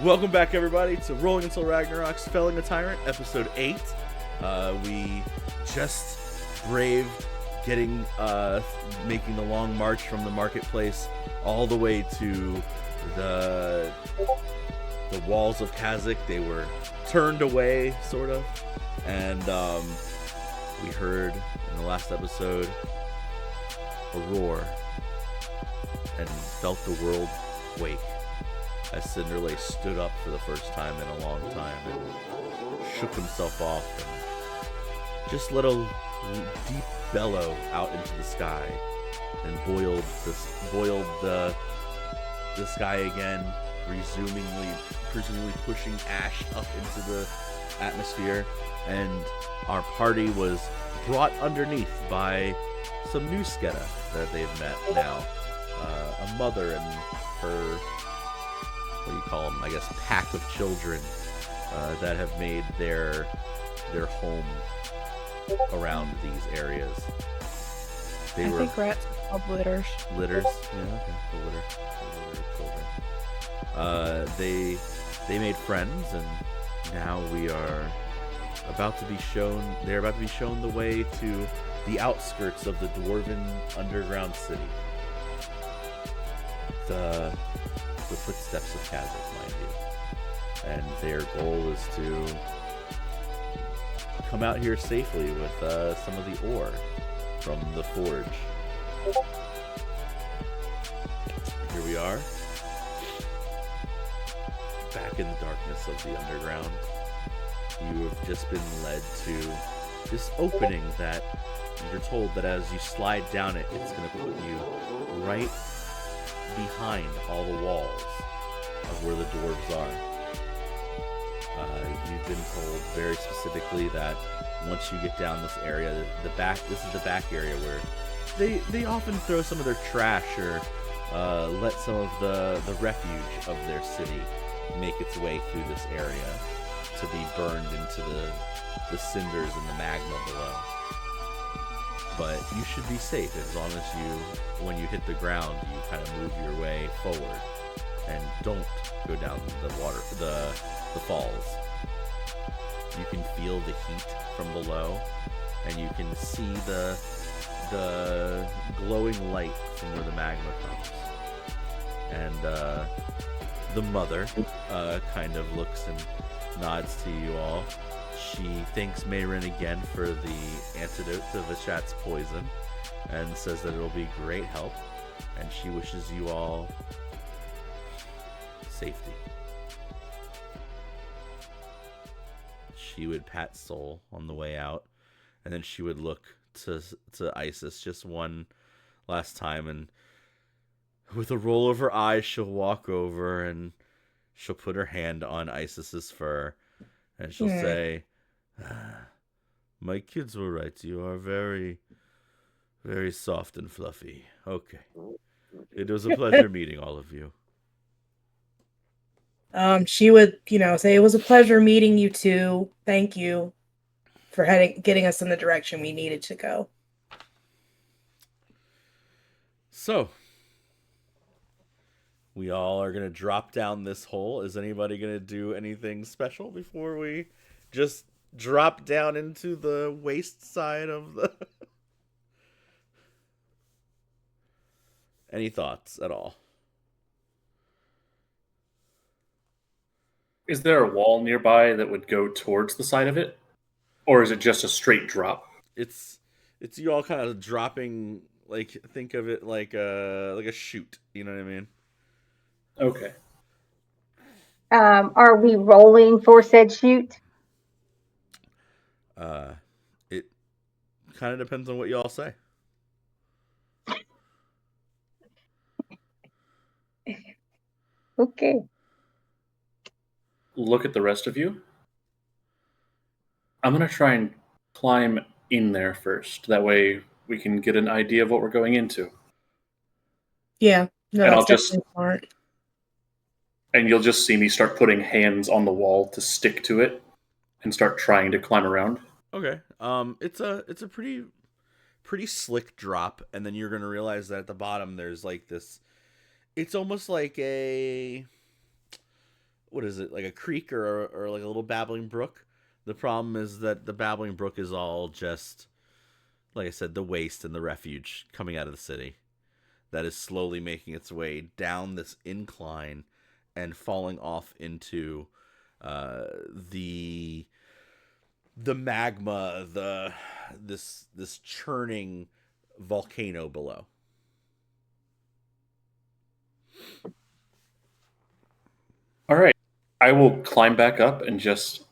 Welcome back, everybody, to Rolling Until Ragnarok's Felling a Tyrant, Episode 8. We just braved making the long march from the marketplace all the way to the walls of Kazakh. They were turned away, sort of, and we heard in the last episode a roar and felt the world quake as Cinderlace stood up for the first time in a long time and shook himself off and just let a deep bellow out into the sky and boiled the sky again, presumably pushing ash up into the atmosphere, and our party was brought underneath by some new sketa that they've met now. A mother and her, what do you call them? I guess pack of children that have made their home around these areas. I think rats are called litters. Litters? Yeah, okay. The litter of children. They made friends, and now they're about to be shown the way to the outskirts of the dwarven underground city. The footsteps of Kazakh, mind you. And their goal is to come out here safely with some of the ore from the forge. Here we are, back in the darkness of the underground. You have just been led to this opening that you're told that as you slide down it, it's going to put you right behind all the walls of where the dwarves are. You've been told very specifically that once you get down this area, this is the back area where they often throw some of their trash or let some of the refuge of their city make its way through this area to be burned into the cinders and the magma below. But you should be safe as long as when you hit the ground, you kind of move your way forward and don't go down the falls. You can feel the heat from below, and you can see the glowing light from where the magma comes. And the mother kind of looks and nods to you all. She thanks Mayrin again for the antidote to Vishat's poison and says that it'll be great help, and she wishes you all safety. She would pat Sol on the way out, and then she would look to Isis just one last time, and with a roll of her eyes, she'll walk over and she'll put her hand on Isis's fur, and she'll say, "My kids were right. You are very, very soft and fluffy. Okay. It was a pleasure meeting all of you." She would, say it was a pleasure meeting you too. Thank you for getting us in the direction we needed to go. So, we all are going to drop down this hole. Is anybody going to do anything special before we just drop down into the waste side of the... Any thoughts at all? Is there a wall nearby that would go towards the side of it? Or is it just a straight drop? It's you all kind of dropping, like, think of it like a chute, you know what I mean? Okay. Are we rolling for said chute? It kind of depends on what you all say. Okay. Look at the rest of you. I'm going to try and climb in there first. That way we can get an idea of what we're going into. Yeah. No, And that's definitely smart. And you'll just see me start putting hands on the wall to stick to it and start trying to climb around. Okay. It's a pretty slick drop, and then you're gonna realize that at the bottom there's like this. It's almost like a what is it, like a creek or like a little babbling brook. The problem is that the babbling brook is all just, like I said, the waste and the refuge coming out of the city that is slowly making its way down this incline and falling off into the magma, this churning volcano below. All right. I will climb back up and just.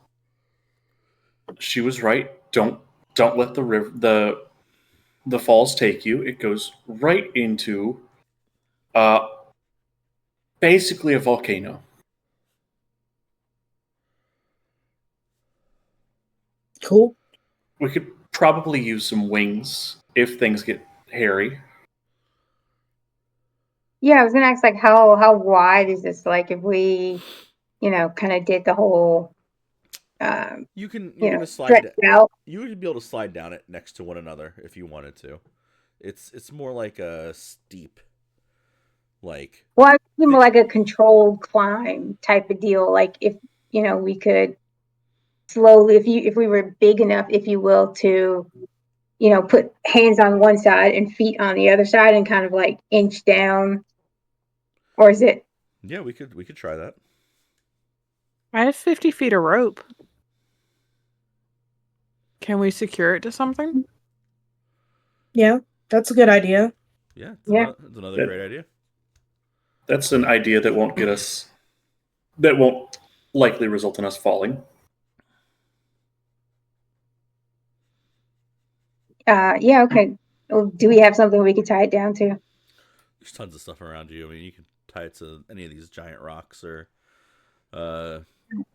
She was right. Don't let the falls take you. It goes right into uh basically a volcano. Cool. We could probably use some wings if things get hairy. Yeah, I was gonna ask like how wide is this? Like if we, kind of did the whole, um, You're gonna stretch out. you would be able to slide down it next to one another if you wanted to. It's more like a steep, like, Well, I was thinking more like a controlled climb type of deal. Like if we could slowly, if we were big enough, if you will, to put hands on one side and feet on the other side and kind of like inch down, or is it? yeah, we could try that. I have 50 feet of rope. Can we secure it to something? Yeah, that's a good idea. Yeah, Yeah. it's another Yeah. great idea. That's an idea that won't get us. That won't likely result in us falling. Yeah. Okay. Well, do we have something we could tie it down to? There's tons of stuff around you. I mean, you can tie it to any of these giant rocks or uh,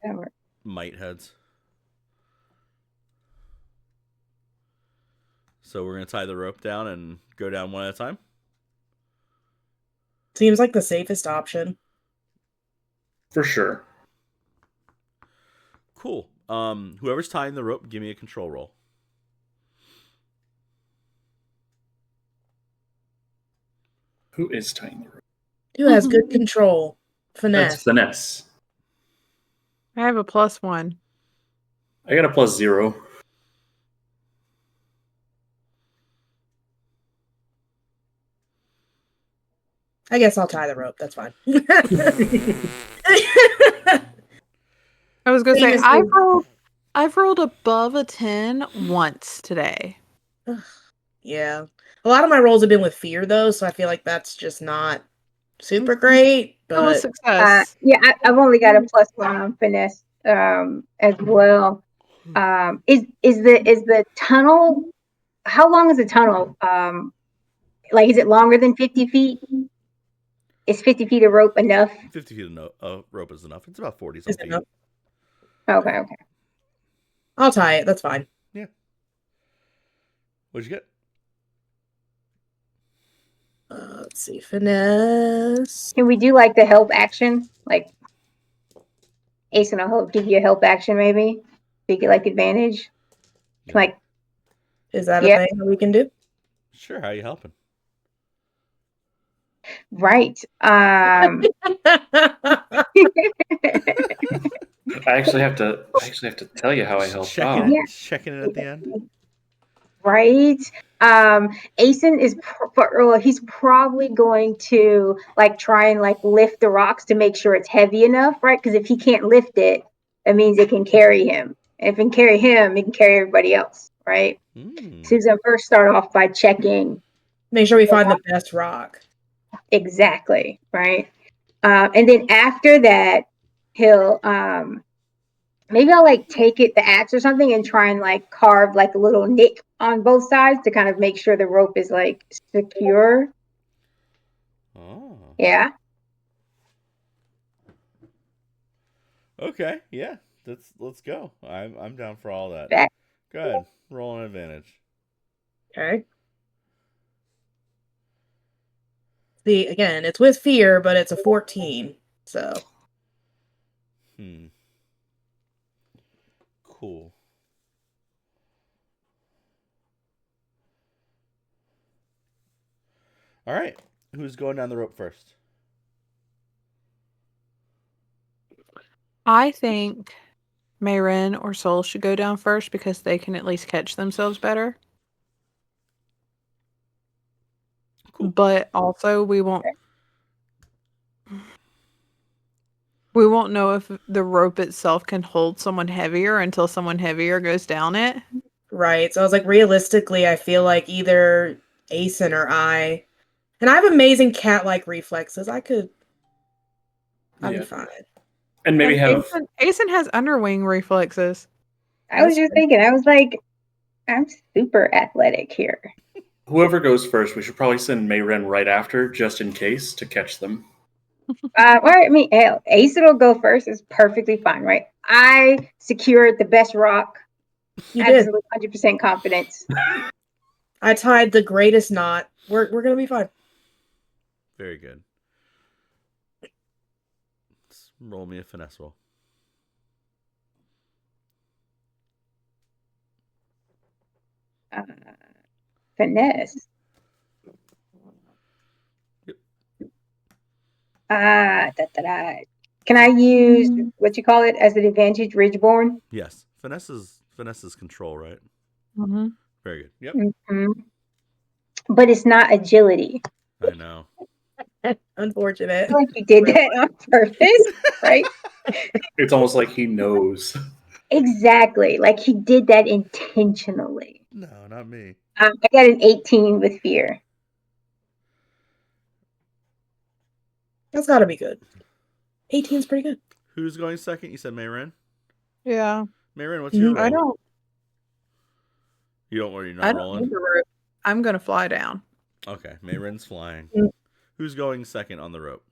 That works. mite heads. So we're gonna tie the rope down and go down one at a time. Seems like the safest option. For sure. Cool. Whoever's tying the rope, give me a control roll. Who is tying the rope? Who has good control? That's Finesse. finesse. I have a +1. I got a +0. I guess I'll tie the rope. That's fine. I was gonna say Seriously. I've rolled above a 10 once today. Yeah. A lot of my rolls have been with fear, though, so I feel like that's just not super great. That was But success. Yeah, I've only got a +1 on finesse as well. Is the tunnel? How long is the tunnel? Like, is it longer than 50 feet? Is 50 feet of rope enough? 50 feet of rope is enough. It's about 40 is some it feet. enough? Okay. I'll tie it. That's fine. Yeah. What'd you get? Let's see. Finesse. Can we do like the help action? Like Ace and I'll give you a help action maybe? So you get like advantage? Yeah. Like, Is that Yeah. a thing that we can do? Sure. How you helping? right. I actually have to tell you how I help. Checking Oh. it. Yeah. Checking it at the end. Right. Asen is he's probably going to like try and like lift the rocks to make sure it's heavy enough, right? Because if he can't lift it, that means it can carry him. And if it can carry him, it can carry everybody else, right? Mm. So he's gonna first start off by checking Make sure we find the best rock. exactly, right? And then after that, he'll maybe I'll like take the axe or something and try and like carve like a little nick on both sides to kind of make sure the rope is like secure. Oh. Yeah. Okay. Yeah. Let's go. I'm down for all that. Back. Go ahead. Roll an advantage. Okay. See, again, it's with fear, but it's a 14. So Cool. All right. Who's going down the rope first? I think Mayrin or Soul should go down first because they can at least catch themselves better. Cool. But also we won't know if the rope itself can hold someone heavier until someone heavier goes down it. Right. So I was like, realistically, I feel like either Asen or I, and I have amazing cat-like reflexes. I'd be Yeah. fine. And maybe And have Asen has underwing reflexes. I was That's just thinking, I was like, I'm super athletic here. whoever goes first. We should probably send Mayren right after, just in case, to catch them. Or, I mean, hell, Ace will go first. It's perfectly fine, right? I secured the best rock. You did. Absolute 100% confidence. I tied the greatest knot. We're gonna be fine. Very good. Let's roll me a finesse roll. Finesse. Yep. Can I use what you call it as an advantage, Ridgeborn? Yes. Finesse is control, right? Mm-hmm. Very good. Yep. Mm-hmm. But it's not agility. I know. Unfortunate. I feel like you did that on purpose, right? It's almost like he knows. Exactly. Like he did that intentionally. No, not me. I got an 18 with fear. That's gotta be good. 18's pretty good. Who's going second? You said Mayren? Yeah. Mayren, what's your roll? I don't You're not I don't rolling? need the rope. I'm gonna fly down. Okay, Mayren's flying. Mm. Who's going second on the rope?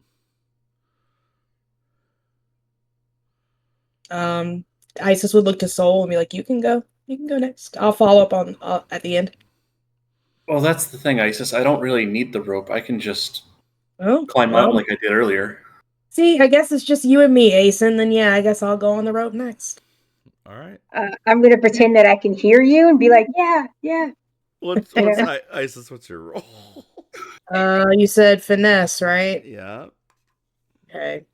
Isis would look to Soul and be like, you can go next. I'll follow up on at the end. Well, that's the thing, Isis. I don't really need the rope. I can just Oh, climb well, up like I did earlier. see, I guess it's just you and me, Asen. Then yeah, I guess I'll go on the rope next. All right. I'm going to pretend that I can hear you and be like, yeah. What's Isis? What's your roll? You said finesse, right? Yeah. Okay.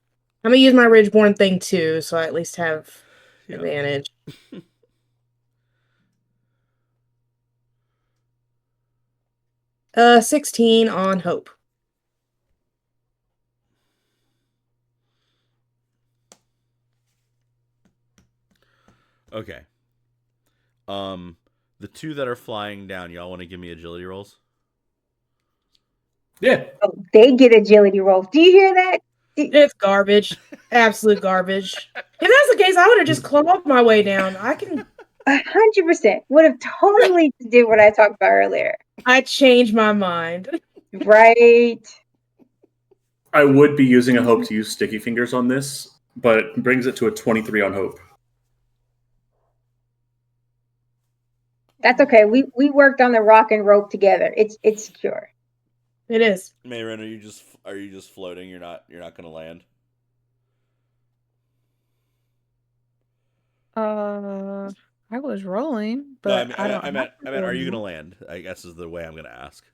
I'm gonna use my Ridgeborn thing too, so I at least have advantage. 16 on hope. Okay. The two that are flying down, y'all want to give me agility rolls? Yeah. Oh, they get agility rolls. Do you hear that? It's garbage. Absolute garbage. If that's the case, I would have just clawed my way down. I can 100% would have totally did what I talked about earlier. I changed my mind. Right. I would be using a hope to use sticky fingers on this, but it brings it to a 23 on hope. That's okay. We worked on the rock and rope together. It's secure. It is. Mayren, are you just floating? You're not gonna land? I was rolling, but No, I don't. I meant are you gonna land? I guess is the way I'm gonna ask.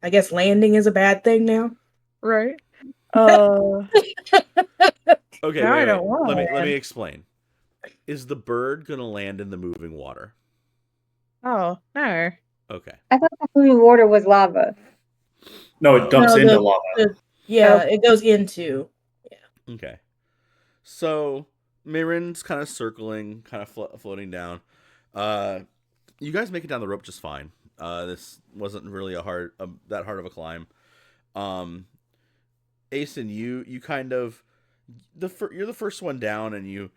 I guess landing is a bad thing now. Right. Okay, Now I wait. don't wanna Let me land. explain. Is the bird gonna land in the moving water? Oh no. Okay. I thought the moving water was lava. No, it dumps No, into lava. It goes into. Okay. So Mayrin's kind of circling, kind of floating down. You guys make it down the rope just fine. This wasn't really that hard of a climb. Asen, you kind of you're the first one down, and you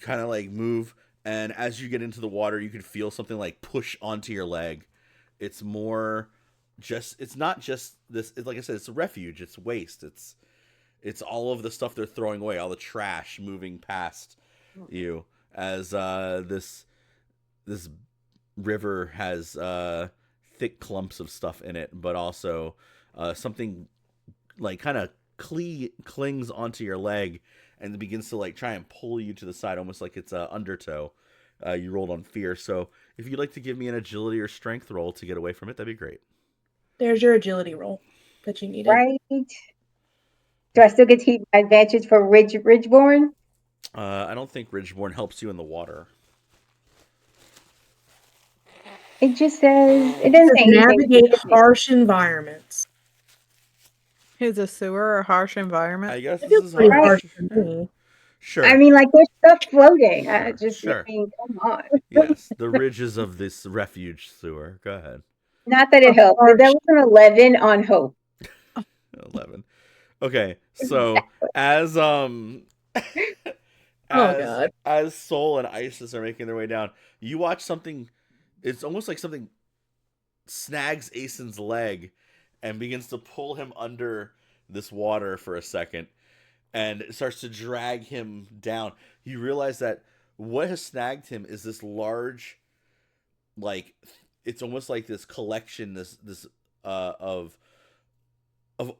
kind of like move, and as you get into the water, you can feel something like push onto your leg. It's more it's not just this. It's, like I said, it's a refuge. It's waste. It's all of the stuff they're throwing away, all the trash moving past you as this river has thick clumps of stuff in it, but also something like kind of clings onto your leg and begins to like try and pull you to the side, almost like it's a undertow. You rolled on fear, so if you'd like to give me an agility or strength roll to get away from it, that'd be great. There's your agility roll that you needed. Right. Do I still get to keep my advantage for Ridgeborn? I don't think Ridgeborn helps you in the water. It just says it It doesn't says say anything navigate specific. harsh environments. Is a sewer a harsh environment? I guess It this feels is pretty harsh. harsh to me. Sure. I mean, like there's stuff floating. I Sure. just, Sure. I mean, come on. Yes, the ridges of this refuge sewer. Go ahead. Not that it Of helped. course. That was an 11 on hope. 11. Okay, so as Oh as god. as Soul and Isis are making their way down, you watch something. It's almost like something snags Aeson's leg and begins to pull him under this water for a second, and it starts to drag him down. You realize that what has snagged him is this large, like, it's almost like this collection, this of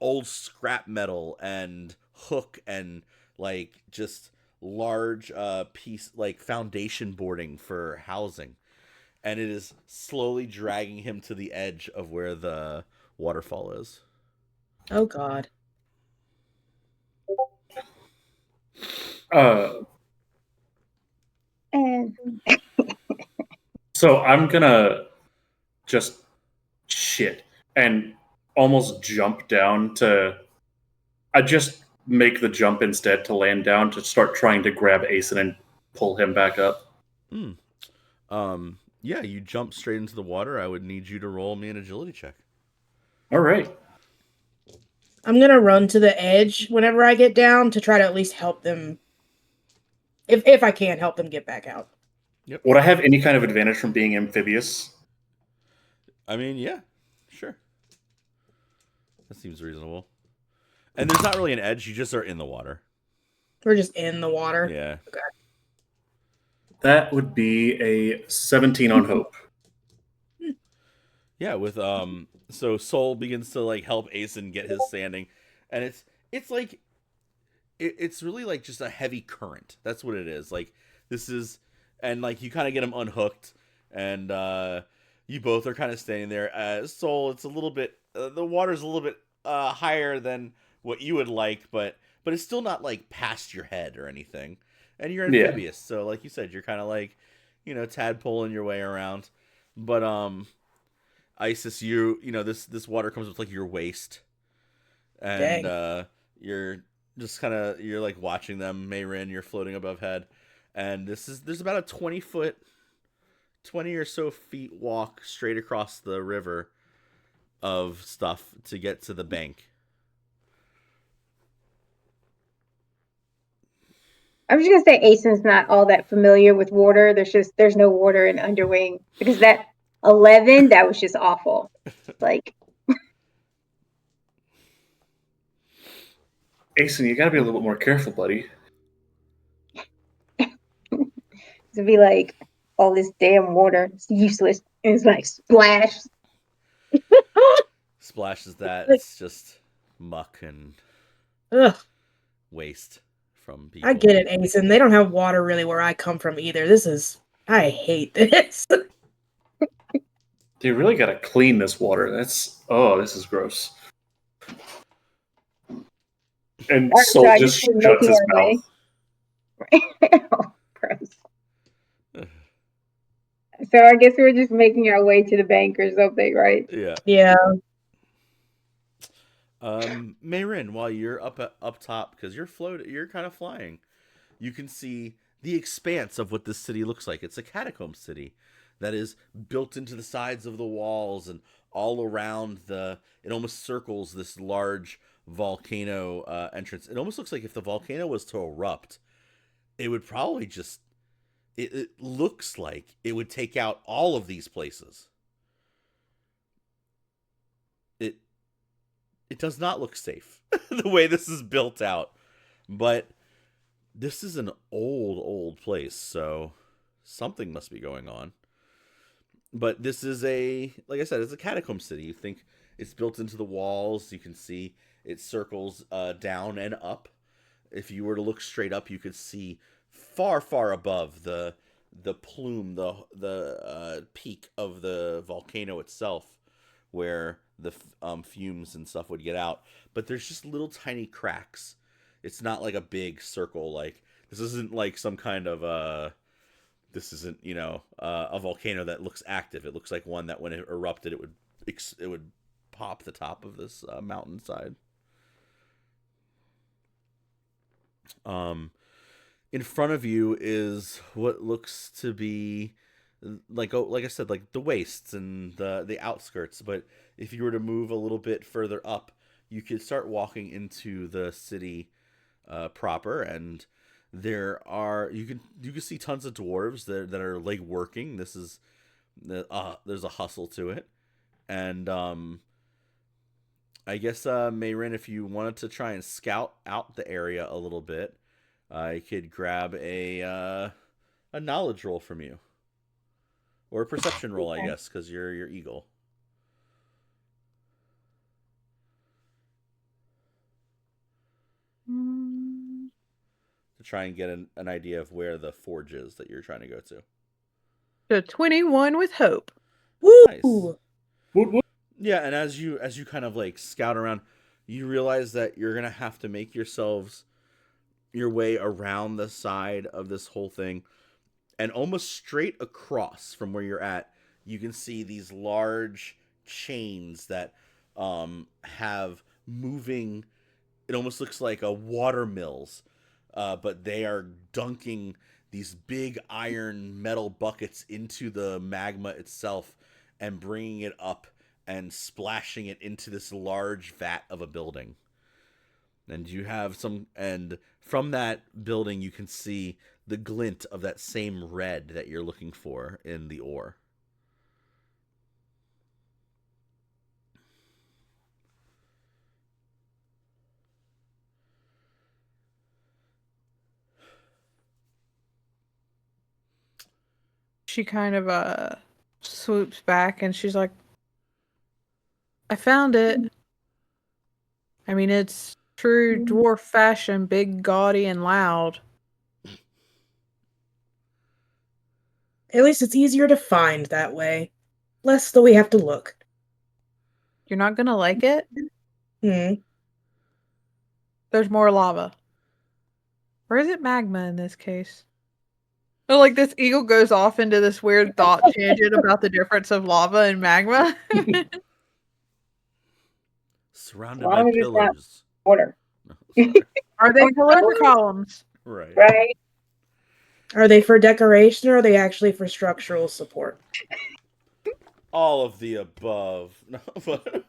old scrap metal and hook and like just large piece, like foundation boarding for housing, and it is slowly dragging him to the edge of where the waterfall is. Oh god. Uh, And so I'm gonna just shit and almost jump down to. I just make the jump instead to land down to start trying to grab Aeson and pull him back up. Hmm. Yeah, you jump straight into the water. I would need you to roll me an agility check. All right. I'm gonna run to the edge whenever I get down to try to at least help them. If I can help them get back out. Yep. Would I have any kind of advantage from being amphibious? I mean, yeah, sure. That seems reasonable. And there's not really an edge. You just are in the water. We're just in the water. Yeah. That would be a 17 on hope. Yeah, with so Soul begins to like help Aeson get his standing, and it's like it's really like just a heavy current. That's what it is. Like this is, and like you kind of get him unhooked, and you both are kind of staying there. Soul, it's a little bit the water's a little bit higher than what you would like, but it's still not like past your head or anything. And you're Yeah. amphibious, so like you said, you're kind of like, tadpoling your way around. But Isis, you know this water comes up to like your waist, and Dang. you're just you're like watching them. Mayrin, you're floating above head, and there's about a 20 or so feet walk straight across the river of stuff to get to the bank. I'm just gonna say Aeson's not all that familiar with water. There's no water in Underwing because that 11 that was just awful. Like Aeson, you gotta be a little bit more careful, buddy. to be like all this damn water, it's useless. And it's like splash. Splashes that. It's just muck and Ugh. waste from people. I get it, Aeson. They don't have water really where I come from either. I hate this. They really gotta clean this water. This is gross. And Alright, Soul so I just guess we're shuts his making mouth. Oh, gross. So I guess we're just making our way to the bank or something, right? Yeah. Yeah. Mayrin, while you're up top, because you're kind of flying, you can see the expanse of what this city looks like. It's a catacomb city that is built into the sides of the walls, and all around it almost circles this large volcano entrance. It almost looks like if the volcano was to erupt, it would probably just it looks like it would take out all of these places. It does not look safe the way this is built out, but this is an old place, so something must be going on. But this is like I said, it's a catacomb city. You think it's built into the walls. You can see it circles down and up. If you were to look straight up, you could see far above the plume, the peak of the volcano itself, where the fumes and stuff would get out. But there's just little tiny cracks. It's not like a big circle. Like This isn't like some kind of this isn't a volcano that looks active. It looks like one that when it erupted, it would pop the top of this mountainside. In front of you is what looks to be like I said, like the wastes and the outskirts. But if you were to move a little bit further up, you could start walking into the city proper, and you can see tons of dwarves that are like working. This is there's a hustle to it, and I guess Mayrin, if you wanted to try and scout out the area a little bit, I could grab a knowledge roll from you, or a perception roll, I guess, because you're eagle. To try and get an idea of where the forge is that you're trying to go to. The 21 with hope. Woo! Nice. Yeah, and as you kind of like scout around, you realize that you're gonna have to make your way around the side of this whole thing, and almost straight across from where you're at, you can see these large chains that have moving. It almost looks like a water mills, but they are dunking these big iron metal buckets into the magma itself and bringing it up and splashing it into this large vat of a building. And and from that building you can see the glint of that same red that you're looking for in the ore. She kind of swoops back and she's like, I found it. I mean, it's true dwarf fashion, big, gaudy, and loud. At least it's easier to find that way. Less though we have to look. You're not gonna like it? Hmm. There's more lava. Or is it magma in this case? Oh, like this eagle goes off into this weird thought tangent about the difference of lava and magma. Surrounded by pillars. Water. Are they pillars or columns? Right. Right. Are they for decoration or are they actually for structural support? All of the above. No, but...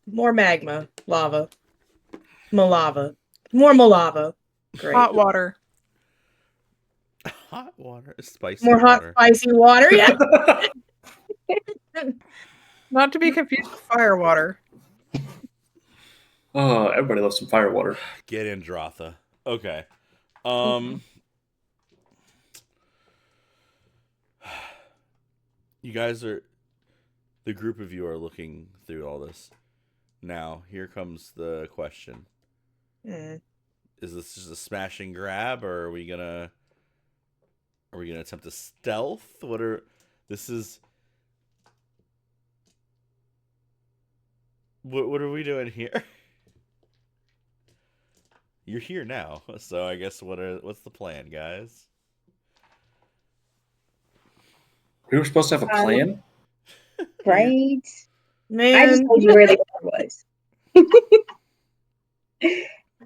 More magma. Lava. Malava. More malava. Great. Hot water. Hot water. Spicy More hot, water. spicy water. Yeah. Not to be confused with fire water. Oh, everybody loves some fire water. Get in, Drotha. Okay. You guys the group of you are looking through all this. Now, here comes the question. Mm. Is this just a smash and grab, or are we gonna attempt a stealth? What are we doing here? You're here now, so I guess what's the plan, guys? We were supposed to have a plan? Right? Man. I just told you where the door was.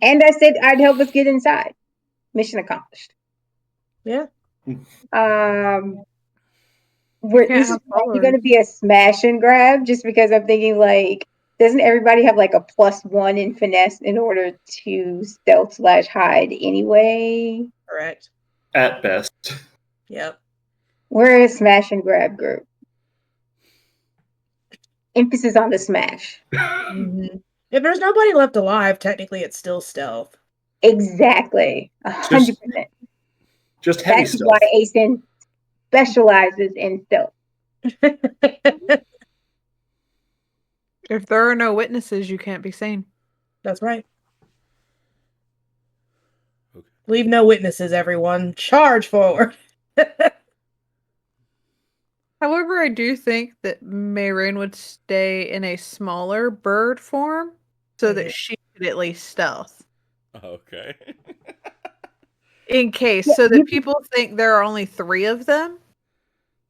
And I said I'd help us get inside. Mission accomplished. Yeah. This is probably going to be a smash and grab just because I'm thinking, like, doesn't everybody have like a +1 in finesse in order to stealth/hide anyway? Correct. At best. Yep. We're a smash and grab group. Emphasis on the smash. Mm-hmm. If there's nobody left alive, technically it's still stealth. Exactly. 100%. Just heavy That's stealth. why Asen specializes in stealth. If there are no witnesses, you can't be seen. That's right. Okay. Leave no witnesses, everyone. Charge forward. However, I do think that Mayrain would stay in a smaller bird form so that she could at least stealth. Okay. In case, Yeah, so you that can- people think there are only 3 of them.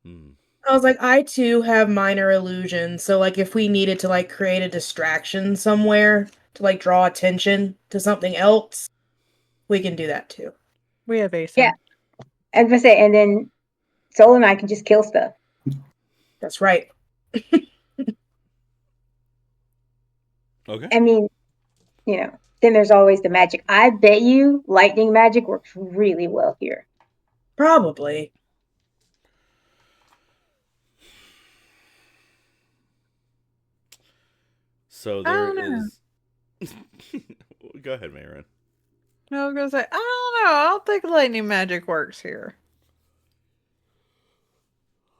Hmm. I was like, I too have minor illusions, so like if we needed to like create a distraction somewhere to like draw attention to something else, we can do that too. We have Ace. Yeah. I was gonna say, and then Soul and I can just kill stuff. That's right. Okay. I mean, then there's always the magic. I bet you lightning magic works really well here. Probably. So I there don't know. is. Go ahead, Mayron. No, I was gonna say, I don't know. I don't think lightning magic works here.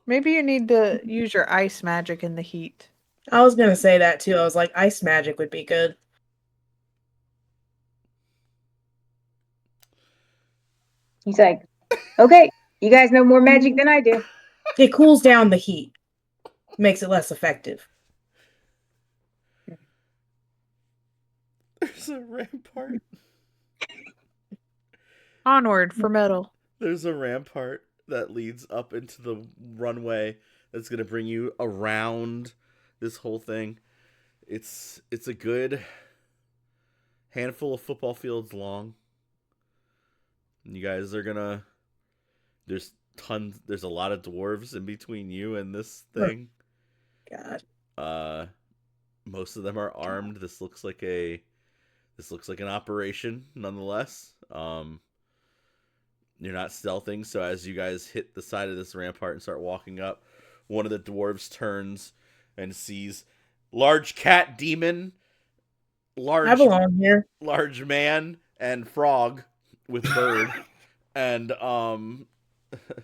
Maybe you need to use your ice magic in the heat. I was gonna say that too. I was like, ice magic would be good. He's like, okay, you guys know more magic than I do. It cools down the heat, makes it less effective. There's a rampart. Onward for metal. There's a rampart that leads up into the runway that's gonna bring you around this whole thing. It's a good handful of football fields long. You guys are gonna. There's a lot of dwarves in between you and this thing. God. Most of them are armed. This looks like an operation nonetheless. You're not stealthing, so as you guys hit the side of this rampart and start walking up, one of the dwarves turns and sees large cat demon, I belong here. large man, and frog with bird. And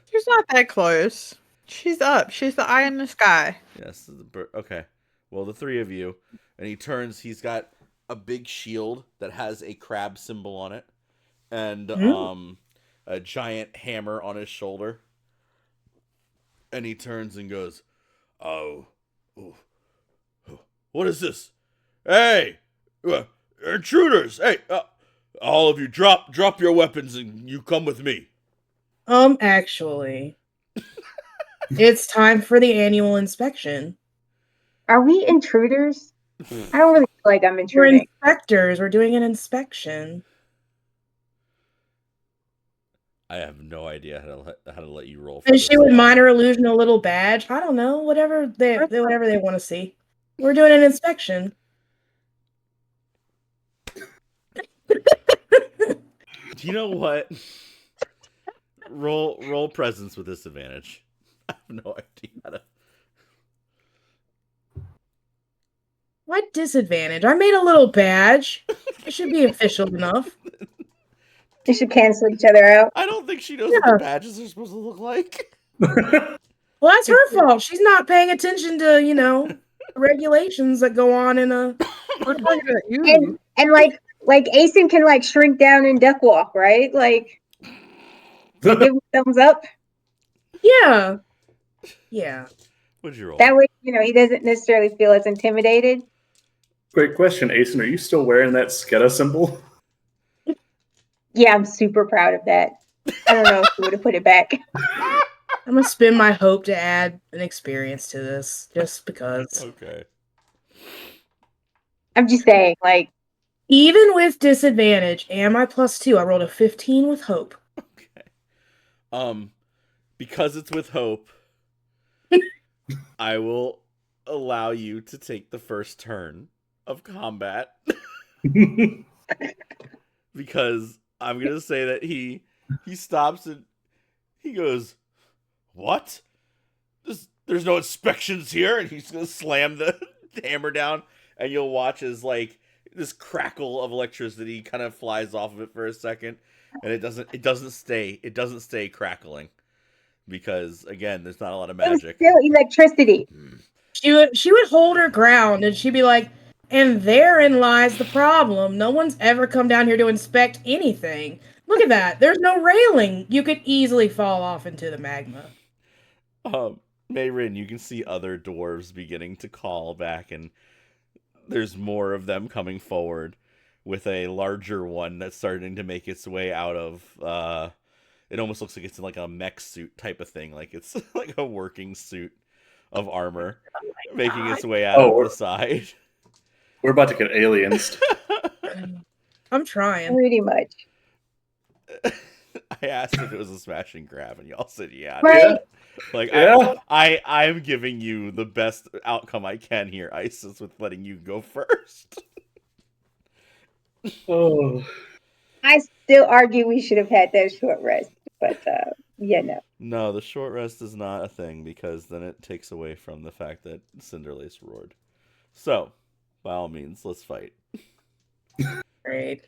She's not that close. She's up. She's the eye in the sky. yes, the bird. Okay, well, the 3 of you, and he turns. He's got a big shield that has a crab symbol on it, and a giant hammer on his shoulder. And he turns and goes, "Oh, what is this? Hey, intruders! Hey, all of you, drop your weapons and you come with me." Actually, it's time for the annual inspection. Are we intruders? I don't really feel like I'm We're intruding. inspectors. We're doing an inspection. I have no idea how to let you roll. For And this she would at all. minor illusion a little badge. I don't know. Whatever they want to see. We're doing an inspection. Do you know what? Roll presence with disadvantage. I have no idea how to. What disadvantage? I made a little badge. It should be official enough. They should cancel each other out. I don't think she knows what the badges are supposed to look like. Well, that's her fault. She's not paying attention to, the regulations that go on in a. We're talking about you. And like Asen can like shrink down and duck walk, right? Like give him a thumbs up. Yeah. Yeah. What'd you roll? That way, he doesn't necessarily feel as intimidated. Great question, Asen. Are you still wearing that Sketa symbol? Yeah, I'm super proud of that. I don't know if you would have put it back. I'm gonna spend my hope to add an experience to this, just because. Okay. I'm just saying, like, Even with disadvantage and my +2, I rolled a 15 with hope. Okay. Because it's with hope, I will allow you to take the first turn of combat. Because I'm gonna say that he stops and he goes, "What? There's no inspections here," and he's gonna slam the hammer down, and you'll watch as like this crackle of electricity kind of flies off of it for a second, and it doesn't stay crackling, because again, there's not a lot of it was magic. still electricity. She would hold her ground, and she'd be like, "And therein lies the problem. No one's ever come down here to inspect anything. Look at that. There's no railing. You could easily fall off into the magma." Mayrin, you can see other dwarves beginning to call back, and there's more of them coming forward, with a larger one that's starting to make its way out of. It almost looks like it's in like a mech suit type of thing, like it's like a working suit of armor, making its way out of the side. We're about to get aliens. I'm trying. Pretty much. I asked if it was a smash and grab, and y'all said yeah. Right. Like Yeah. I'm giving you the best outcome I can here, Isis, with letting you go first. Oh. I still argue we should have had that short rest, but yeah, no. No, the short rest is not a thing, because then it takes away from the fact that Cinderlace roared. So, by all means, let's fight. Great.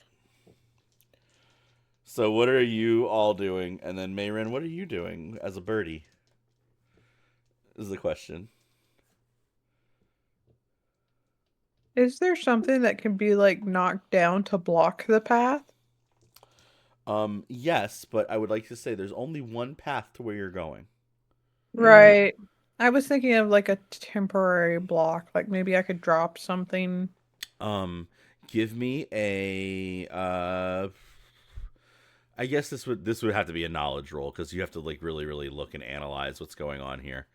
So what are you all doing? And then Mayrin, what are you doing as a birdie? Is the question. Is there something that can be like knocked down to block the path? Yes, but I would like to say there's only one path to where you're going. Right. I was thinking of like a temporary block, like maybe I could drop something. Give me a I guess this would have to be a knowledge roll, because you have to like really look and analyze what's going on here.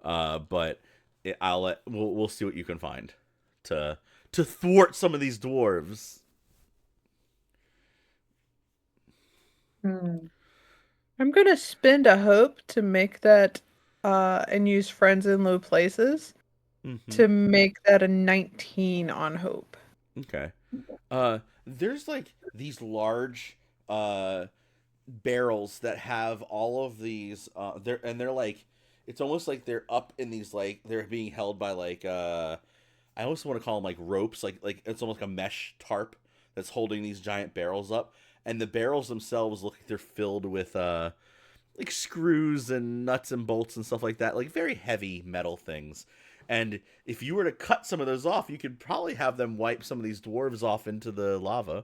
But we'll see what you can find to thwart some of these dwarves. I'm gonna spend a hope to make that and use friends in low places to make that a 19 on hope. Okay. There's like these large barrels that have all of these they're like, it's almost like they're up in these, like they're being held by like I almost want to call them like ropes, like it's almost like a mesh tarp that's holding these giant barrels up, and the barrels themselves look like they're filled with like screws and nuts and bolts and stuff like that, like very heavy metal things. And if you were to cut some of those off, you could probably have them wipe some of these dwarves off into the lava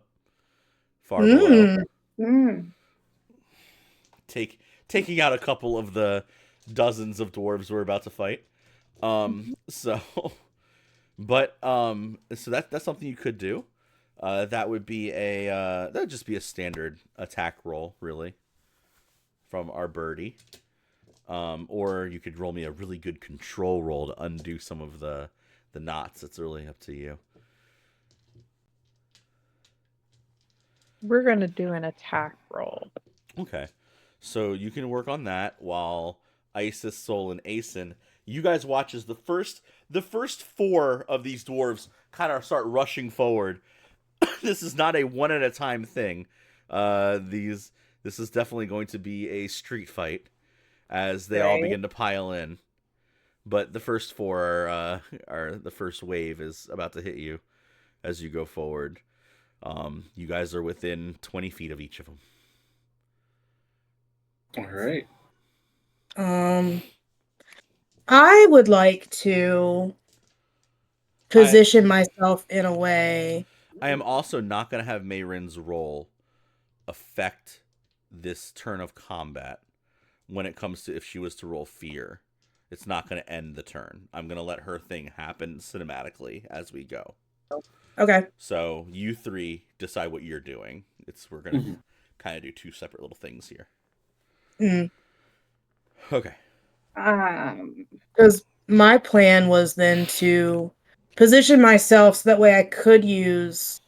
far below. Taking out a couple of the dozens of dwarves we're about to fight. So that's something you could do. That would be that'd just be a standard attack roll, really, from our birdie. Or you could roll me a really good control roll to undo some of the knots. It's really up to you. We're gonna do an attack roll. Okay. So you can work on that while Isis, Sol, and Asen, you guys watch as the first four of these dwarves kind of start rushing forward. This is not a one at a time thing. This is definitely going to be a street fight as they all begin to pile in. But the first four are the first wave is about to hit you as you go forward. You guys are within 20 feet of each of them. All right. I would like to position myself in a way. I am also not going to have Mayrin's roll affect this turn of combat when it comes to if she was to roll fear. It's not going to end the turn. I'm going to let her thing happen cinematically as we go. Okay. So you three decide what you're doing. We're going to kind of do two separate little things here. Okay. Because my plan was then to position myself so that way I could use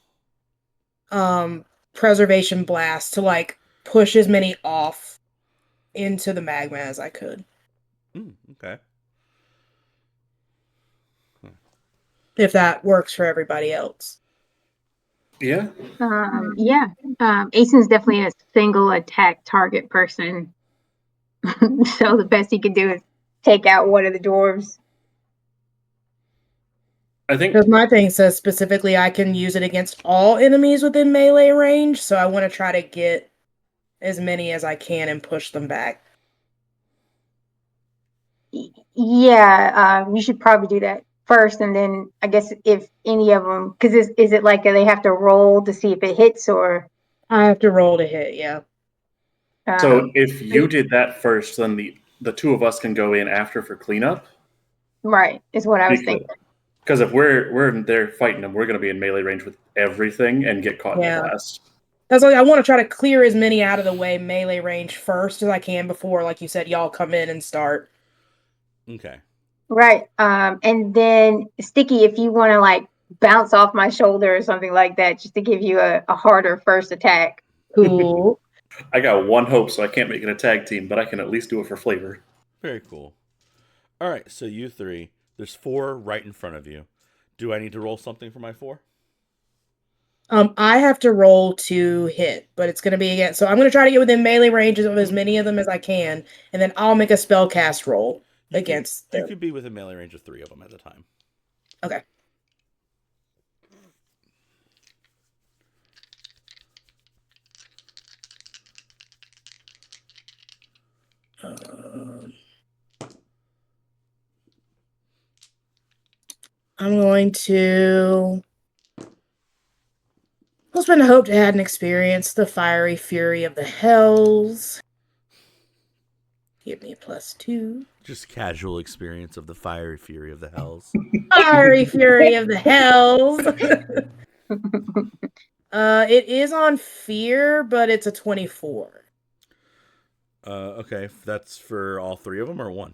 preservation blast to like push as many off into the magma as I could. Okay. If that works for everybody else. Yeah. Yeah. Asen's definitely a single attack target person. So the best he can do is take out one of the dwarves. I think Because my thing says specifically I can use it against all enemies within melee range, so I want to try to get as many as I can and push them back. Yeah, you should probably do that first, and then I guess if any of them, because is it like they have to roll to see if it hits, or I have to roll to hit, yeah. so. If you did that first, then the two of us can go in after for cleanup. Right, is what I was thinking. Because if we're in there fighting them, we're going to be in melee range with everything and get caught in Yeah. the blast. That's like I want to try to clear as many out of the way melee range first as I can before, like you said, y'all come in and start. Okay. Right. And then Sticky, if you want to like bounce off my shoulder or something like that, just to give you a harder first attack. Cool. I got one hope, so I can't make it a tag team, but I can at least do it for flavor. Very cool. All right, so you three. There's 4 right in front of you. Do I need to roll something for my 4? I have to roll to hit, but it's gonna be again. So I'm gonna try to get within melee ranges of as many of them as I can, and then I'll make a spell cast roll against You them. could be within melee range of 3 of them at a time. Okay. I'm going to. Husband hoped to had an experience the fiery fury of the hells. Give me a +2. Just casual experience of the fiery fury of the hells. Fiery fury of the hells. It is on fear, but it's a 24. Okay, that's for all 3 of them or 1?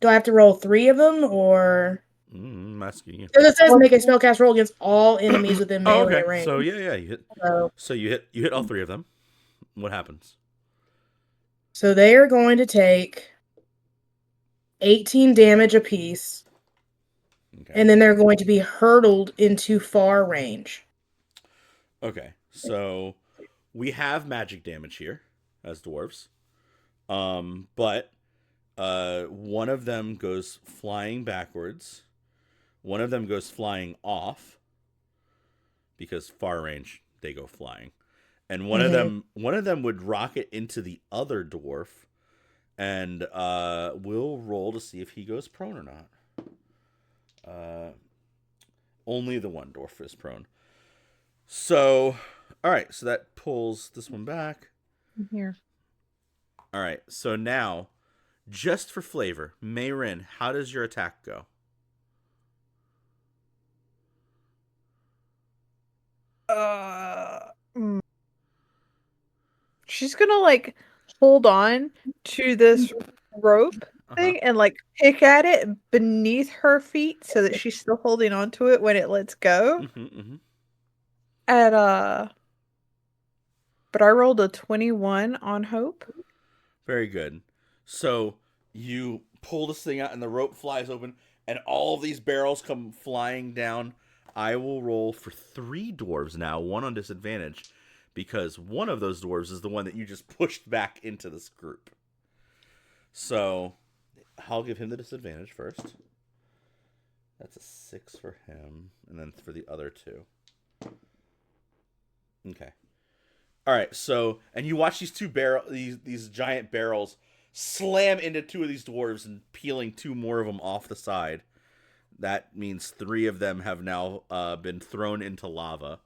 Do I have to roll 3 of them, or? I'm asking you. Because it says make a spellcast roll against all enemies within Oh, melee okay. range. So yeah, you hit. So you hit all 3 of them. What happens? So they are going to take 18 damage apiece, Okay. and then they're going to be hurtled into far range. Okay, so we have magic damage here as dwarves, but one of them goes flying backwards. One of them goes flying off because far range they go flying, and one of them would rocket into the other dwarf, and we'll roll to see if he goes prone or not. Only the one dwarf is prone. So, all right, so that pulls this one back. Here. All right, so now, just for flavor, Mayrin, how does your attack go? She's gonna like hold on to this rope thing and like pick at it beneath her feet so that she's still holding on to it when it lets go. And but I rolled a 21 on hope. Very good. So you pull this thing out and the rope flies open and all of these barrels come flying down. I will roll for 3 dwarves now, 1 on disadvantage, because one of those dwarves is the one that you just pushed back into this group. So I'll give him the disadvantage first. That's a 6 for him, and then for the other 2. Okay. All right, so and you watch these these giant barrels slam into 2 of these dwarves and peeling 2 more of them off the side. That means 3 of them have now been thrown into lava.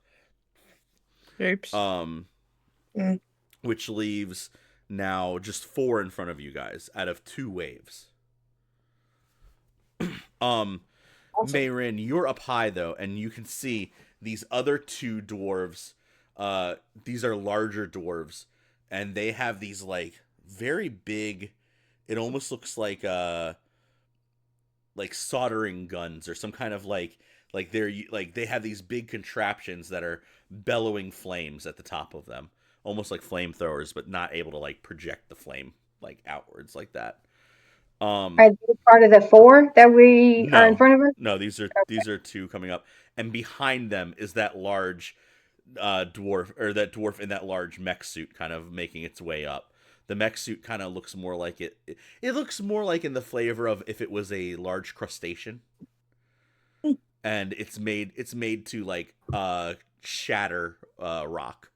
Oops. Which leaves now just 4 in front of you guys out of 2 waves. Awesome. Mayrin, you're up high though, and you can see these other 2 dwarves. These are larger dwarves, and they have these like very big. It almost looks like soldering guns or some kind of like they have these big contraptions that are bellowing flames at the top of them, almost like flamethrowers, but not able to like project the flame like outwards like that. Are they part of the 4 that we are in front of us? No, these are 2 coming up, and behind them is that large dwarf in that large mech suit kind of making its way up. The mech suit kind of looks more like it looks more like in the flavor of if it was a large crustacean. And it's made to like shatter rock.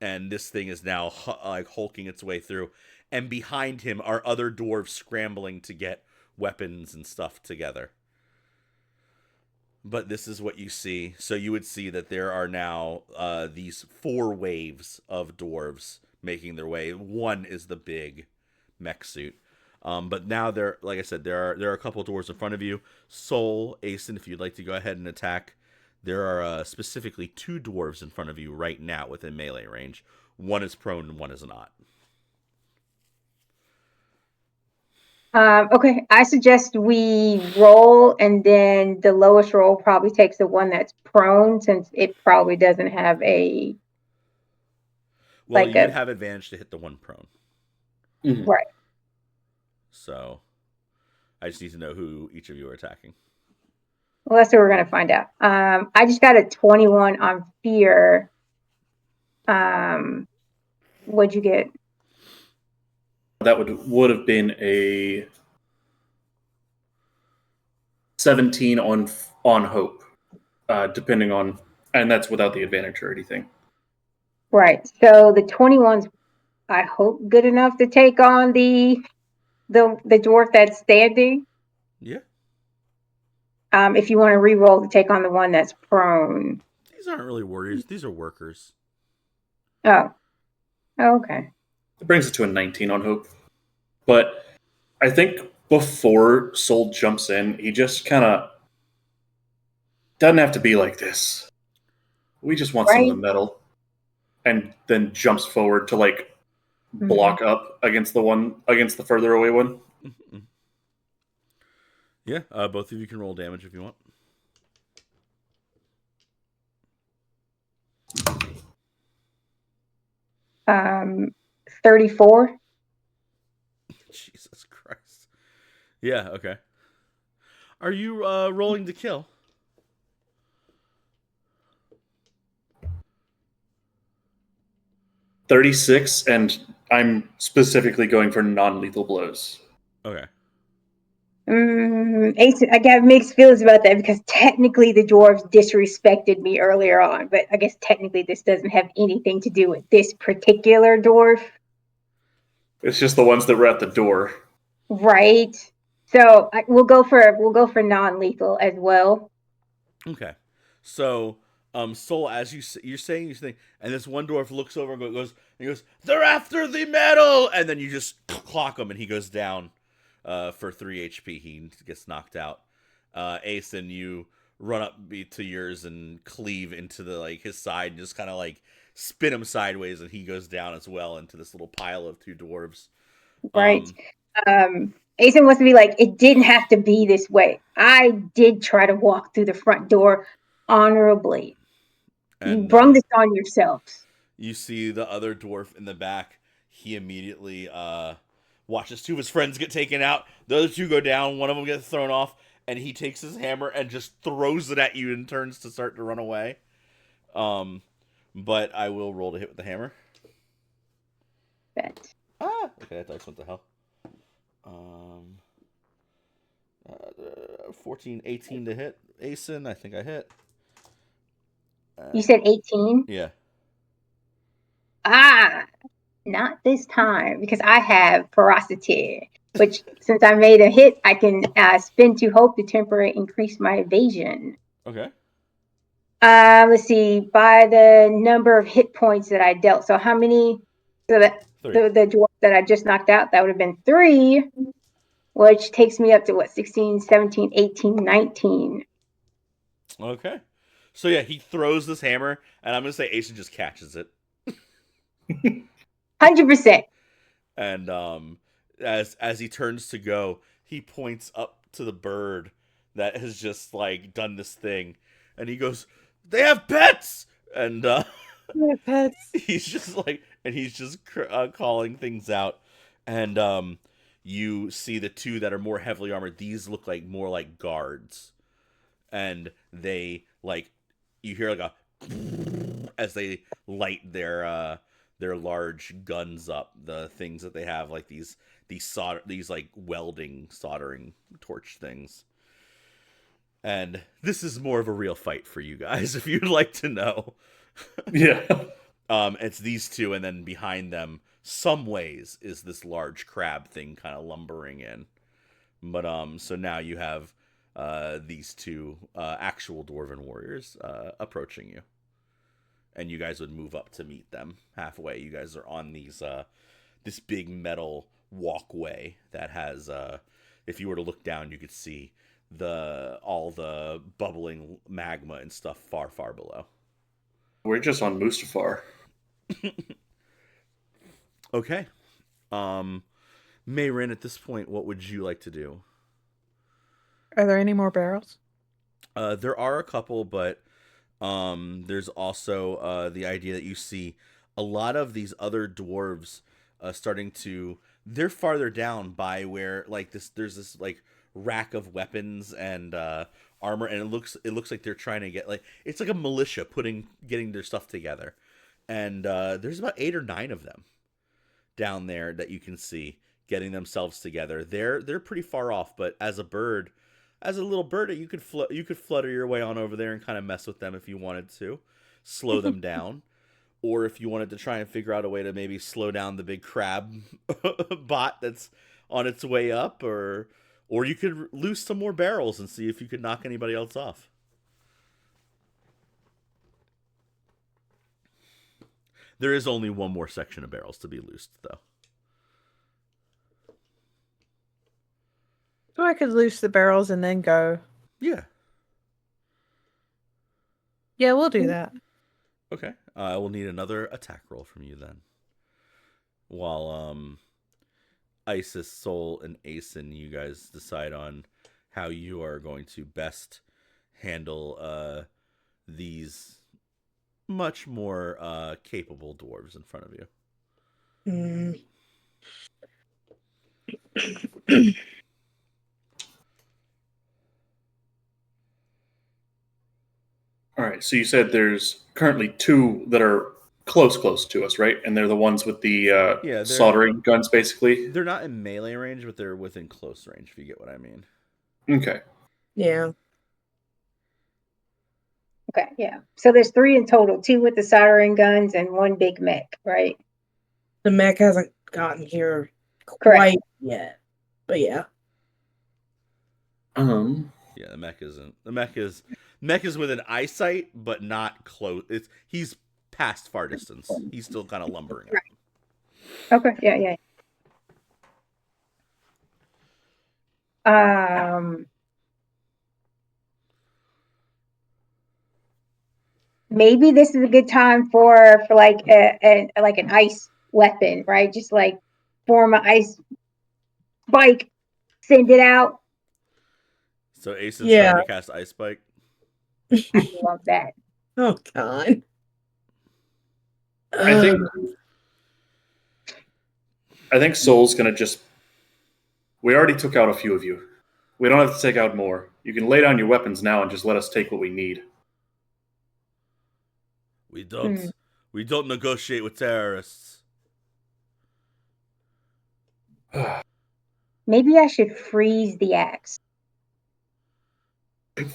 And this thing is now like hulking its way through, and behind him are other dwarves scrambling to get weapons and stuff together. But this is what you see. So you would see that there are now these 4 waves of dwarves making their way. One is the big mech suit. But now like I said, there are a couple doors in front of you. Soul, Asen, if you'd like to go ahead and attack, there are specifically 2 dwarves in front of you right now within melee range. One is prone and one is not. Okay, I suggest we roll, and then the lowest roll probably takes the one that's prone, since it probably doesn't have a. Well, you'd have advantage to hit the one prone. Mhm. Right. So, I just need to know who each of you are attacking. Well, that's what we're gonna find out. I just got a 21 on fear. What'd you get? That would have been a 17 on hope, depending on, and that's without the advantage or anything. Right. So the 21's, I hope, good enough to take on the dwarf that's standing. Yeah. If you want to re-roll to take on the one that's prone. These aren't really warriors. These are workers. Oh. Okay. It brings it to a 19 on hope. But I think before Soul jumps in, he just kind of doesn't have to be like this. We just want some of the metal. And then jumps forward to like block up against the further away one. Mm-hmm. Yeah, both of you can roll damage if you want. Um, 34. Jesus Christ. Yeah, okay. Are you rolling to kill? $36, and I'm specifically going for non-lethal blows. Okay. Ace, I got mixed feelings about that, because technically the dwarves disrespected me earlier on, but I guess technically this doesn't have anything to do with this particular dwarf. It's just the ones that were at the door. Right. So we'll go for non-lethal as well. Okay. So, Soul, as you're saying these things, and this one dwarf looks over and goes, "They're after the metal!" And then you just clock him, and he goes down for 3 HP. He gets knocked out. Asen, you run up to yours and cleave into his side, and just kind of spin him sideways, and he goes down as well into this little pile of 2 dwarves. Right. Asen wants to be like, it didn't have to be this way. I did try to walk through the front door honorably. You brung this on yourselves. You see the other dwarf in the back. He immediately watches 2 of his friends get taken out. The other 2 go down. One of them gets thrown off, and he takes his hammer and just throws it at you and turns to start to run away. But I will roll to hit with the hammer. Bet. Okay, I thought what the hell. 14, 18 to hit. Asen, I think I hit. You said 18? Yeah. Not this time, because I have ferocity, which since I made a hit, I can spin to hope to temporarily increase my evasion. Okay. Let's see, by the number of hit points that I dealt. So how many? So that the dwarf that I just knocked out, that would have been 3, which takes me up to what, 16, 17, 18, 19. Okay. So yeah, he throws this hammer, and I'm gonna say Asen just catches it. 100%. And as he turns to go, he points up to the bird that has just done this thing, and he goes, "They have pets!" And pets. he's just calling things out, and you see the 2 that are more heavily armored. These look more like guards, and they you hear a as they light their large guns up, the things that they have, these welding soldering torch things. And this is more of a real fight for you guys, if you'd like to know. Yeah. It's these 2, and then behind them, some ways, is this large crab thing kind of lumbering in. But so now you have these 2 actual dwarven warriors approaching you. And you guys would move up to meet them halfway. You guys are on these this big metal walkway that has if you were to look down, you could see all the bubbling magma and stuff far below. We're just on Mustafar. Okay. Mayrin, at this point, what would you like to do? Are there any more barrels? There are a couple, but there's also the idea that you see a lot of these other dwarves starting to. They're farther down by where like this. There's this like rack of weapons and armor, and it looks like they're trying to get like it's like a militia getting their stuff together, and there's about 8 or 9 of them down there that you can see getting themselves together. They're pretty far off, but as a little bird, you could flutter your way on over there and kind of mess with them if you wanted to, slow them down, or if you wanted to try and figure out a way to maybe slow down the big crab bot that's on its way up, or you could loose some more barrels and see if you could knock anybody else off. There is only one more section of barrels to be loosed, though. So I could loose the barrels and then go. Yeah. Yeah, we'll do that. Okay. I will need another attack roll from you then. While Isis, Soul, and Aeson, you guys decide on how you are going to best handle these much more capable dwarves in front of you. All right, so you said there's currently 2 that are close to us, right? And they're the ones with the soldering guns, basically? They're not in melee range, but they're within close range, if you get what I mean. Okay. Yeah. Okay, yeah. So there's 3 in total, 2 with the soldering guns and 1 big mech, right? The mech hasn't gotten here Correct. quite yet. But yeah. Yeah, the mech isn't. The mech is within eyesight, but not close. He's past far distance. He's still kind of lumbering. Right. Okay, yeah. Maybe this is a good time for like an ice weapon, right? Just like form an ice spike, send it out. So Ace is trying to cast Ice Spike. I love that. Oh God. I think Soul's gonna just. We already took out a few of you. We don't have to take out more. You can lay down your weapons now and just let us take what we need. We don't negotiate with terrorists. Maybe I should freeze the axe.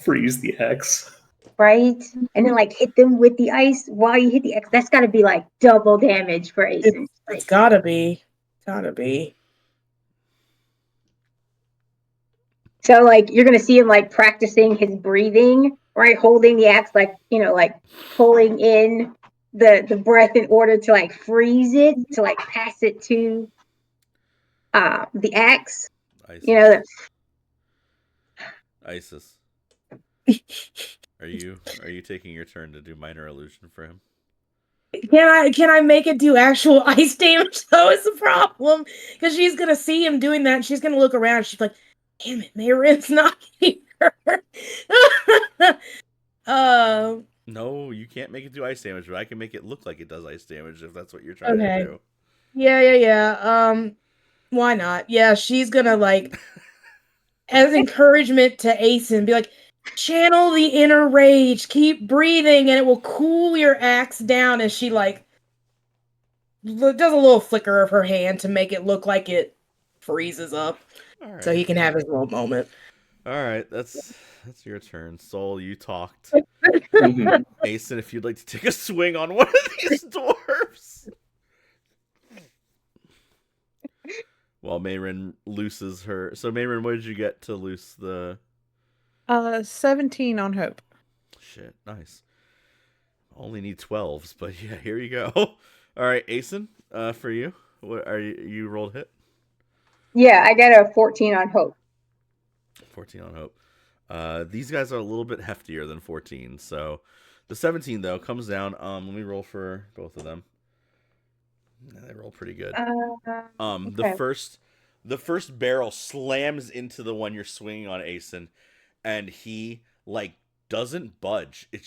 Freeze the axe. Right? And then like hit them with the ice while you hit the axe. That's gotta be like double damage for Aeson. It's gotta be. Gotta be. So like you're gonna see him like practicing his breathing, right? Holding the axe, like like pulling in the breath in order to like freeze it, to like pass it to the axe. Isis. Isis. Are you taking your turn to do minor illusion for him? Can I make it do actual ice damage though is the problem? Because she's gonna see him doing that and she's gonna look around and she's like, damn it, Mayrin's not here. No, you can't make it do ice damage, but I can make it look like it does ice damage if that's what you're trying to do. Yeah. Why not? Yeah, she's gonna like as encouragement to Aeson, be like, channel the inner rage, keep breathing, and it will cool your axe down as she like does a little flicker of her hand to make it look like it freezes up. Right. So he can have his little moment. All right, that's your turn. Soul, you talked. Aeson, if you'd like to take a swing on one of these dwarves. While Mayrin looses her. So Mayrin, what did you get to loose the 17 on hope. Shit, nice. Only need 12s, but yeah, here you go. All right, Aeson, for you. What are you rolled hit? Yeah, I got a 14 on hope. 14 on hope. These guys are a little bit heftier than 14, so the 17 though comes down. Let me roll for both of them. They roll pretty good. The Okay. first barrel slams into the one you're swinging on, Asen, and he like doesn't budge. It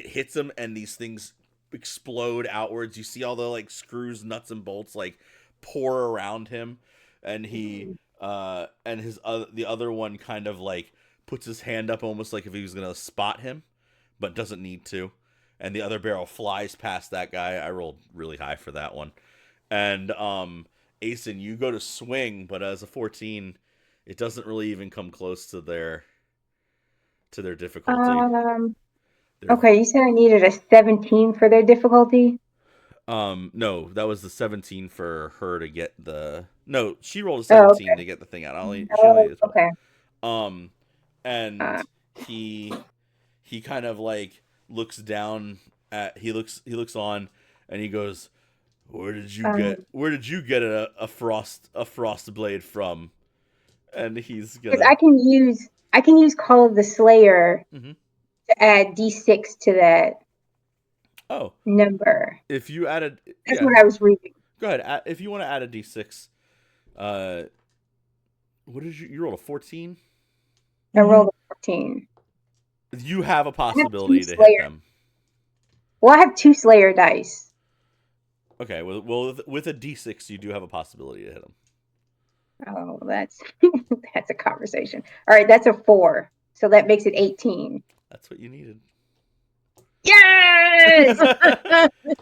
hits him, and these things explode outwards. You see all the like screws, nuts, and bolts like pour around him, and the other one kind of like puts his hand up almost like if he was gonna spot him, but doesn't need to. And the other barrel flies past that guy. I rolled really high for that one. And Asen, you go to swing, but as a 14, it doesn't really even come close to their difficulty. Okay, you said I needed a 17 for their difficulty. No, that was the 17 for her to get the. No, she rolled a Oh, 17 to get the thing out. She only did 12. okay. And he kind of like looks down at he looks on, and he goes, where did you get a frost blade from? And he's Because gonna. I can use Call of the Slayer Mhm. to add D6 to that Oh, number. if you added, That's yeah, what I was reading. go ahead. If you want to add a d6, what did you roll a 14? I rolled a 14. You have a I have possibility two to hit Slayer. them. Well, I have 2 Slayer dice. Okay, well, with a d6, you do have a possibility to hit them. Oh, that's that's a conversation. All right, that's a 4. So that makes it 18. That's what you needed. Yes!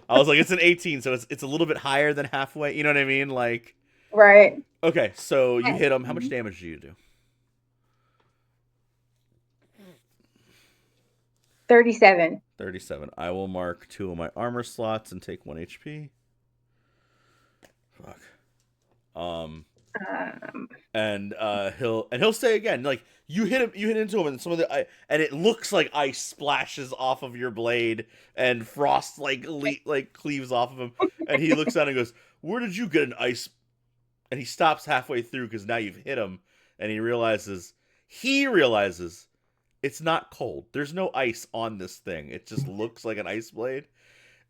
I was like, it's an 18, so it's a little bit higher than halfway. You know what I mean? Like, Right. okay, so you hit them. How much damage do you do? 37. 37. I will mark 2 of my armor slots and take 1 HP. Fuck. And he'll say again, like you hit into him, and and it looks like ice splashes off of your blade, and frost like cleaves off of him, and he looks down and goes, "Where did you get an ice?" And he stops halfway through because now you've hit him, and he realizes it's not cold. There's no ice on this thing. It just looks like an ice blade,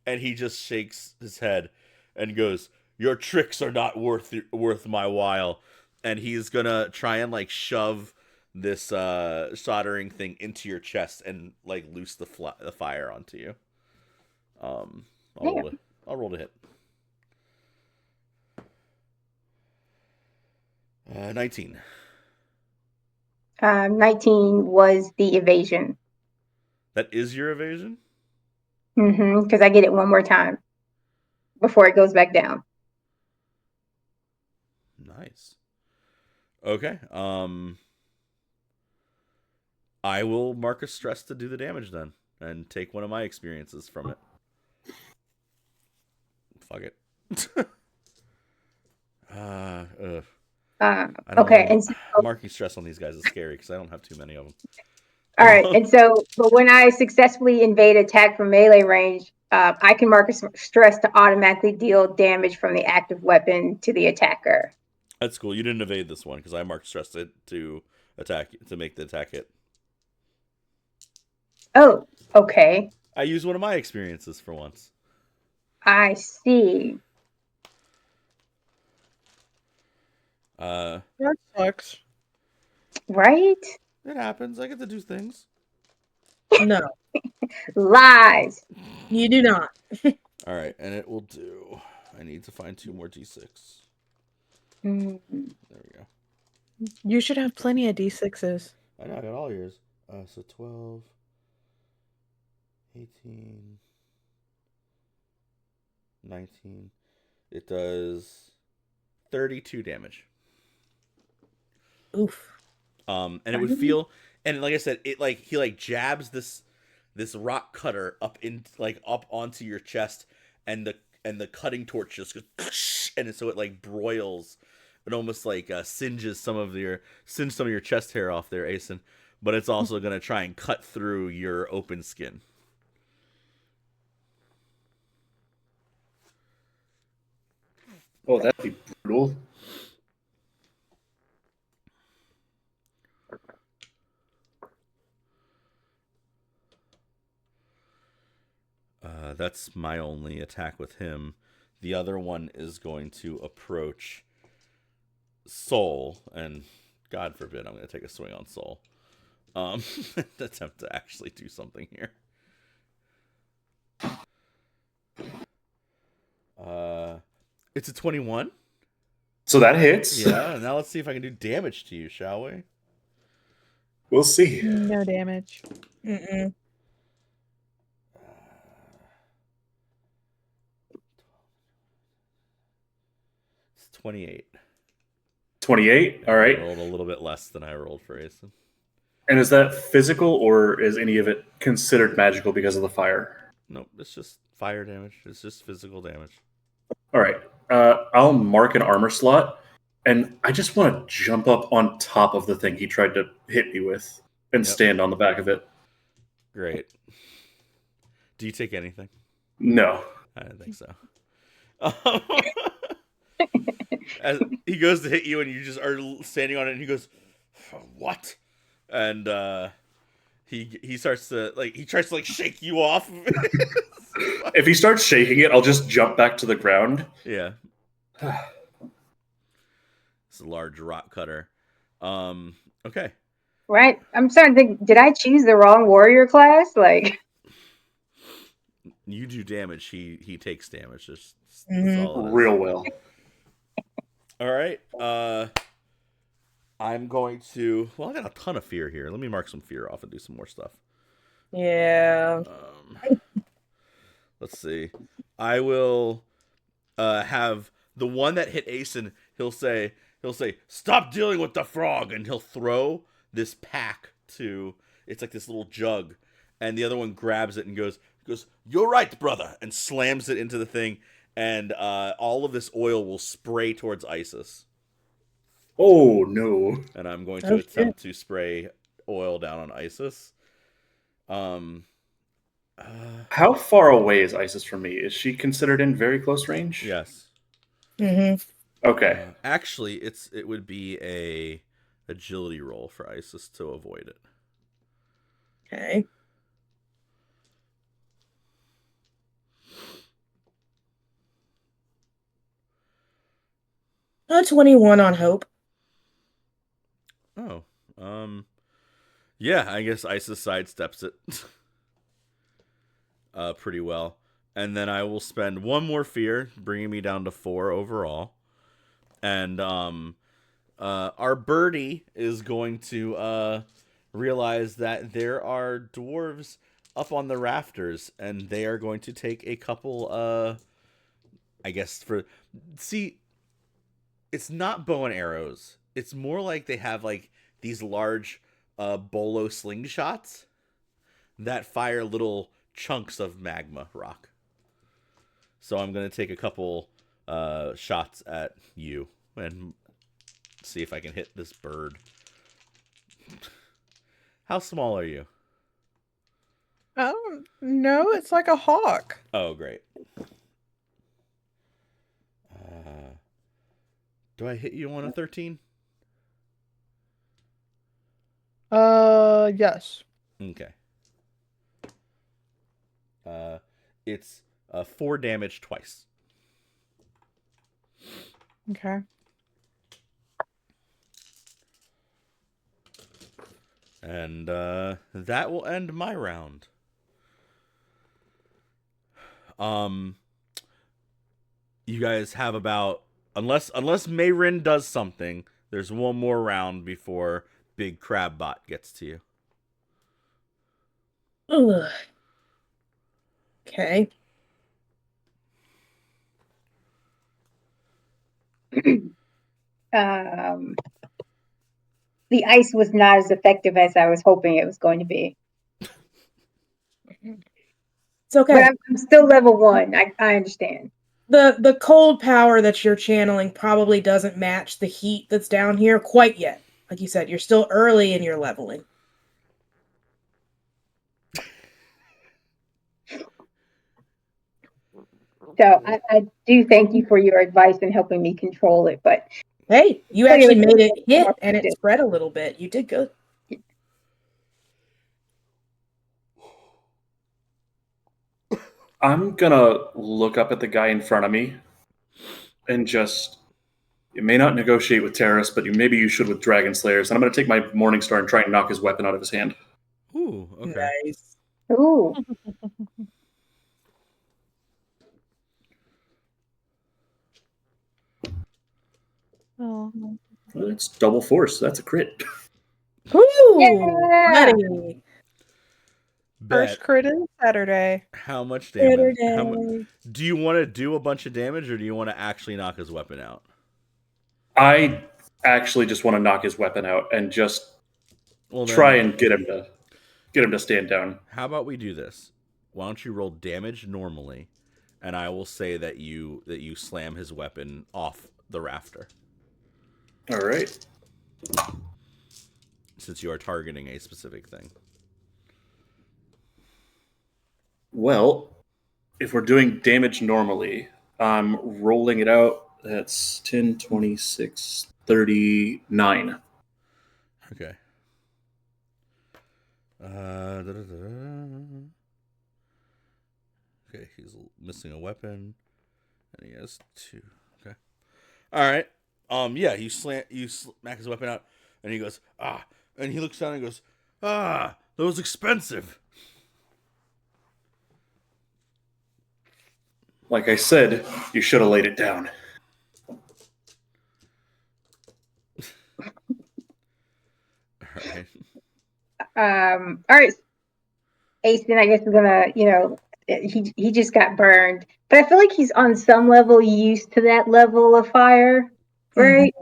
and he just shakes his head and goes, your tricks are not worth my while. And he's gonna try and like shove this soldering thing into your chest and like loose the fire onto you. I'll roll to hit. 19. 19 was the evasion. That is your evasion? Because I get it one more time before it goes back down. Nice. Okay. I will mark a stress to do the damage then, and take one of my experiences from it. Fuck it. Okay, and so, marking stress on these guys is scary because I don't have too many of them. all right, and so, but when I successfully invade attack from melee range, I can mark a stress to automatically deal damage from the active weapon to the attacker. That's cool. You didn't evade this one because I marked stress to attack to make the attack hit. Oh, okay. I used one of my experiences for once. I see. That sucks. Right? It happens. I get to do things. No, Lies. you do not. All right, and it will do. I need to find 2 more d6. Mm. There we go. You should have plenty of D6s. I know, I got all yours. So 12, 18, 19. It does 32 damage. Oof. And it would feel, and like I said, it like he like jabs this rock cutter up onto your chest, and the cutting torch just goes, and so it like broils, it almost like singes some of your chest hair off there, Asen. But it's also gonna try and cut through your open skin. Oh, that'd be brutal. That's my only attack with him. The other one is going to approach Soul, and God forbid I'm going to take a swing on Soul. Attempt to actually do something here. It's a 21. So that hits. Yeah, now let's see if I can do damage to you, shall we? We'll see. No damage. Mm-mm. It's 28. 28. All right. I rolled a little bit less than I rolled for Asen. And is that physical, or is any of it considered magical because of the fire? Nope, it's just fire damage. It's just physical damage. All right. I'll mark an armor slot, and I just want to jump up on top of the thing he tried to hit me with and stand on the back of it. Great. Do you take anything? No. I don't think so. As he goes to hit you, and you just are standing on it, and he goes, "What?" And he starts to he tries to shake you off. If he starts shaking it, I'll just jump back to the ground. Yeah. It's a large rock cutter. Okay. Right. I'm starting to think, did I choose the wrong warrior class? You do damage. He takes damage. That's Mhm. all it is. Real well. All right. I'm going to. Well, I got a ton of fear here. Let me mark some fear off and do some more stuff. Yeah. Let's see. I will have the one that hit Asen. He'll say, "Stop dealing with the frog," and he'll throw this pack to. It's like this little jug, and the other one grabs it and goes, "You're right, brother," and slams it into the thing, and all of this oil will spray towards Isis. Oh, no. And I'm going to attempt to spray oil down on Isis. How far away is Isis from me? Is she considered in very close range? Yes. Mm-hmm. Okay. Actually, it would be a agility roll for Isis to avoid it. Okay. A 21 on hope. Oh. Yeah, I guess Isis sidesteps it pretty well. And then I will spend one more fear, bringing me down to 4 overall. And our birdie is going to realize that there are dwarves up on the rafters, and they are going to take a couple, I guess, it's not bow and arrows. It's more like they have these large bolo slingshots that fire little chunks of magma rock. So I'm going to take a couple shots at you and see if I can hit this bird. How small are you? No, it's like a hawk. Oh, great. Do I hit you on a 13? Yes. Okay. It's 4 damage twice. Okay. And that will end my round. You guys have about unless Mayrin does something, there's one more round before Big Crabbot gets to you. Ugh. Okay. The ice was not as effective as I was hoping it was going to be. It's okay. But I'm still level 1. I understand. The cold power that you're channeling probably doesn't match the heat that's down here quite yet. Like you said, you're still early in your leveling. So I do thank you for your advice in helping me control it. But hey, you actually made it hit and it spread a little bit. You did good. I'm gonna look up at the guy in front of me and just. You may not negotiate with terrorists, but maybe you should with dragon slayers. And I'm gonna take my morning star and try and knock his weapon out of his hand. Ooh, okay. Nice. Ooh. Oh. Well, it's double force. That's a crit. Ooh, Yeah. buddy. First Bet. crit is Saturday. How much damage? How much? Saturday. Do you want to do a bunch of damage, or do you want to actually knock his weapon out? I actually just want to knock his weapon out and just Well, then, try and get him to stand down. How about we do this? Why don't you roll damage normally, and I will say that you slam his weapon off the rafter, All right. since you are targeting a specific thing. Well, if we're doing damage normally, I'm rolling it out. That's 10, 26, 39. Okay. Okay, he's missing a weapon, and he has 2. Okay. All right. Yeah, you smack his weapon out, and he goes, ah, and he looks down and goes, ah, that was expensive. Like I said, you should have laid it down. All right. All right. Asen, I guess, is gonna, he just got burned, but I feel like he's on some level used to that level of fire, right?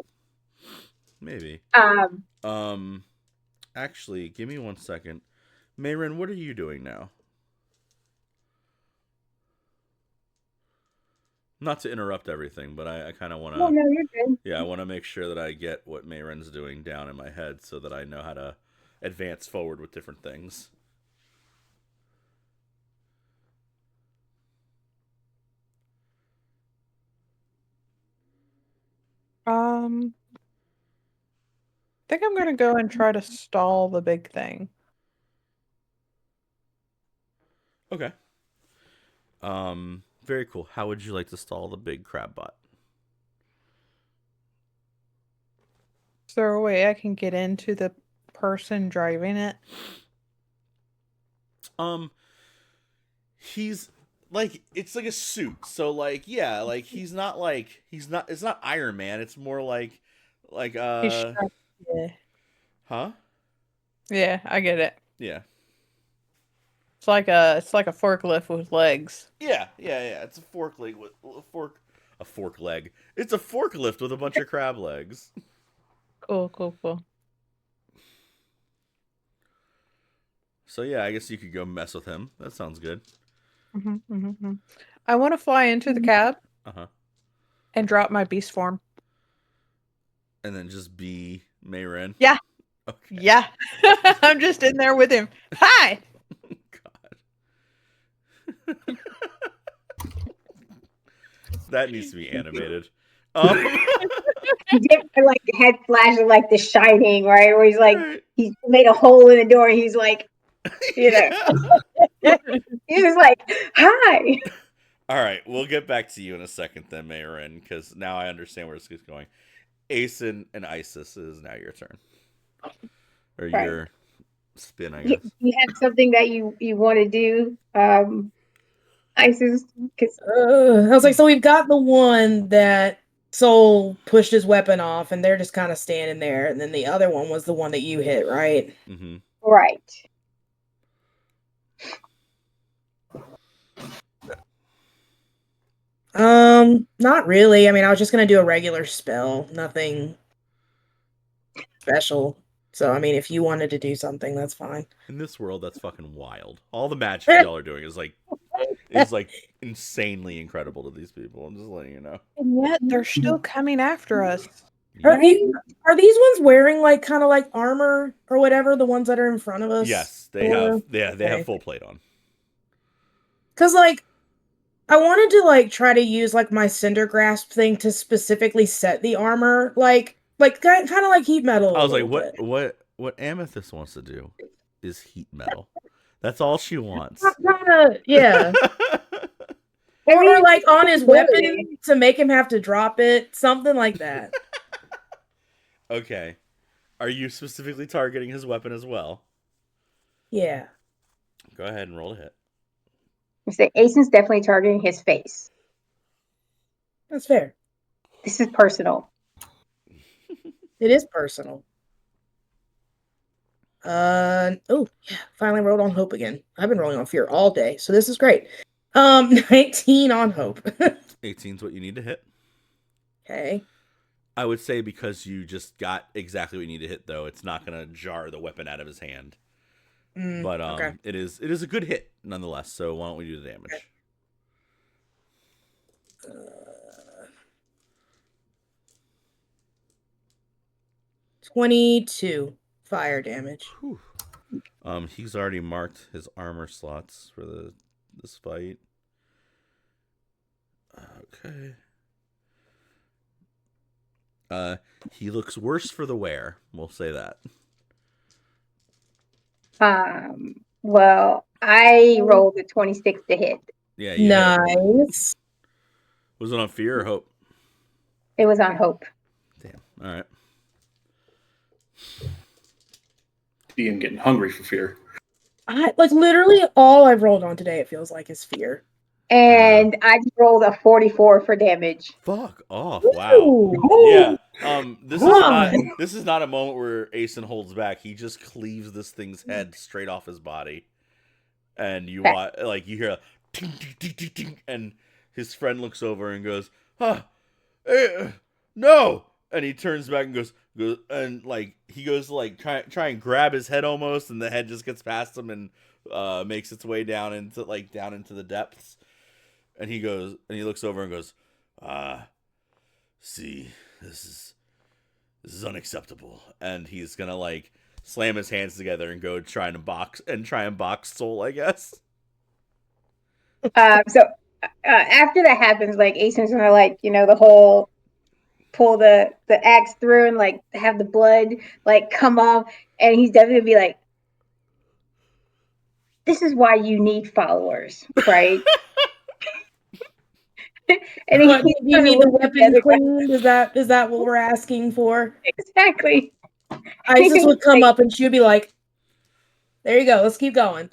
Maybe. Um, Actually, give me 1 second. Mayrin, what are you doing now? Not to interrupt everything, but I kind of want to. no, you're good. Yeah, I want to make sure that I get what Mayrin's doing down in my head so that I know how to advance forward with different things. I think I'm gonna go and try to stall the big thing. Okay. Very cool. How would you like to stall the big crab bot? Is there a way I can get into the person driving it? He's like, it's like a suit. So like, yeah, like it's not Iron Man. It's more like He's strapped- yeah. huh? Yeah, I get it. Yeah. It's like a forklift with legs. Yeah. It's a fork leg with a fork leg. It's a forklift with a bunch of crab legs. Cool. So yeah, I guess you could go mess with him. That sounds good. I want to fly into the cab Uh-huh. and drop my beast form. And then just be Mayrin. Yeah. Okay. Yeah. I'm just in there with him. Hi. God. That needs to be animated. He did like the head flash of like The Shining, right? Where he's like, Right. he's made a hole in the door, and he's like, he was like, hi. All right, we'll get back to you in a second then, Mayrin, because now I understand where this is going. Asen and Isis is now your turn. Or Right. your spin, I guess. You have something that you want to do, Isis? Because I was like, so we've got the one that Soul pushed his weapon off, and they're just kind of standing there, and then the other one was the one that you hit, right? Mm-hmm. right. Not really. I mean, I was just gonna do a regular spell, nothing special. So, I mean, if you wanted to do something, that's fine. In this world, that's fucking wild. All the magic y'all are doing is like insanely incredible to these people. I'm just letting you know. And yet they're still coming after us. Are these ones wearing like kind of like armor or whatever? The ones that are in front of us? Yes, they have. Yeah, they have full plate on. Because like, I wanted to like try to use like my cinder grasp thing to specifically set the armor, like kind of like heat metal. I was like, what Amethyst wants to do is heat metal. That's all she wants. Yeah. Or like on his Really? weapon to make him have to drop it, something like that. Okay. Are you specifically targeting his weapon as well? Yeah. Go ahead and roll a hit. I say Aeson's definitely targeting his face. That's fair. This is personal. It is personal. Oh yeah, finally rolled on hope again. I've been rolling on fear all day, so this is great. 19 on hope. 18's what you need to hit. Okay. I would say because you just got exactly what you need to hit, though, it's not going to jar the weapon out of his hand. But okay. it is a good hit nonetheless. So why don't we do the damage? Okay. 22 fire damage. Whew. He's already marked his armor slots for this fight. Okay. He looks worse for the wear. We'll say that. Well, I rolled a 26 to hit. Yeah, you hit. Nice. Was it on fear or hope? It was on hope. Damn. All right. Ian getting hungry for fear. Like literally all I've rolled on today, it feels like, is fear. And I just rolled a 44 for damage. Fuck off! Wow. Yeah. This is not a moment where Aeson holds back. He just cleaves this thing's head straight off his body, and you hear a ting, ting, ting, ting, ting, and his friend looks over and goes, no, and he turns back and goes and like he goes to like try and grab his head almost, and the head just gets past him and makes its way down into the depths. And he goes, and he looks over and goes, see, this is unacceptable. And he's gonna like slam his hands together and go try and box Soul, I guess. So after that happens, like Aeson's gonna like, the whole pull the axe through and like have the blood like come off, and he's definitely gonna be like, this is why you need followers, right? And But you need the weapon cleaned? Is that what we're asking for? Exactly. Isis would come up and she would be like, there you go, let's keep going.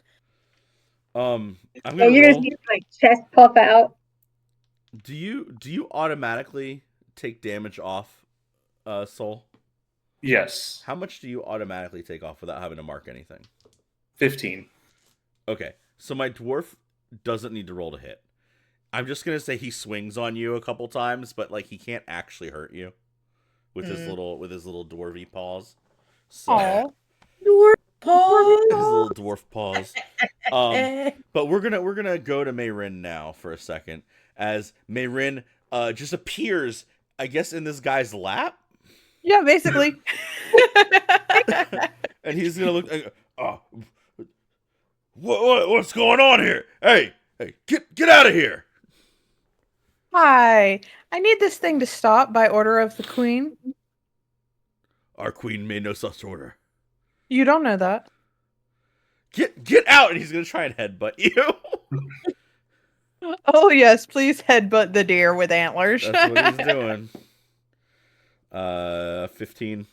I'm gonna and you're roll. gonna see like chest puff out. Do you automatically take damage off, Soul? Yes. How much do you automatically take off without having to mark anything? 15. Okay, so my dwarf doesn't need to roll to hit. I'm just gonna say he swings on you a couple times, but like he can't actually hurt you with his little dwarvy paws. So Dwarf paws. his little dwarf paws. But we're gonna go to Mayrin now for a second, as Mayrin just appears, I guess, in this guy's lap. Yeah, basically. And he's gonna look. What's going on here? Hey, get out of here! Hi. I need this thing to stop by order of the queen. Our queen made no such order. You don't know that. Get out! And he's gonna try and headbutt you. Oh yes, please headbutt the deer with antlers. That's what he's doing. 15.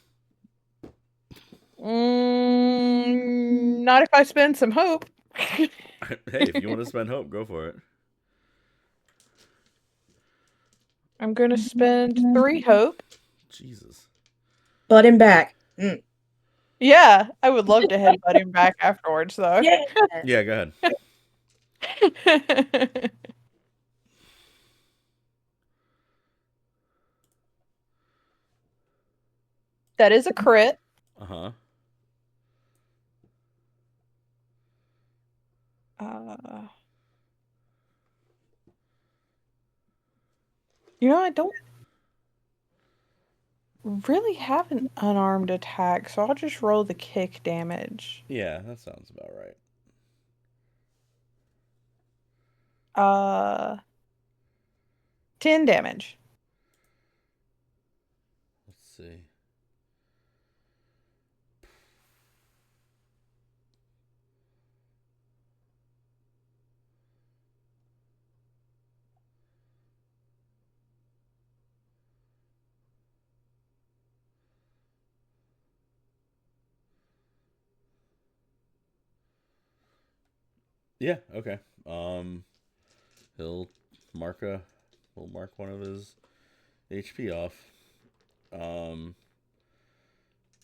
Not if I spend some hope. Hey, if you want to spend hope, go for it. I'm gonna spend 3 hope. Jesus. Butt him back. Yeah, I would love to headbutt him back afterwards, though. Yeah, go ahead. That is a crit. Uh-huh. I don't really have an unarmed attack, so I'll just roll the kick damage. Yeah, that sounds about right. 10 damage. Let's see. Yeah. Okay. He'll mark a. He'll mark one of his HP off.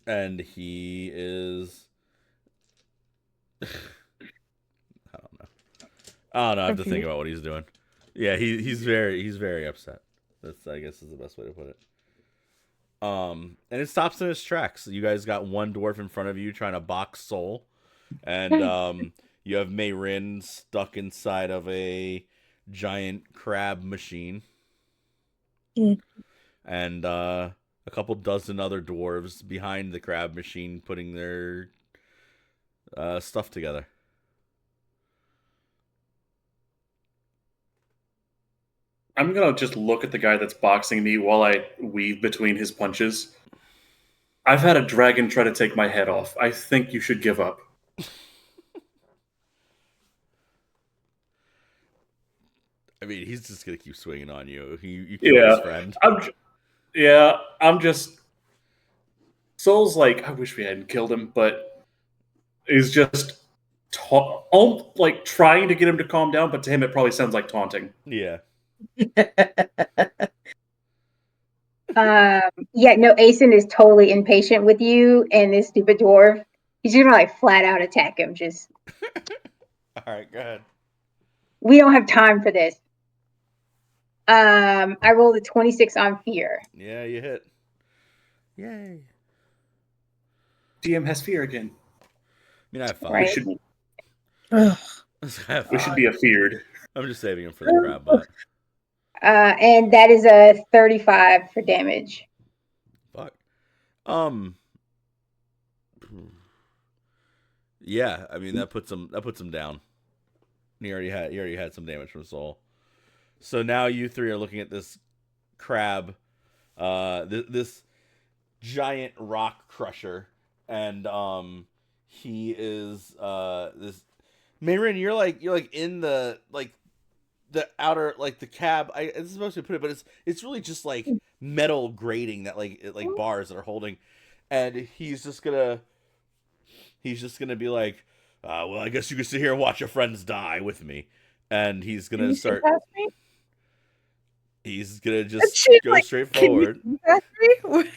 And he is. I don't know. I don't know. I have to think about what he's doing. Yeah, he's very upset. That's, I guess, is the best way to put it. And it stops in its tracks. You guys got one dwarf in front of you trying to box Soul, and you have Mayrin stuck inside of a giant crab machine, and a couple dozen other dwarves behind the crab machine putting their stuff together. I'm gonna just look at the guy that's boxing me while I weave between his punches. I've had a dragon try to take my head off. I think you should give up. I mean, he's just gonna keep swinging on you. You killed his friend. I'm just. Soul's like, I wish we hadn't killed him, but he's just like trying to get him to calm down, but to him it probably sounds like taunting. Yeah. Yeah, no, Asen is totally impatient with you and this stupid dwarf. He's gonna like flat out attack him. Just All right, go ahead. we don't have time for this. I rolled a 26 on fear. Yeah, you hit. Yay. DM has fear again. I mean, I have 5. Right. We should be afeared. I'm just saving him for the crab bot. And that is a 35 for damage. Fuck. Yeah, I mean that puts him down. He already had some damage from Soul. So now you three are looking at this crab, this giant rock crusher, and he is this. Mayrin, you're like in the outer, like the cab. It's supposed to put it, but it's really just like metal grating that like bars that are holding, and he's just gonna be like, well, I guess you can sit here and watch your friends die with me, and he's gonna start. He's gonna just go straight forward.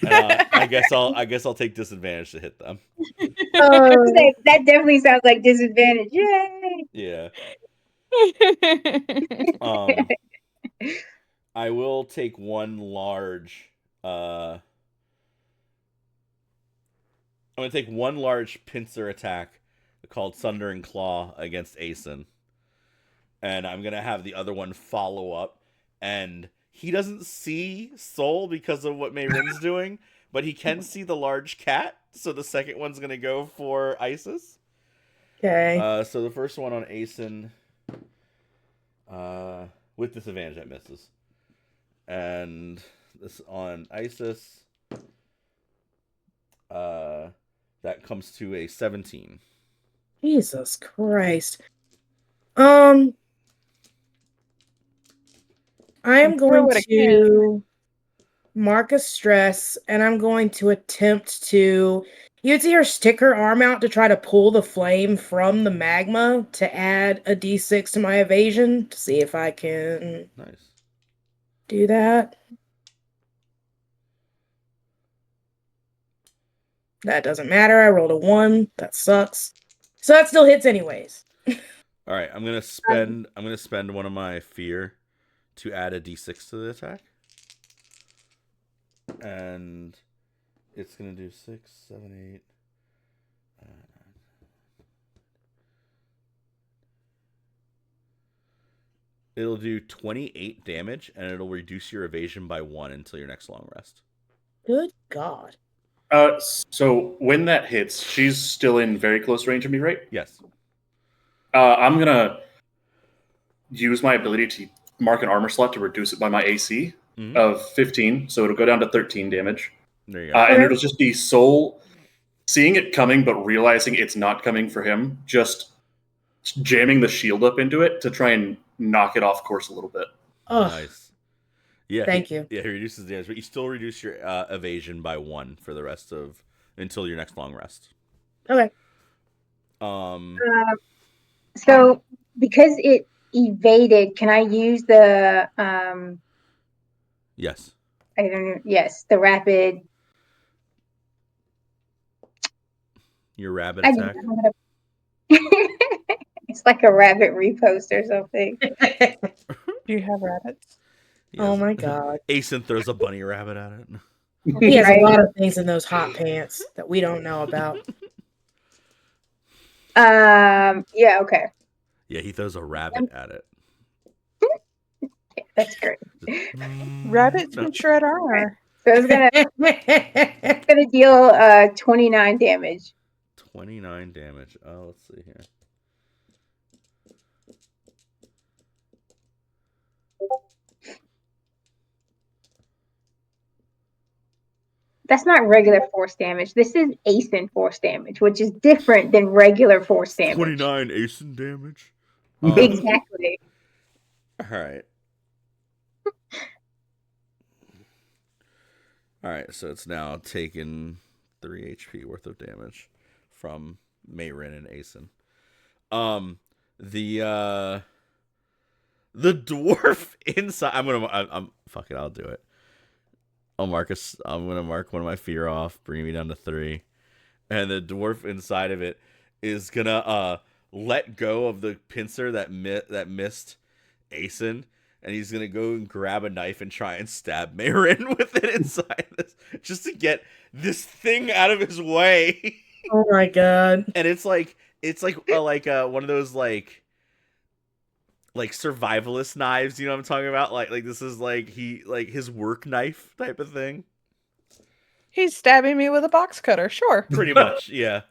I guess I'll take disadvantage to hit them. That definitely sounds like disadvantage. Yay! Yeah. I will take one large. I'm gonna take one large pincer attack called Thundering Claw against Asen, and I'm gonna have the other one follow up. And he doesn't see Soul because of what Mayrin's doing, but he can see the large cat. So the second one's gonna go for Isis. Okay. So the first one on Asen, with disadvantage, that misses. And this on Isis, that comes to a 17. Jesus Christ. I am going to mark a stress, and I'm going to attempt to use her sticker arm out to try to pull the flame from the magma to add a d6 to my evasion to see if I can do that. That doesn't matter. I rolled a 1. That sucks. So that still hits anyways. All right, I'm gonna spend one of my fear to add a d6 to the attack, and it's gonna do 6, 7, 8. It'll do 28 damage, and it'll reduce your evasion by 1 until your next long rest. Good God. So when that hits, she's still in very close range of me, right? Yes. I'm gonna use my ability to mark an armor slot to reduce it by my AC of 15, so it'll go down to 13 damage. There you go. And it'll just be Soul seeing it coming, but realizing it's not coming for him, just jamming the shield up into it to try and knock it off course a little bit. Oh, nice. Yeah. Thank you. Yeah, he reduces damage, but you still reduce your evasion by 1 for the rest of until your next long rest. Okay. So because it evaded, can I use the Yes. I don't know. Yes, the rapid. Your rabbit I attack. It's like a rabbit repost or something. Do you have rabbits? Oh my god. Asen throws a bunny rabbit at it. He has Right. a lot of things in those hot pants that we don't know about. Yeah, okay. Yeah, he throws a rabbit at it. That's great. Rabbits No. can shred armor. So it's gonna deal 29 damage. 29 damage. Oh, let's see here. That's not regular force damage. This is Asen force damage, which is different than regular force damage. 29 Asen damage. Exactly. All right. All right, so it's now taken 3 HP worth of damage from Mayrin and Asen. The dwarf inside. I'm fuck it. I'll do it. I'm gonna mark one of my fear off, bring me down to 3, and the dwarf inside of it is gonna let go of the pincer that missed Asen, and he's gonna go and grab a knife and try and stab Mayrin with it inside this, just to get this thing out of his way. Oh my god. And it's like one of those like survivalist knives, you know what I'm talking about? Like this is like his work knife type of thing. He's stabbing me with a box cutter, sure. Pretty much, yeah.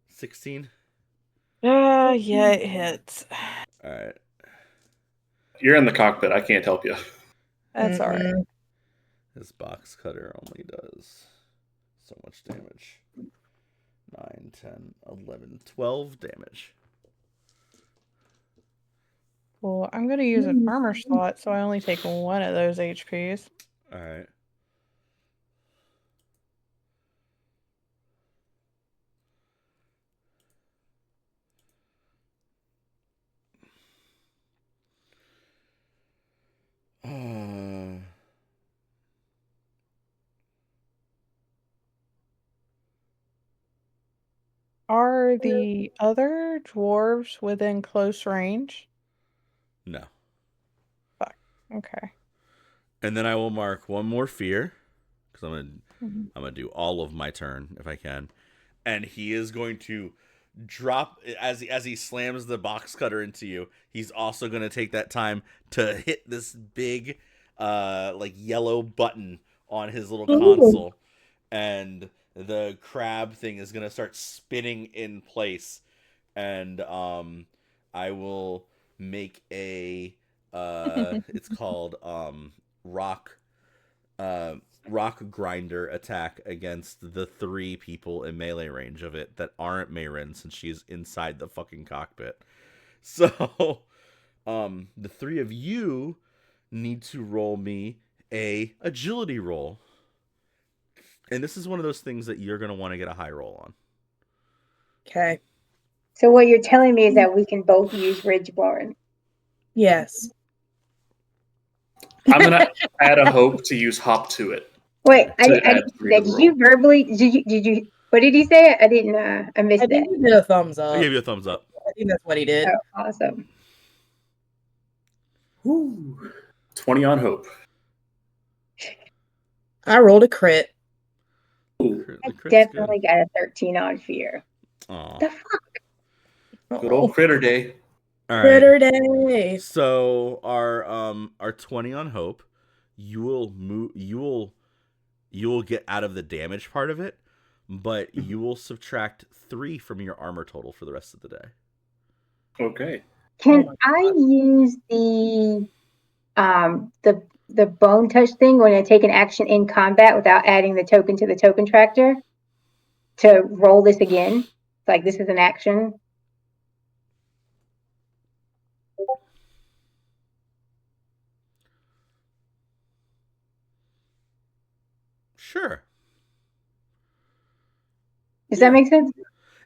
16. Yeah, it hits. All right. You're in the cockpit. I can't help you. That's all right. His box cutter only does so much damage. 9, 10, 11, 12 damage. Well, I'm going to use an armor slot, so I only take one of those HPs. All right. Are the other dwarves within close range? No. Fuck. Okay. And then I will mark one more fear, because I'm gonna do all of my turn if I can, and he is going to drop as he slams the box cutter into you. He's also going to take that time to hit this big yellow button on his little console, and the crab thing is going to start spinning in place, and I will make a it's called rock grinder attack against the 3 people in melee range of it that aren't Mayrin, since she's inside the fucking cockpit. So the 3 of you need to roll me a agility roll, and this is one of those things that you're going to want to get a high roll on. Okay. So what you're telling me is that we can both use Ridgeborn. Yes. I'm gonna add a hope to use hop to it. Wait, I add didn't three to the did you verbally did you what did he say? I didn't I missed I think that. he did a thumbs up. I gave you a thumbs up. I think that's what he did. Oh, awesome. Ooh, 20 on hope. I rolled a crit. Ooh, I The crit's definitely got a 13 on fear. good. Aw. The fuck? good old critter day. All right. Critter day. So our 20 on hope, you will get out of the damage part of it, but you will subtract 3 from your armor total for the rest of the day. Okay. Can I use the bone touch thing when I take an action in combat without adding the token to the token tractor to roll this again? Like this is an action. Sure. Does that make sense?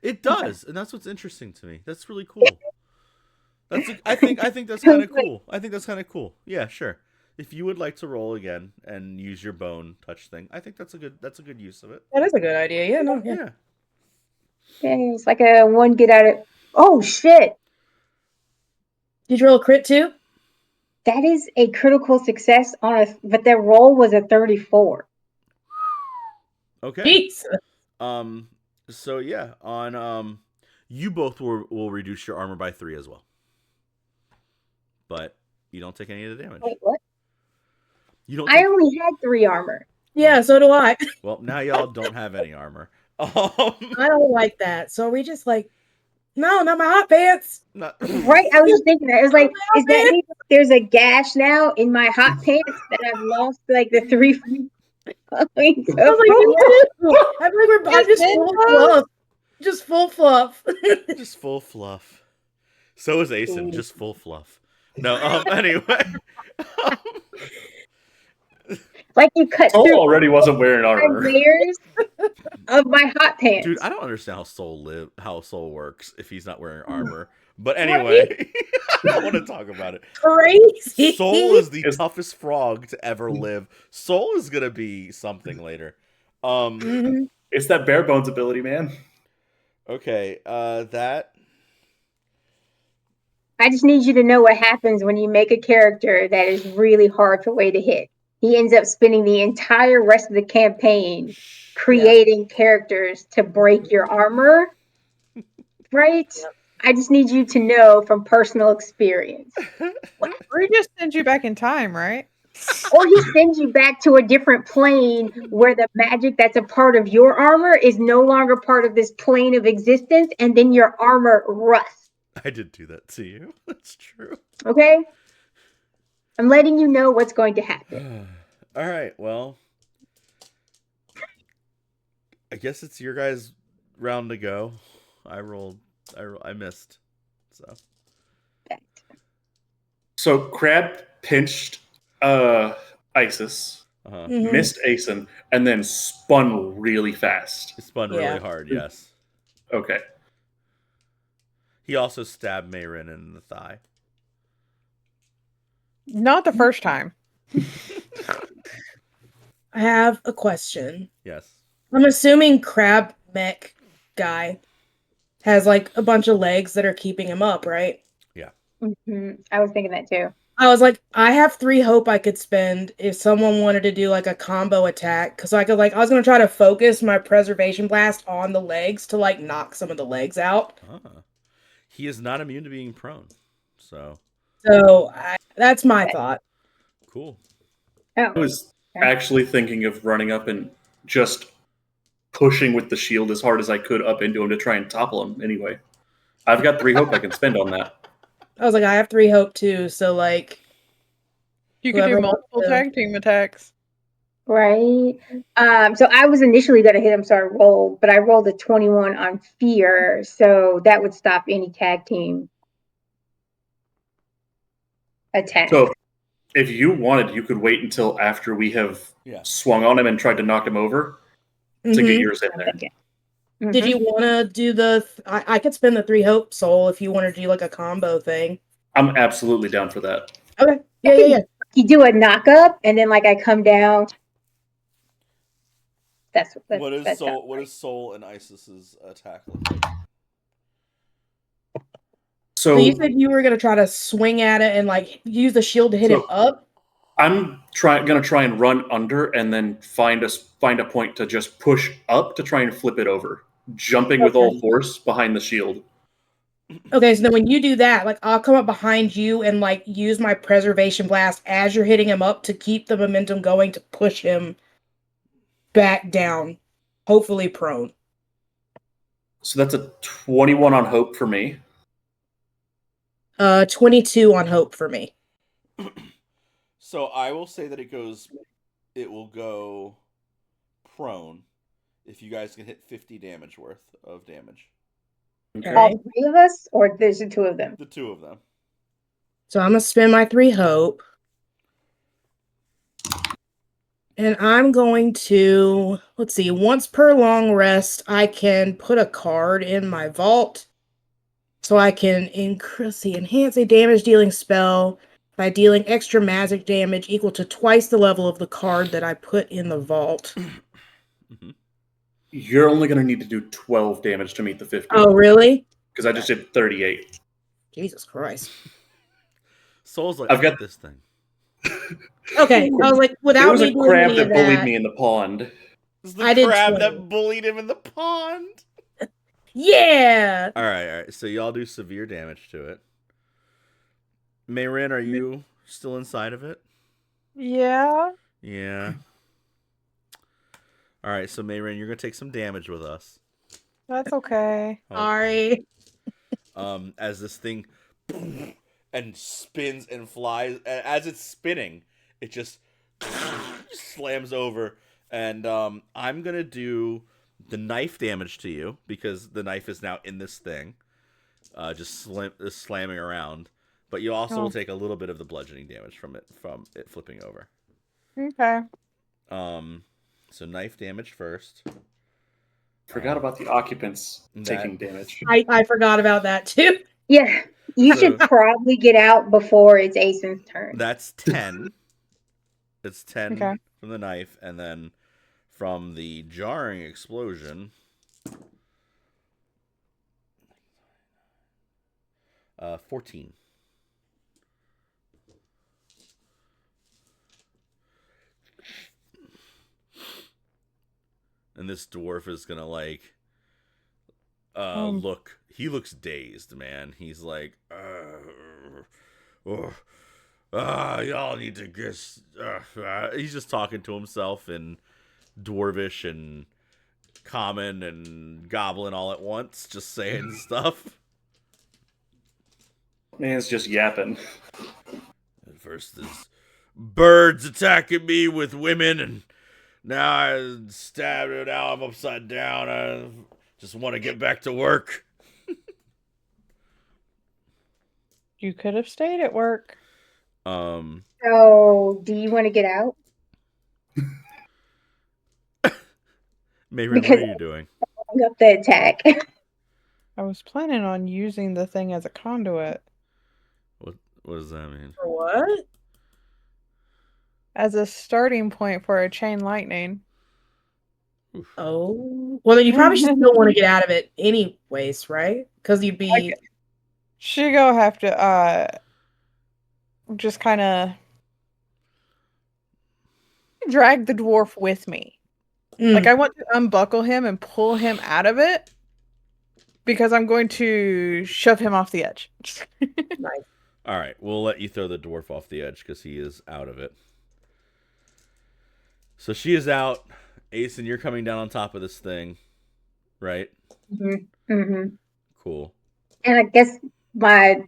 It does, and that's what's interesting to me. That's really cool. I think that's kind of cool. I think that's kind of cool. Yeah, sure. If you would like to roll again and use your bone touch thing, I think that's a good use of it. That is a good idea. Yeah, no, yeah. Yeah. Yeah, it's like a one get out of. Oh shit! Did you roll a crit too? That is a critical success on a, but their roll was a 34. Okay. Jeez. So yeah, on you both will reduce your armor by 3 as well. But you don't take any of the damage. Wait, what? You don't. I only had 3 armor. Yeah, so do I. Well, now y'all don't have any armor. I don't like that. So we just like, no, not my hot pants. Not... Right? I was just thinking that. It was like, is that mean there's a gash now in my hot pants that I've lost like the 3 I was like, I'm just full fluff. Just full fluff. Just full fluff. So is Asen, just full fluff. No, anyway. Like you cut Soul through already wasn't wearing my armor. layers of my hot pants. Dude, I don't understand how Soul works if he's not wearing armor. But anyway, I don't want to talk about it. Crazy. Soul is the toughest frog to ever live. Soul is gonna be something later. It's that bare bones ability, man. Okay, that. I just need you to know what happens when you make a character that is really hard for Way to hit. He ends up spending the entire rest of the campaign creating characters to break your armor. Right? Yep. I just need you to know from personal experience. Or he just sends you back in time, right? Or he sends you back to a different plane where the magic that's a part of your armor is no longer part of this plane of existence, and then your armor rusts. I did do that to you. That's true. Okay? I'm letting you know what's going to happen. All right, well, I guess it's your guys' round to go. I missed. So Crab pinched Isis, missed Asen, and then spun really fast. It spun really hard, yes. Okay. He also stabbed Mayrin in the thigh. Not the first time. I have a question. Yes. I'm assuming Crab Mech guy has like a bunch of legs that are keeping him up, right? Yeah. I was thinking that too. I was like, I have 3 hope I could spend if someone wanted to do like a combo attack, because I was gonna try to focus my preservation blast on the legs to like knock some of the legs out. He is not immune to being prone, so that's my thought. Cool. I was actually thinking of running up and just pushing with the shield as hard as I could up into him to try and topple him. Anyway, I've got 3 hope I can spend on that. I was like, I have 3 hope too, so like you could do multiple tag team attacks. Right. So I was initially going to hit him, so I rolled, but I rolled a 21 on fear, so that would stop any tag team attack. So if you wanted, you could wait until after we have swung on him and tried to knock him over to get yours in there. Did you want to do the... I could spend the 3 hope soul if you want to do like a combo thing. I'm absolutely down for that. Okay. Yeah. You do a knock up, and then like I come down. What is Soul and Isis's attack look like? So you said you were gonna try to swing at it and like use the shield to hit him up? I'm gonna try and run under and then find a point to just push up to try and flip it over, jumping with all force behind the shield. Okay, so then when you do that, like I'll come up behind you and like use my preservation blast as you're hitting him up to keep the momentum going to push him back down, hopefully prone. So that's a 21 on hope for me. 22 on hope for me. So I will say that it will go prone if you guys can hit 50 damage worth of damage. Okay. All 3 of us, or there's the 2 of them? The 2 of them. So I'm gonna spend my 3 hope. And I'm going to, let's see, once per long rest, I can put a card in my vault. So I can enhance a damage dealing spell by dealing extra magic damage equal to twice the level of the card that I put in the vault. You're only going to need to do 12 damage to meet the 50. Oh, really? Because I just did 38. Jesus Christ. Soul's like, I've got this thing. Okay, I was like, It without was me a doing crab any that of bullied that, me in the pond. This is the I did crab 20. that bullied him in the pond. Yeah! All right. So y'all do severe damage to it. Mayrin, are you still inside of it? Yeah. Yeah. All right, so Mayrin, you're gonna take some damage with us. That's okay. Sorry. As this thing and spins and flies, as it's spinning, it just slams over, and I'm gonna do the knife damage to you because the knife is now in this thing, just slamming around. But you also will take a little bit of the bludgeoning damage from it flipping over. Okay. So knife damage first. Forgot about the occupants taking damage. I forgot about that too. Yeah, you should probably get out before it's Asen's turn. That's 10. It's 10 Okay. from the knife, and then from the jarring explosion, 14. And this dwarf is gonna look. He looks dazed, man. He's like, y'all need to guess. He's just talking to himself in dwarvish and common and goblin all at once, just saying stuff. Man's just yapping. At first, there's birds attacking me with women, and now I stabbed it. Now I'm upside down. I just want to get back to work. You could have stayed at work. So, do you want to get out? Mayrin, what are you doing? Up the attack. I was planning on using the thing as a conduit. What does that mean? For what? As a starting point for a chain lightning. Oof. Oh. Well, then you probably should still want to get out of it anyways, right? Because you'd be... She go have to, just kind of drag the dwarf with me. Like, I want to unbuckle him and pull him out of it because I'm going to shove him off the edge. Nice. All right, we'll let you throw the dwarf off the edge because he is out of it. So she is out. Asen, you're coming down on top of this thing, right? Mm-hmm. Cool. And I guess my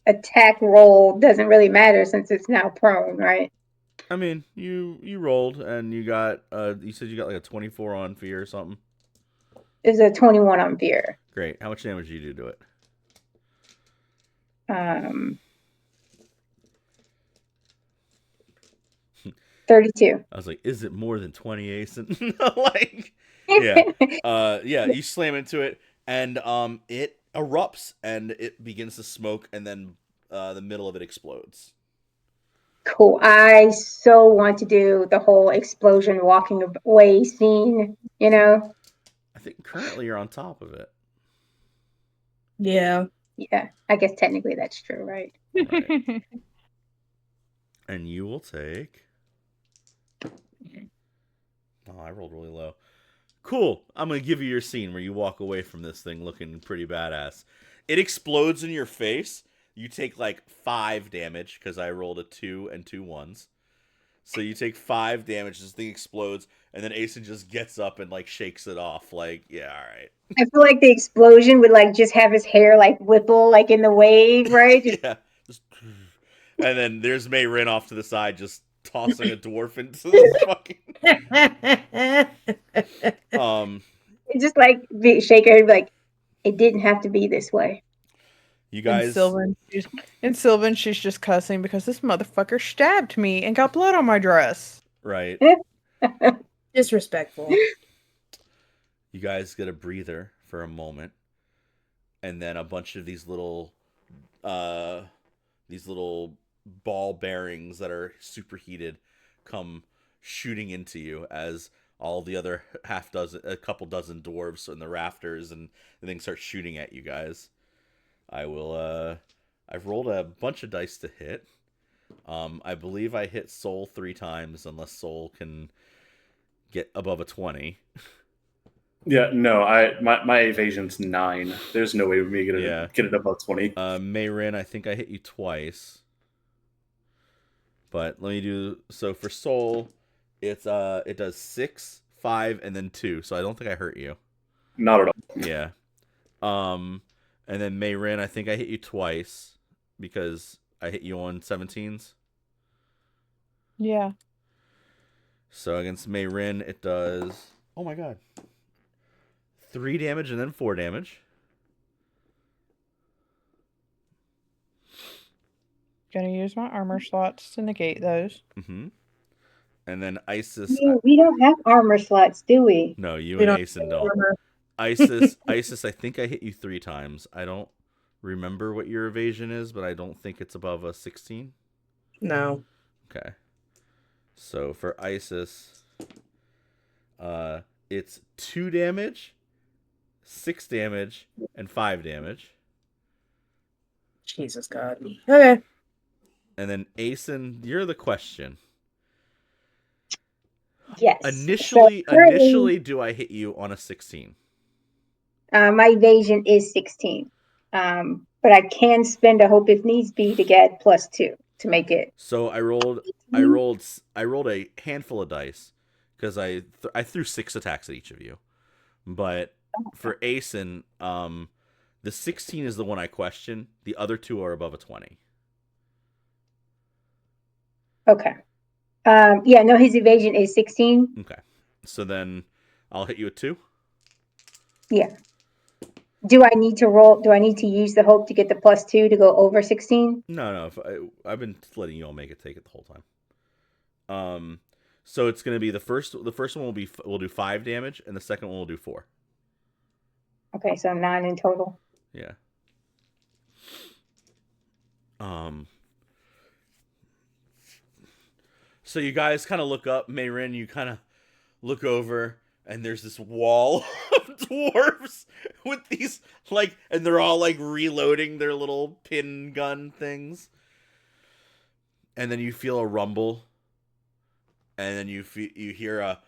attack roll doesn't really matter since it's now prone, right? I mean, you rolled and you got you said you got like a 24 on fear or something. It's a 21 on fear. Great. How much damage do you do to it? 32. I was like, is it more than 20, Asen? Like, yeah, you slam into it, and it erupts, and it begins to smoke, and then the middle of it explodes. Cool. I so want to do the whole explosion walking away scene, you know? I think currently you're on top of it. Yeah. Yeah, I guess technically that's true, right? Right. And you will take... Oh, I rolled really low. Cool. I'm going to give you your scene where you walk away from this thing looking pretty badass. It explodes in your face. You take like 5 damage because I rolled a 2 and 2 1s. So you take 5 damage. This thing explodes, and then Asen just gets up and like shakes it off. Like, yeah, all right. I feel like the explosion would like just have his hair like whipple like in the wave, right? Yeah. And then there's Mayrin off to the side, just tossing a dwarf into the fucking. Just like shake her, like it didn't have to be this way. You guys. In Sylvan, she's just cussing because this motherfucker stabbed me and got blood on my dress. Right. Disrespectful. You guys get a breather for a moment, and then a bunch of uh, these little ball bearings that are superheated come shooting into you as all the other a couple dozen dwarves in the rafters and things start shooting at you guys. I've rolled a bunch of dice to hit. I believe I hit Soul 3 times unless Soul can get above a 20. Yeah, no, my evasion's 9. There's no way for me to get it above 20. Mayrin, I think I hit you twice. But let me do so for Soul, it does 6, 5, and then 2. So I don't think I hurt you. Not at all. Yeah. And then Mayrin, I think I hit you twice because I hit you on 17s. Yeah. So against Mayrin, it does. Oh my god. 3 damage and then 4 damage. Gonna use my armor slots to negate those. Mm-hmm. And then Isis. We don't have armor slots, do we? No, you We and don't Asen don't. armor. Isis, I think I hit you 3 times. I don't remember what your evasion is, but I don't think it's above a 16. No. Okay. So for Isis, it's 2 damage, 6 damage, and 5 damage. Jesus God. Okay. And then Asen, you're the question. Yes. Initially, do I hit you on a 16? My evasion is 16. But I can spend a hope if needs be to get +2 to make it. So I rolled a handful of dice because I threw 6 attacks at each of you. But for Asen, the 16 is the one I question. The other 2 are above a 20. Okay. Yeah, no, his evasion is 16. Okay. So then I'll hit you at 2. Yeah. Do I need to use the hope to get the +2 to go over 16? No. I've been letting you all make it take it the whole time. So it's going to be the first one will do 5 damage, and the second one will do 4. Okay, so 9 in total. Yeah. So you guys kind of look up, Mayrin, you kind of look over, and there's this wall of dwarves with these, and they're all, reloading their little pin gun things. And then you feel a rumble, and then you hear a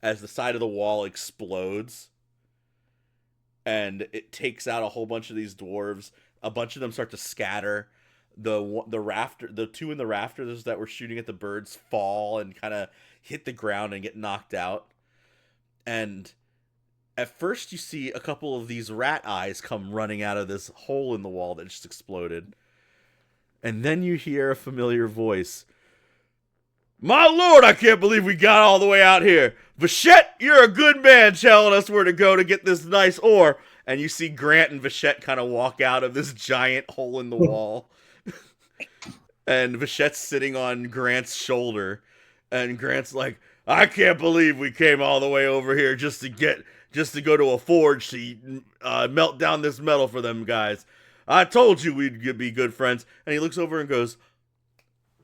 as the side of the wall explodes, and it takes out a whole bunch of these dwarves. A bunch of them start to scatter. The 2 in the rafters that were shooting at the birds fall and kind of hit the ground and get knocked out. And at first you see a couple of these rat eyes come running out of this hole in the wall that just exploded. And then you hear a familiar voice. My lord, I can't believe we got all the way out here. Vachette, you're a good man telling us where to go to get this nice ore. And you see Grant and Vachette kind of walk out of this giant hole in the wall. And Vachette's sitting on Grant's shoulder. And Grant's like, I can't believe we came all the way over here just to go to a forge to melt down this metal for them guys. I told you we'd be good friends. And he looks over and goes,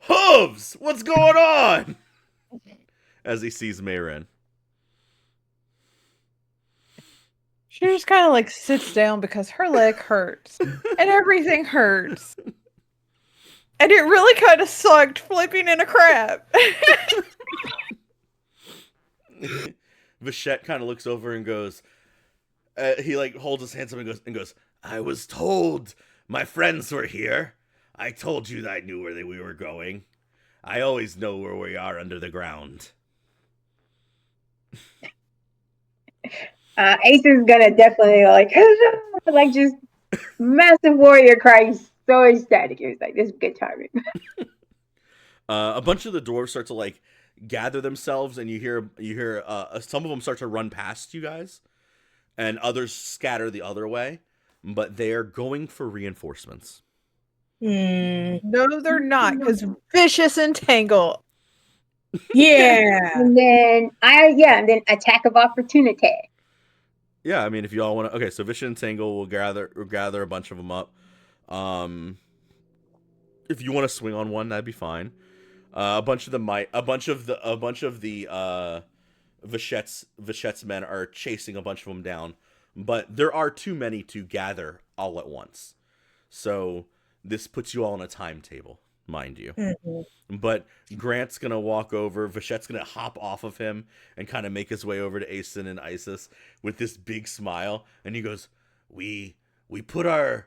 Hooves! What's going on? As he sees Mayrin. She just kind of sits down because her leg hurts and everything hurts. And it really kind of sucked flipping in a crab. Vachette kind of looks over and goes, he holds his hands up and goes, I was told my friends were here. I told you that I knew where we were going. I always know where we are under the ground. Ace is gonna definitely just massive warrior cry. He's so ecstatic. He was like, this is good timing. A bunch of the dwarves start to gather themselves, and you hear some of them start to run past you guys, and others scatter the other way, but they're going for reinforcements. No, they're not, because Vicious Entangle. Yeah. And then and then attack of opportunity. Yeah, I mean, if you all want to, okay. So Vision and Tangle will gather a bunch of them up. If you want to swing on one, that'd be fine. A bunch of the Vichette's men are chasing a bunch of them down, but there are too many to gather all at once. So this puts you all on a timetable, mind you. Mhm. But Grant's gonna walk over. Vichette's gonna hop off of him and kind of make his way over to Aeson and Isis with this big smile, and he goes, "We put our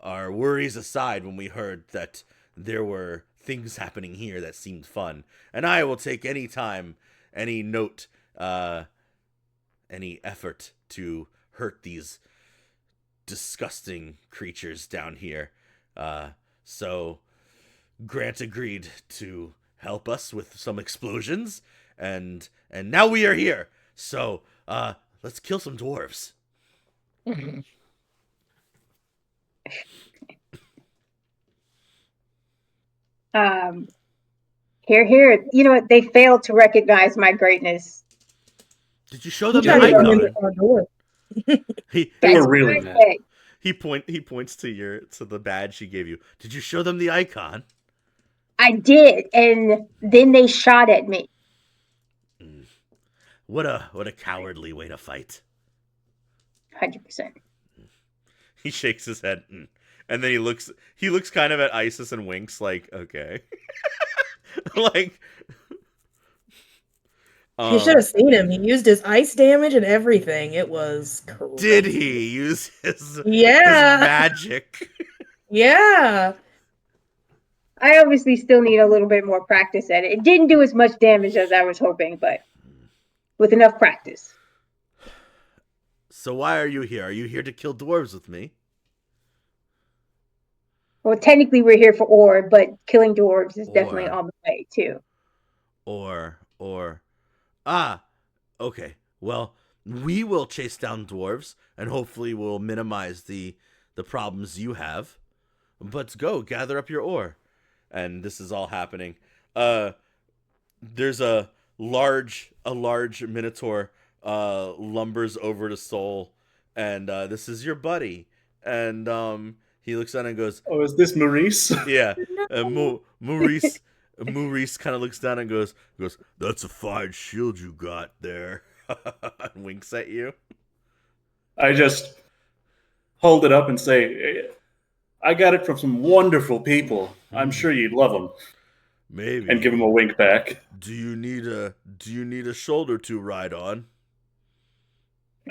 worries aside when we heard that there were things happening here that seemed fun, and I will take any time, any note, any effort to hurt these disgusting creatures down here. So Grant agreed to help us with some explosions, and now we are here. So let's kill some dwarves." Here. You know what? They failed to recognize my greatness. Did you show He them the tried to run in icon? the front door. He They That's were really what I mad. said. he points to the badge he gave you. Did you show them the icon? I did, and then they shot at me. What a cowardly way to fight. 100%. He shakes his head, and then he looks kind of at Isis and winks like, okay. Like, You should have seen him. He used his ice damage and everything. It was crazy. did he use his Yeah. magic? Yeah. I obviously still need a little bit more practice at it. It didn't do as much damage as I was hoping, but with enough practice. So why are you here? Are you here to kill dwarves with me? Well, technically we're here for ore, but killing dwarves is definitely on the way too. Or okay. Well, we will chase down dwarves and hopefully we'll minimize the problems you have. But go, gather up your ore. And this is all happening. There's a large minotaur lumbers over to Soul, and this is your buddy. And he looks down and goes, Oh, is this Maurice? yeah. Maurice kind of looks down and goes, "That's a fine shield you got there." And winks at you. I just hold it up and say, "I got it from some wonderful people. I'm sure you'd love them." Maybe. And give him a wink back. Do you need a shoulder to ride on?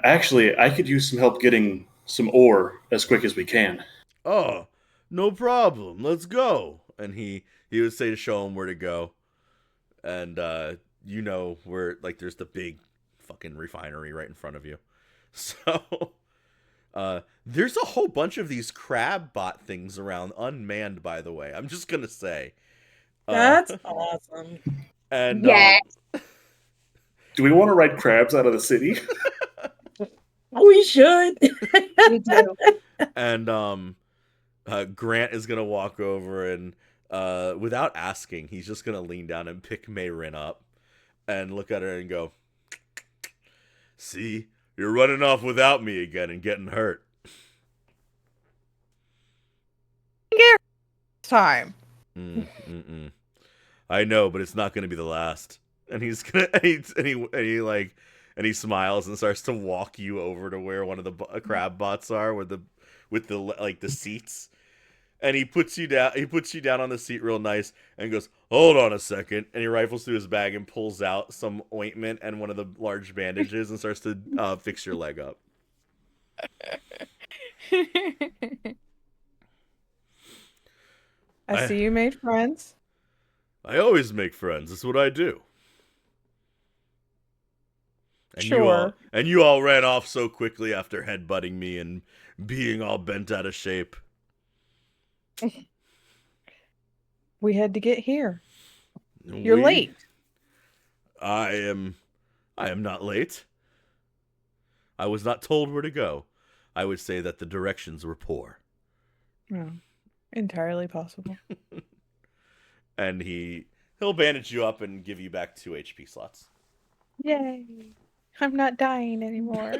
Actually, I could use some help getting some ore as quick as we can. Oh, no problem. Let's go. And he would say to show him where to go. And where like there's the big fucking refinery right in front of you. So there's a whole bunch of these crab bot things around, unmanned, by the way. I'm just gonna say. That's awesome. And Yes. Do we want to ride crabs out of the city? We should. We do. And Grant is gonna walk over and without asking, he's just gonna lean down and pick Mayrin up and look at her and go, "See, you're running off without me again and getting hurt." Time. I know, but it's not gonna be the last. And he's gonna and he smiles and starts to walk you over to where one of the crab bots are, with the seats. And he puts you down on the seat real nice and goes, "Hold on a second." And he rifles through his bag and pulls out some ointment and one of the large bandages and starts to fix your leg up. I see you made friends. I always make friends. That's what I do. And Sure. you all ran off so quickly after headbutting me and being all bent out of shape. We had to get here. You're late. I am not late. I was not told where to go. I would say that the directions were poor. Oh, entirely possible. And he'll bandage you up and give you back 2 HP slots. Yay! I'm not dying anymore.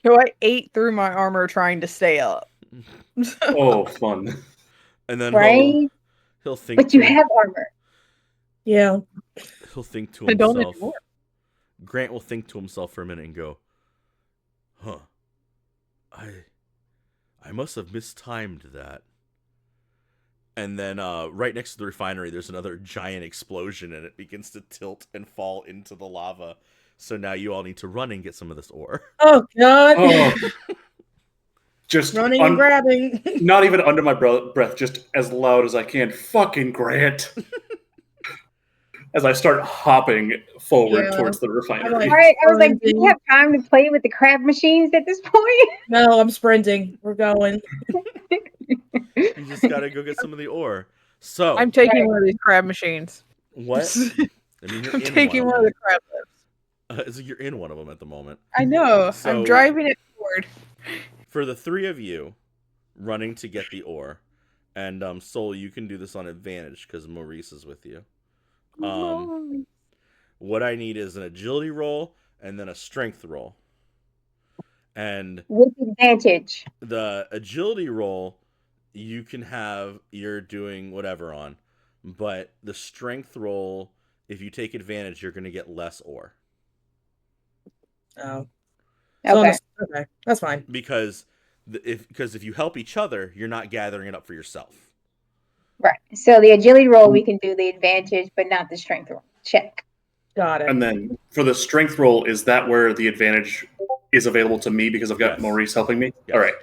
So I ate through my armor trying to stay up. Oh, fun. And then Right? he'll think But you to have armor. Yeah. he'll think to I don't himself. anymore. Grant will think to himself for a minute and go, "Huh. I must have mistimed that." And then right next to the refinery, there's another giant explosion, and it begins to tilt and fall into the lava. So now you all need to run and get some of this ore. Oh God. Oh, just Running and grabbing. not even under my breath, just as loud as I can. Fucking Grant. As I start hopping forward Yeah. towards the refinery. I'm like- All right, I was like, do Sprinting. you have time to play with the crab machines at this point? No, I'm sprinting. We're going. You just gotta go get some of the ore. So I'm taking one of these crab machines. what? I mean, you're I'm in taking one one of of the crab lips. them. You're in one of them at the moment. I know. So- I'm driving it forward. For the 3 of you running to get the ore, and Soul, you can do this on advantage because Maurice is with you. What I need is an agility roll and then a strength roll. And With advantage. the agility roll, you can have you're doing whatever on, but the strength roll, if you take advantage, you're going to get less ore. Oh. So Okay. okay. That's fine. Because if you help each other, you're not gathering it up for yourself. Right. So the agility roll, we can do the advantage, but not the strength roll. Check. Got it. And then for the strength roll, is that where the advantage is available to me because I've got Yes. Maurice helping me? Yes. All right.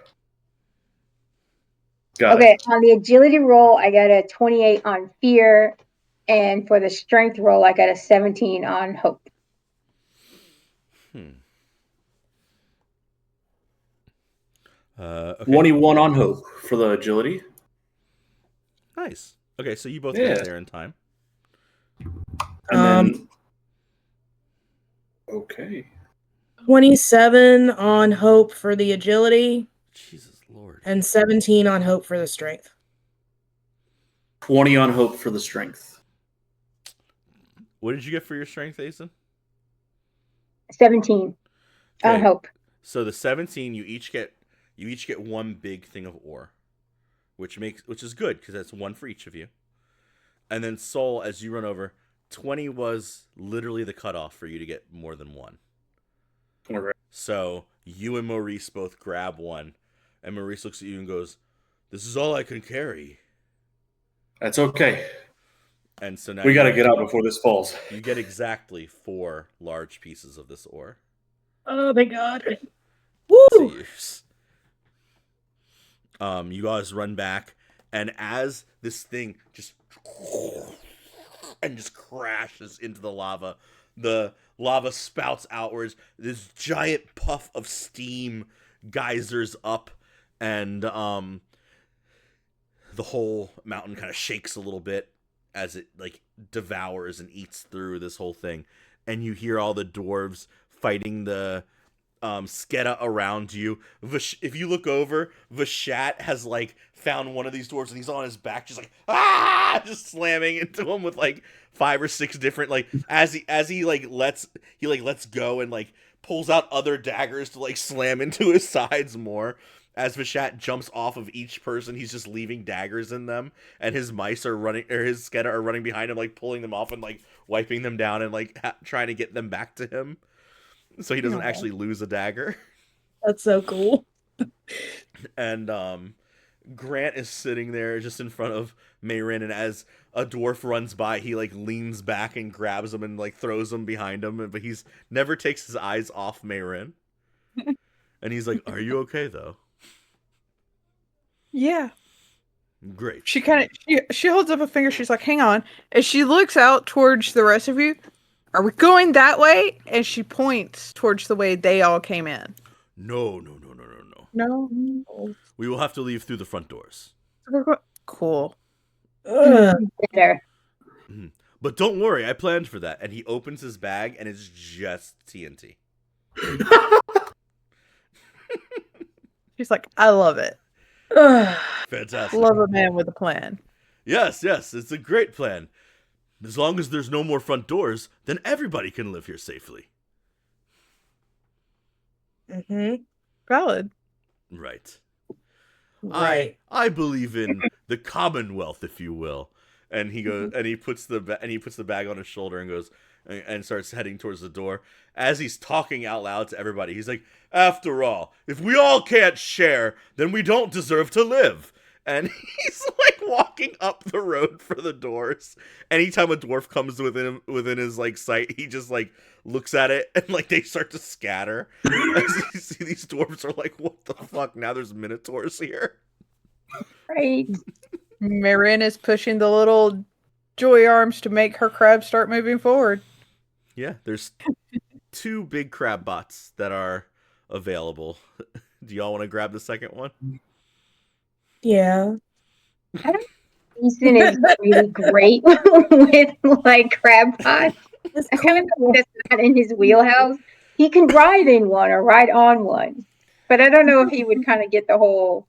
Got Okay, on the agility roll, I got a 28 on fear, and for the strength roll, I got a 17 on hope. Okay. 21 on hope for the agility. Nice. Okay, so you both Yeah. get there in time. And then. Okay. 27 on hope for the agility Jesus Lord. and 17 on hope for the strength. 20 on hope for the strength. What did you get for your strength, Asen? 17 on Okay. hope. So the 17, you each get one big thing of ore, which is good because that's one for each of you. And then Soul, as you run over, 20 was literally the cutoff for you to get more than one. All right. So you and Maurice both grab one, and Maurice looks at you and goes, "This is all I can carry." That's okay. And so now We got to get out before this falls. You get exactly 4 large pieces of this ore Oh, thank God. to Woo! use. You guys run back, and as this thing just crashes into the lava spouts outwards. This giant puff of steam geysers up, and the whole mountain kind of shakes a little bit as it like devours and eats through this whole thing. And you hear all the dwarves fighting the Sketa around you. If you look over, Vashat has like found one of these dwarves and he's on his back, just like just slamming into him with like 5 or 6 different like as he lets go and like pulls out other daggers to like slam into his sides more. As Vashat jumps off of each person, he's just leaving daggers in them, and his mice are running, or his Sketa are running behind him, like pulling them off and like wiping them down and like trying to get them back to him, so he doesn't actually lose a dagger. That's so cool. And Grant is sitting there just in front of Mayrin, and as a dwarf runs by, he like leans back and grabs him and like throws him behind him, but he's never takes his eyes off Mayrin. And he's like, "Are you okay though?" Yeah. Great. She holds up a finger. She's like, "Hang on." As she looks out towards the rest of you, "Are we going that way?" And she points towards the way they all came in. No. No. We will have to leave through the front doors. Cool. There. But don't worry, I planned for that. And he opens his bag, and it's just TNT. She's like, "I love it." Fantastic. Love a man with a plan. Yes, it's a great plan. As long as there's no more front doors, then everybody can live here safely. Mm-hmm. Valid. Right. Right. I believe in the Commonwealth, if you will. And he goes, and he puts the bag on his shoulder and goes, and starts heading towards the door. As he's talking out loud to everybody, he's like, "After all, if we all can't share, then we don't deserve to live." And he's like walking up the road for the doors. Anytime a dwarf comes within his like sight, he just like looks at it and like they start to scatter. As you see these dwarves are like, "What the fuck? Now there's minotaurs here." Right. Marin is pushing the little joy arms to make her crab start moving forward. Yeah, there's 2 big crab bots that are available. Do y'all want to grab the second one? Yeah. I don't Easton is really great with like crab pots. That's I kind of cool. think that's not in his wheelhouse. He can ride in one or ride on one, but I don't know if he would kind of get the whole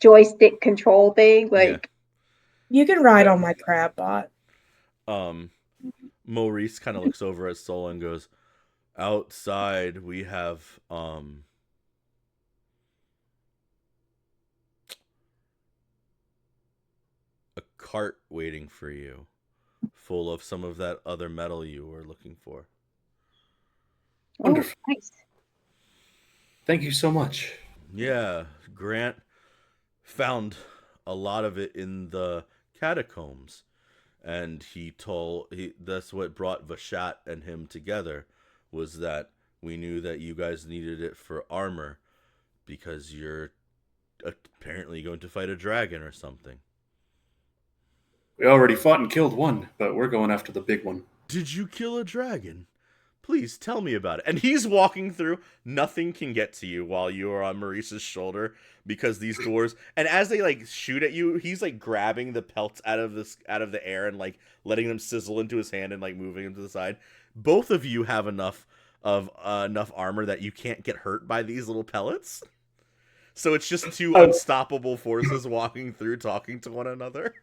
joystick control thing. Like, You can ride on my crab bot. Maurice kind of looks over at Sol and goes, "Outside we have a cart waiting for you, full of some of that other metal you were looking for." Wonderful. oh, nice. Thank you so much. Yeah, Grant found a lot of it in the catacombs, and that's what brought Vashat and him together, was that we knew that you guys needed it for armor because you're apparently going to fight a dragon or something. We already fought and killed one, but we're going after the big one. Did you kill a dragon? Please tell me about it. And he's walking through. Nothing can get to you while you are on Maurice's shoulder because these doors. And as they like shoot at you, he's like grabbing the pelts out of the air and like letting them sizzle into his hand and like moving them to the side. Both of you have enough armor that you can't get hurt by these little pellets. So it's just 2 unstoppable forces walking through, talking to one another.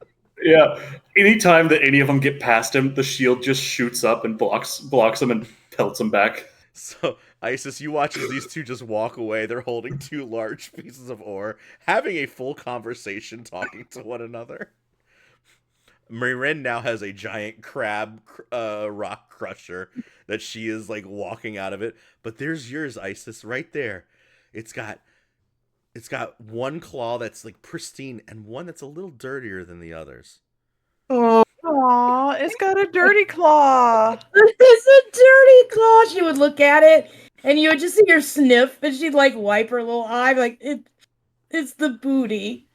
Yeah. Anytime that any of them get past him, the shield just shoots up and blocks them and pelts them back. So, Isis, you watch as these 2 just walk away. They're holding 2 large pieces of ore, having a full conversation, talking to one another. Marin now has a giant crab rock crusher that she is like walking out of it. But there's yours, Isis, right there. It's got one claw that's like pristine and one that's a little dirtier than the others. Aw, it's got a dirty claw. It's a dirty claw. She would look at it, and you would just see her sniff, and she'd like wipe her little eye, like it's the booty.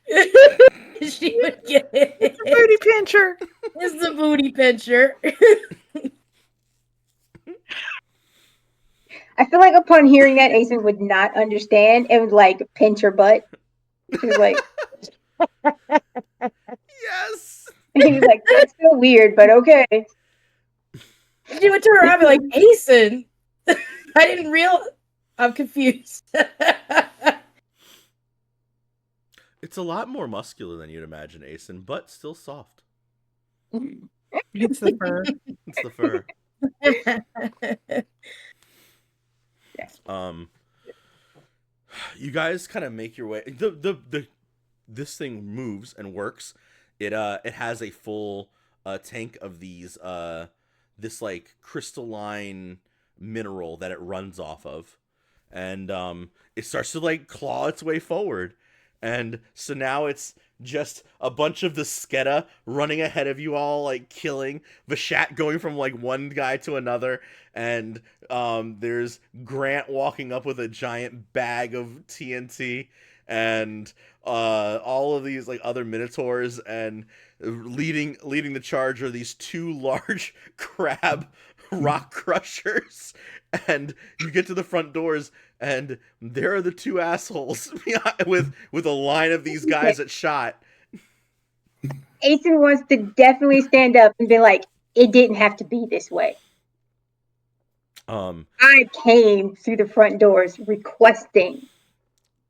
She would get it. Booty pincher. It's the booty pincher. I feel like upon hearing that, Asen would not understand and would like pinch her butt. He was like, Yes. he was like, that's so weird, but okay. She would turn around and be like, Asen, I didn't realize. I'm confused. It's a lot more muscular than you'd imagine, Asen, but still soft. It's the fur. It's the fur. You guys kind of make your way. This thing moves and works. It has a full tank of these this like crystalline mineral that it runs off of, and it starts to like claw its way forward. And so now it's just a bunch of the Sketa running ahead of you all, like killing. Vashat going from like one guy to another. And there's Grant walking up with a giant bag of TNT. And all of these like other minotaurs, and leading the charge are these 2 large crab rock crushers. And you get to the front doors, and there are the 2 assholes with a line of these guys that shot. Asen wants to definitely stand up and be like, it didn't have to be this way. I came through the front doors requesting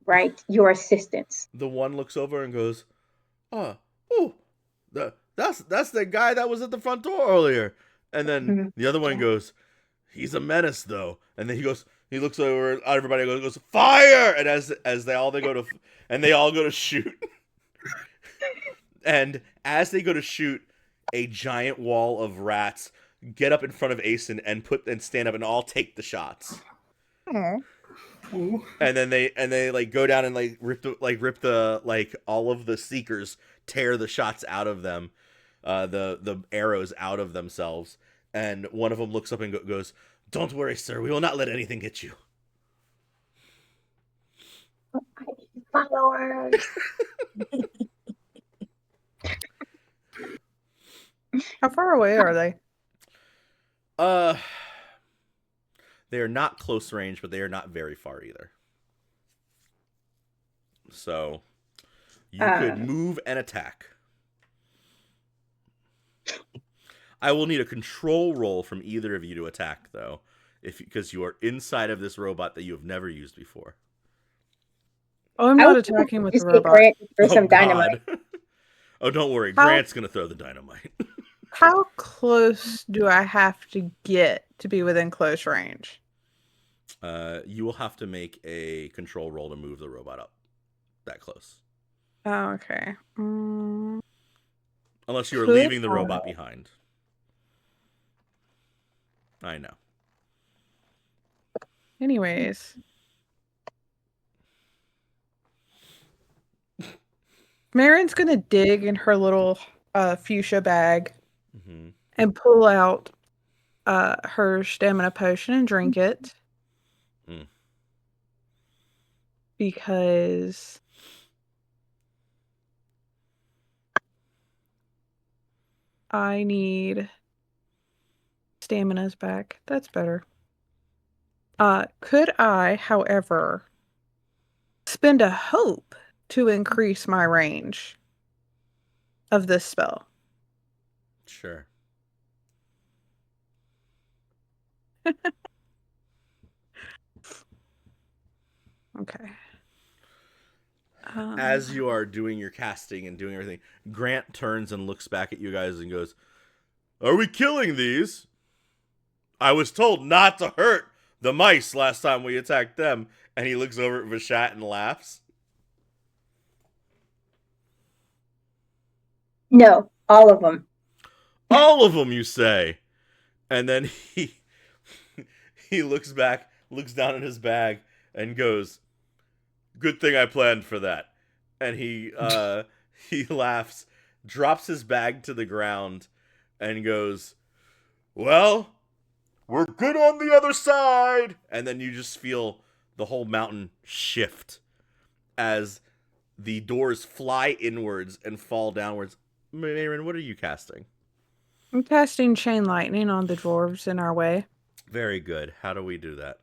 right? Your assistance. The one looks over and goes, "Oh, oh, that's the guy that was at the front door earlier." And then the other one goes, "He's a menace, though." And then he looks over at everybody and goes, "Fire!" And as they all go to shoot, and as they go to shoot, a giant wall of rats get up in front of Asen and stand up and all take the shots. And then they like go down and like rip the like all of the seekers, tear the shots out of them, the arrows out of themselves. And one of them looks up and goes, "Don't worry, sir. We will not let anything hit you." Followers. How far away are they? They are not close range, but they are not very far either. So you could move and attack. I will need a control roll from either of you to attack, though, because you are inside of this robot that you have never used before. Oh, I'm not attacking with the Just get robot. Grant to throw some dynamite. Oh, don't worry. Grant's going to throw the dynamite. How close do I have to get to be within close range? You will have to make a control roll to move the robot up that close. Oh, okay. Unless you are leaving the robot behind. I know. Anyways. Marin's going to dig in her little fuchsia bag and pull out her stamina potion and drink it. Because I need stamina's back. That's better. Could I, however, spend a hope to increase my range of this spell? Sure. Okay. As you are doing your casting and doing everything, Grant turns and looks back at you guys and goes, "Are we killing these? I was told not to hurt the mice last time we attacked them." And he looks over at Vishat and laughs. No, all of them. All of them, you say? And then he looks back, looks down in his bag, and goes, "Good thing I planned for that." And he laughs, drops his bag to the ground, and goes, "Well, we're good on the other side." And then you just feel the whole mountain shift as the doors fly inwards and fall downwards. Marin, what are you casting? I'm casting Chain Lightning on the dwarves in our way. Very good. How do we do that?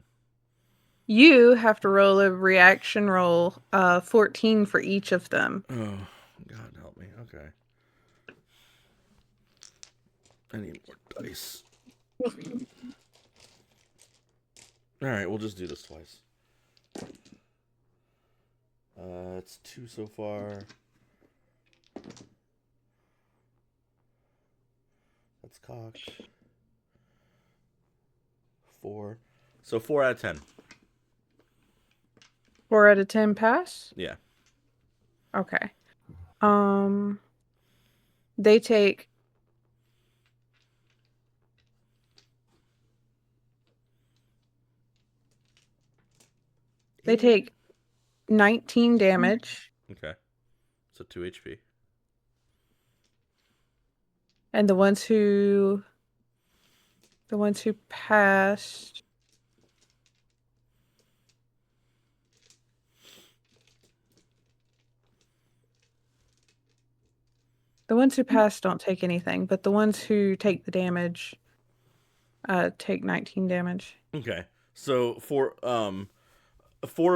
You have to roll a reaction roll, 14 for each of them. Oh, God help me. Okay. I need more dice. Alright, we'll just do this twice. It's 2 so far. That's cocked. 4. So 4 out of 10. 4 out of 10 pass? Yeah. Okay. They take... They take 19 damage. Okay. So 2 HP. And the ones who passed... The ones who pass don't take anything, but the ones who take the damage take 19 damage. Okay. So 4 of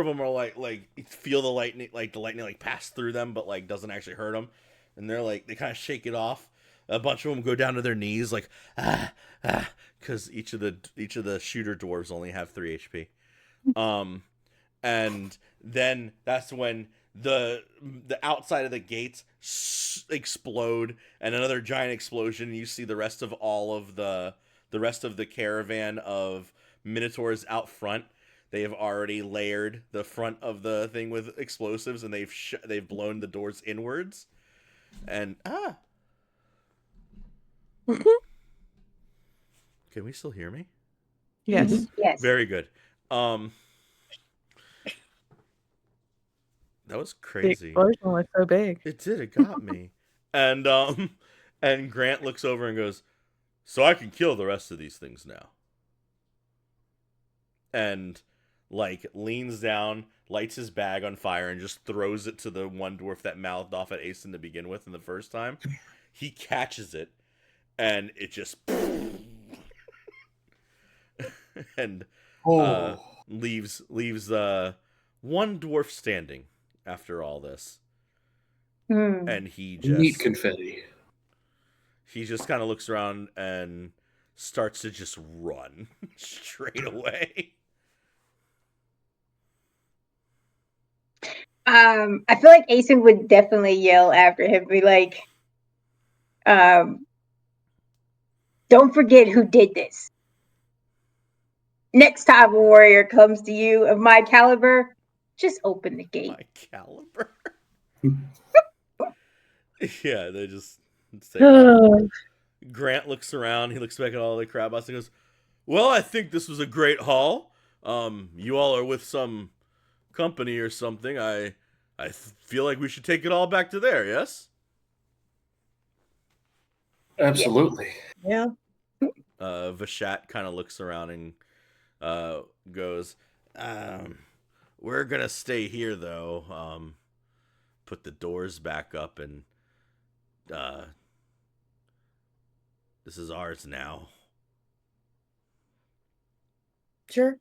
them are like feel the lightning pass through them, but like doesn't actually hurt them, and they're like they kind of shake it off. A bunch of them go down to their knees like because each of the shooter dwarves only have 3 HP. and then that's when the outside of the gates explode, and another giant explosion, and you see the rest of the caravan of minotaurs out front. They have already layered the front of the thing with explosives, and they've blown the doors inwards. And can we still hear me? Yes. Yes. Very good. That was The crazy. explosion was so big. It did. It got me. And and Grant looks over and goes, "So I can kill the rest of these things now." And like leans down, lights his bag on fire, and just throws it to the one dwarf that mouthed off at Aeson to begin with in the first time. He catches it, and it just and leaves one dwarf standing after all this. And he Neat just confetti. he just kind of looks around and starts to just run straight away. I feel like Aeson would definitely yell after him, be like, don't forget who did this. Next time a warrior comes to you of my caliber, just open the gate. My caliber. Yeah, they just say that. Grant looks around. He looks back at all the crowd boss and goes, "Well, I think this was a great haul. You all are with some company or something. I feel like we should take it all back to there. Yes." Absolutely. Yeah. Vashat kind of looks around and goes, "We're gonna stay here though. Put the doors back up, and this is ours now." Sure.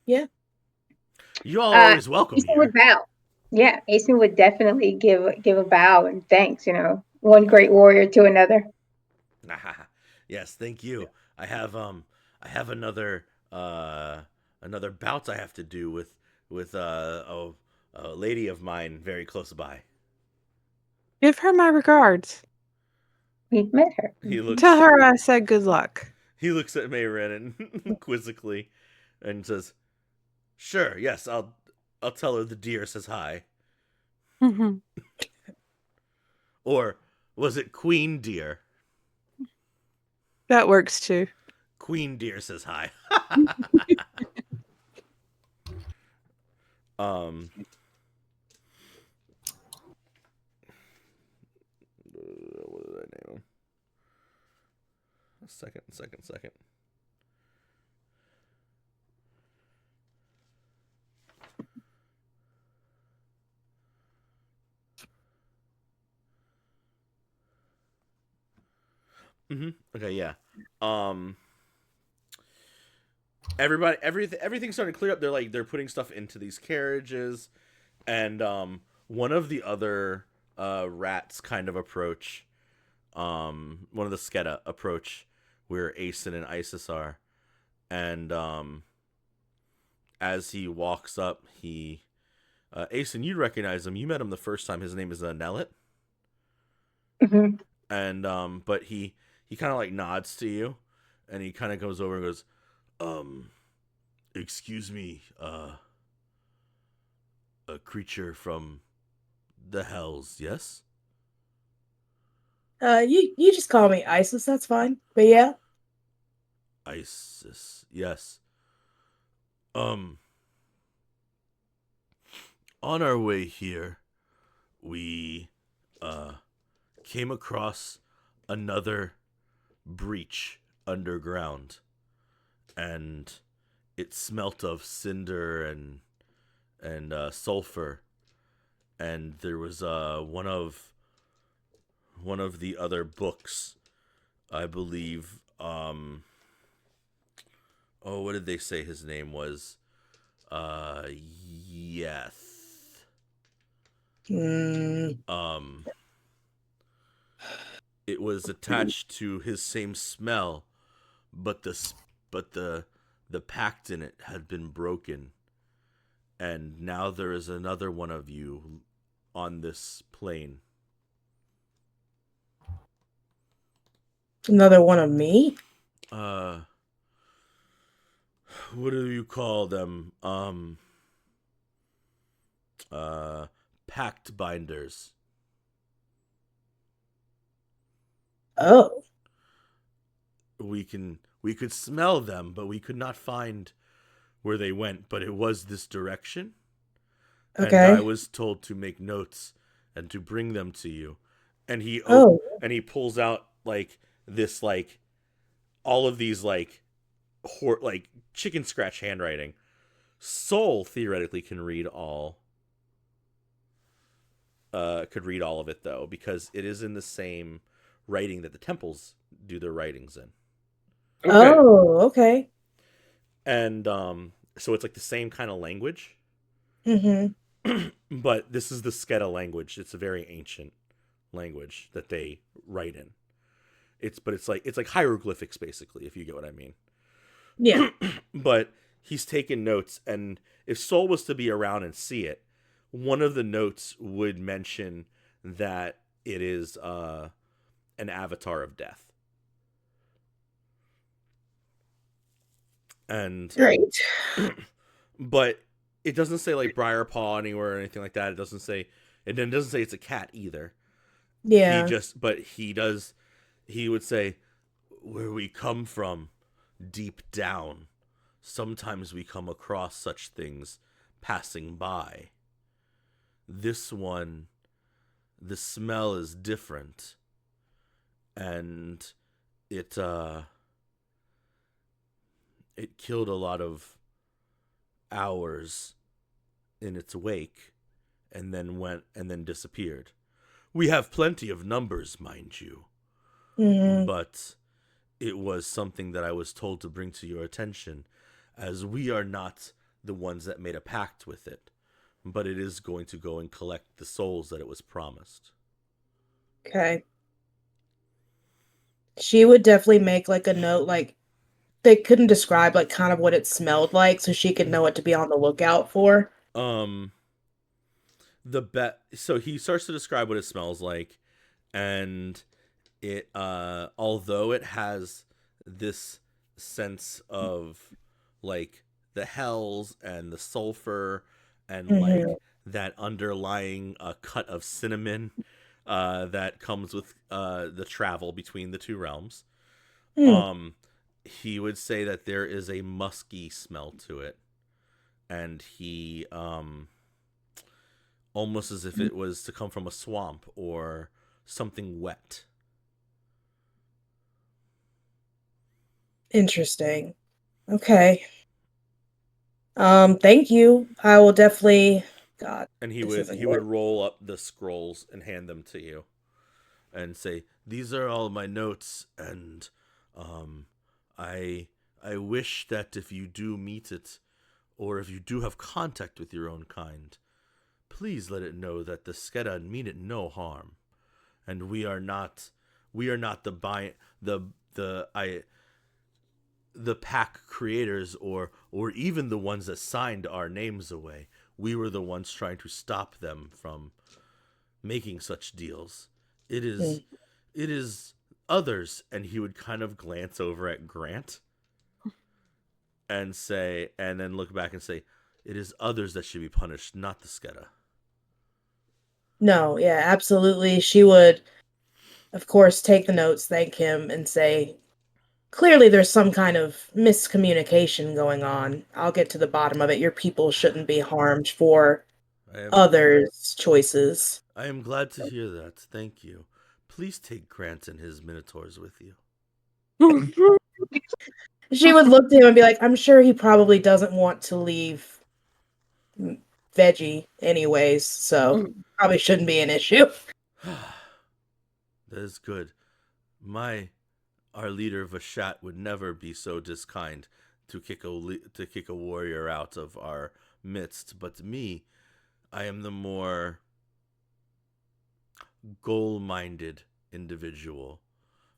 Yeah. You all are always welcome Aeson here. would bow. Yeah, Aeson would definitely give a bow and thanks. One great warrior to another. Yes, thank you. I have another bout I have to do with a lady of mine very close by. Give her my regards. We've met her. He looks. Tell her I said good luck. He looks at Mayren and quizzically, and says, "Sure, yes, I'll tell her the deer says hi." Or was it Queen Deer? That works too. Queen Deer says hi. What did I name him? Second. Okay, yeah. Everything's starting to clear up. They're putting stuff into these carriages, and one of the other rats kind of approach. One of the Sketa approach where Aeson and Isis are, and as he walks up, Aeson, you recognize him. You met him the first time. His name is Nellet. Mm-hmm. And but he kind of like nods to you, and he kind of goes over and goes, "Excuse me, a creature from the hells, yes?" You just call me Isis. That's fine. But yeah. Isis, yes. On our way here, we came across another breach underground, and it smelt of cinder and sulfur, and there was one of the other books, I believe. What did they say his name was? Yes. It was attached to his same smell, but the pact in it had been broken, And now there is another one of you on this plane. Another one of me? What do you call them? Pact binders. Oh. We could smell them, but we could not find where they went, but it was this direction. And I Okay. was told to make notes and to bring them to you. And Oh. and he pulls out like this like all of these like like chicken scratch handwriting. Soul theoretically can read all could read all of it though, because it is in the same writing that the temples do their writings in. Okay. Oh, okay. And so it's like the same kind of language. Mm-hmm. But this is the Sketa language. It's a very ancient language that they write in. It's like hieroglyphics basically, if you get what I mean. Yeah. But he's taken notes, and if Soul was to be around and see it, one of the notes would mention that it is an avatar of death. And Great. but it doesn't say like Briarpaw anywhere or anything like that. It doesn't say it's a cat either. Yeah. He would say, where we come from, deep down, sometimes we come across such things passing by. This one, the smell is different, and it killed a lot of hours in its wake, and then disappeared. We have plenty of numbers, mind you, but it was something that I was told to bring to your attention, as we are not the ones that made a pact with it, but it is going to go and collect the souls that it was promised. Okay. She would definitely make like a note, like they couldn't describe like kind of what it smelled like, so she could know what to be on the lookout for. So he starts to describe what it smells like, and it although it has this sense of like the hells and the sulfur and like that underlying cut of cinnamon that comes with the travel between the two realms. He would say that there is a musky smell to it, and he almost as if it was to come from a swamp or something wet. Interesting. Okay. Thank you. I will definitely. God, And he this would isn't he would good. roll up the scrolls and hand them to you and say, "These are all my notes, and I wish that if you do meet it, or if you do have contact with your own kind, please let it know that the Skeda mean it no harm, and we are not the pack creators or even the ones that signed our names away. We were the ones trying to stop them from making such deals. It is others." And he would kind of glance over at Grant and say, and then look back and say, "It is others that should be punished, not the Skeda." No, yeah, absolutely. She would, of course, take the notes, thank him, and say, clearly there's some kind of miscommunication going on. I'll get to the bottom of it. Your people shouldn't be harmed for I am others' choices. I am glad to hear that. Thank you. Please take Grant and his minotaurs with you. She would look to him and be like, I'm sure he probably doesn't want to leave Veggie anyways, so probably shouldn't be an issue. That is good. Our leader Vashat would never be so diskind to kick a warrior out of our midst, but me, I am the more goal-minded individual,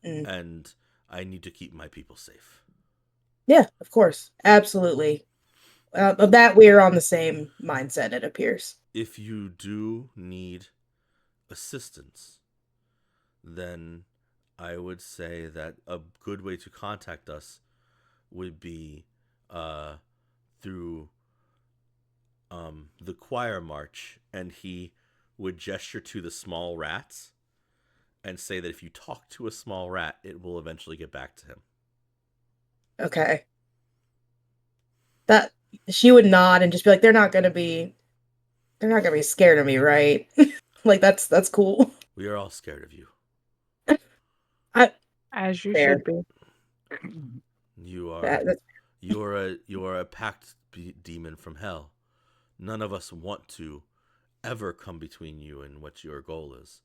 and I need to keep my people safe. Yeah, of course. Absolutely. Of that, we are on the same mindset, it appears. If you do need assistance, then I would say that a good way to contact us would be through the choir march, and he would gesture to the small rats and say that if you talk to a small rat, it will eventually get back to him. Okay. That she would nod and just be like, they're not gonna be scared of me, right? Like that's cool. We are all scared of you. As you Fair. should be. You are That's you are a packed demon from hell. None of us want to ever come between you and what your goal is.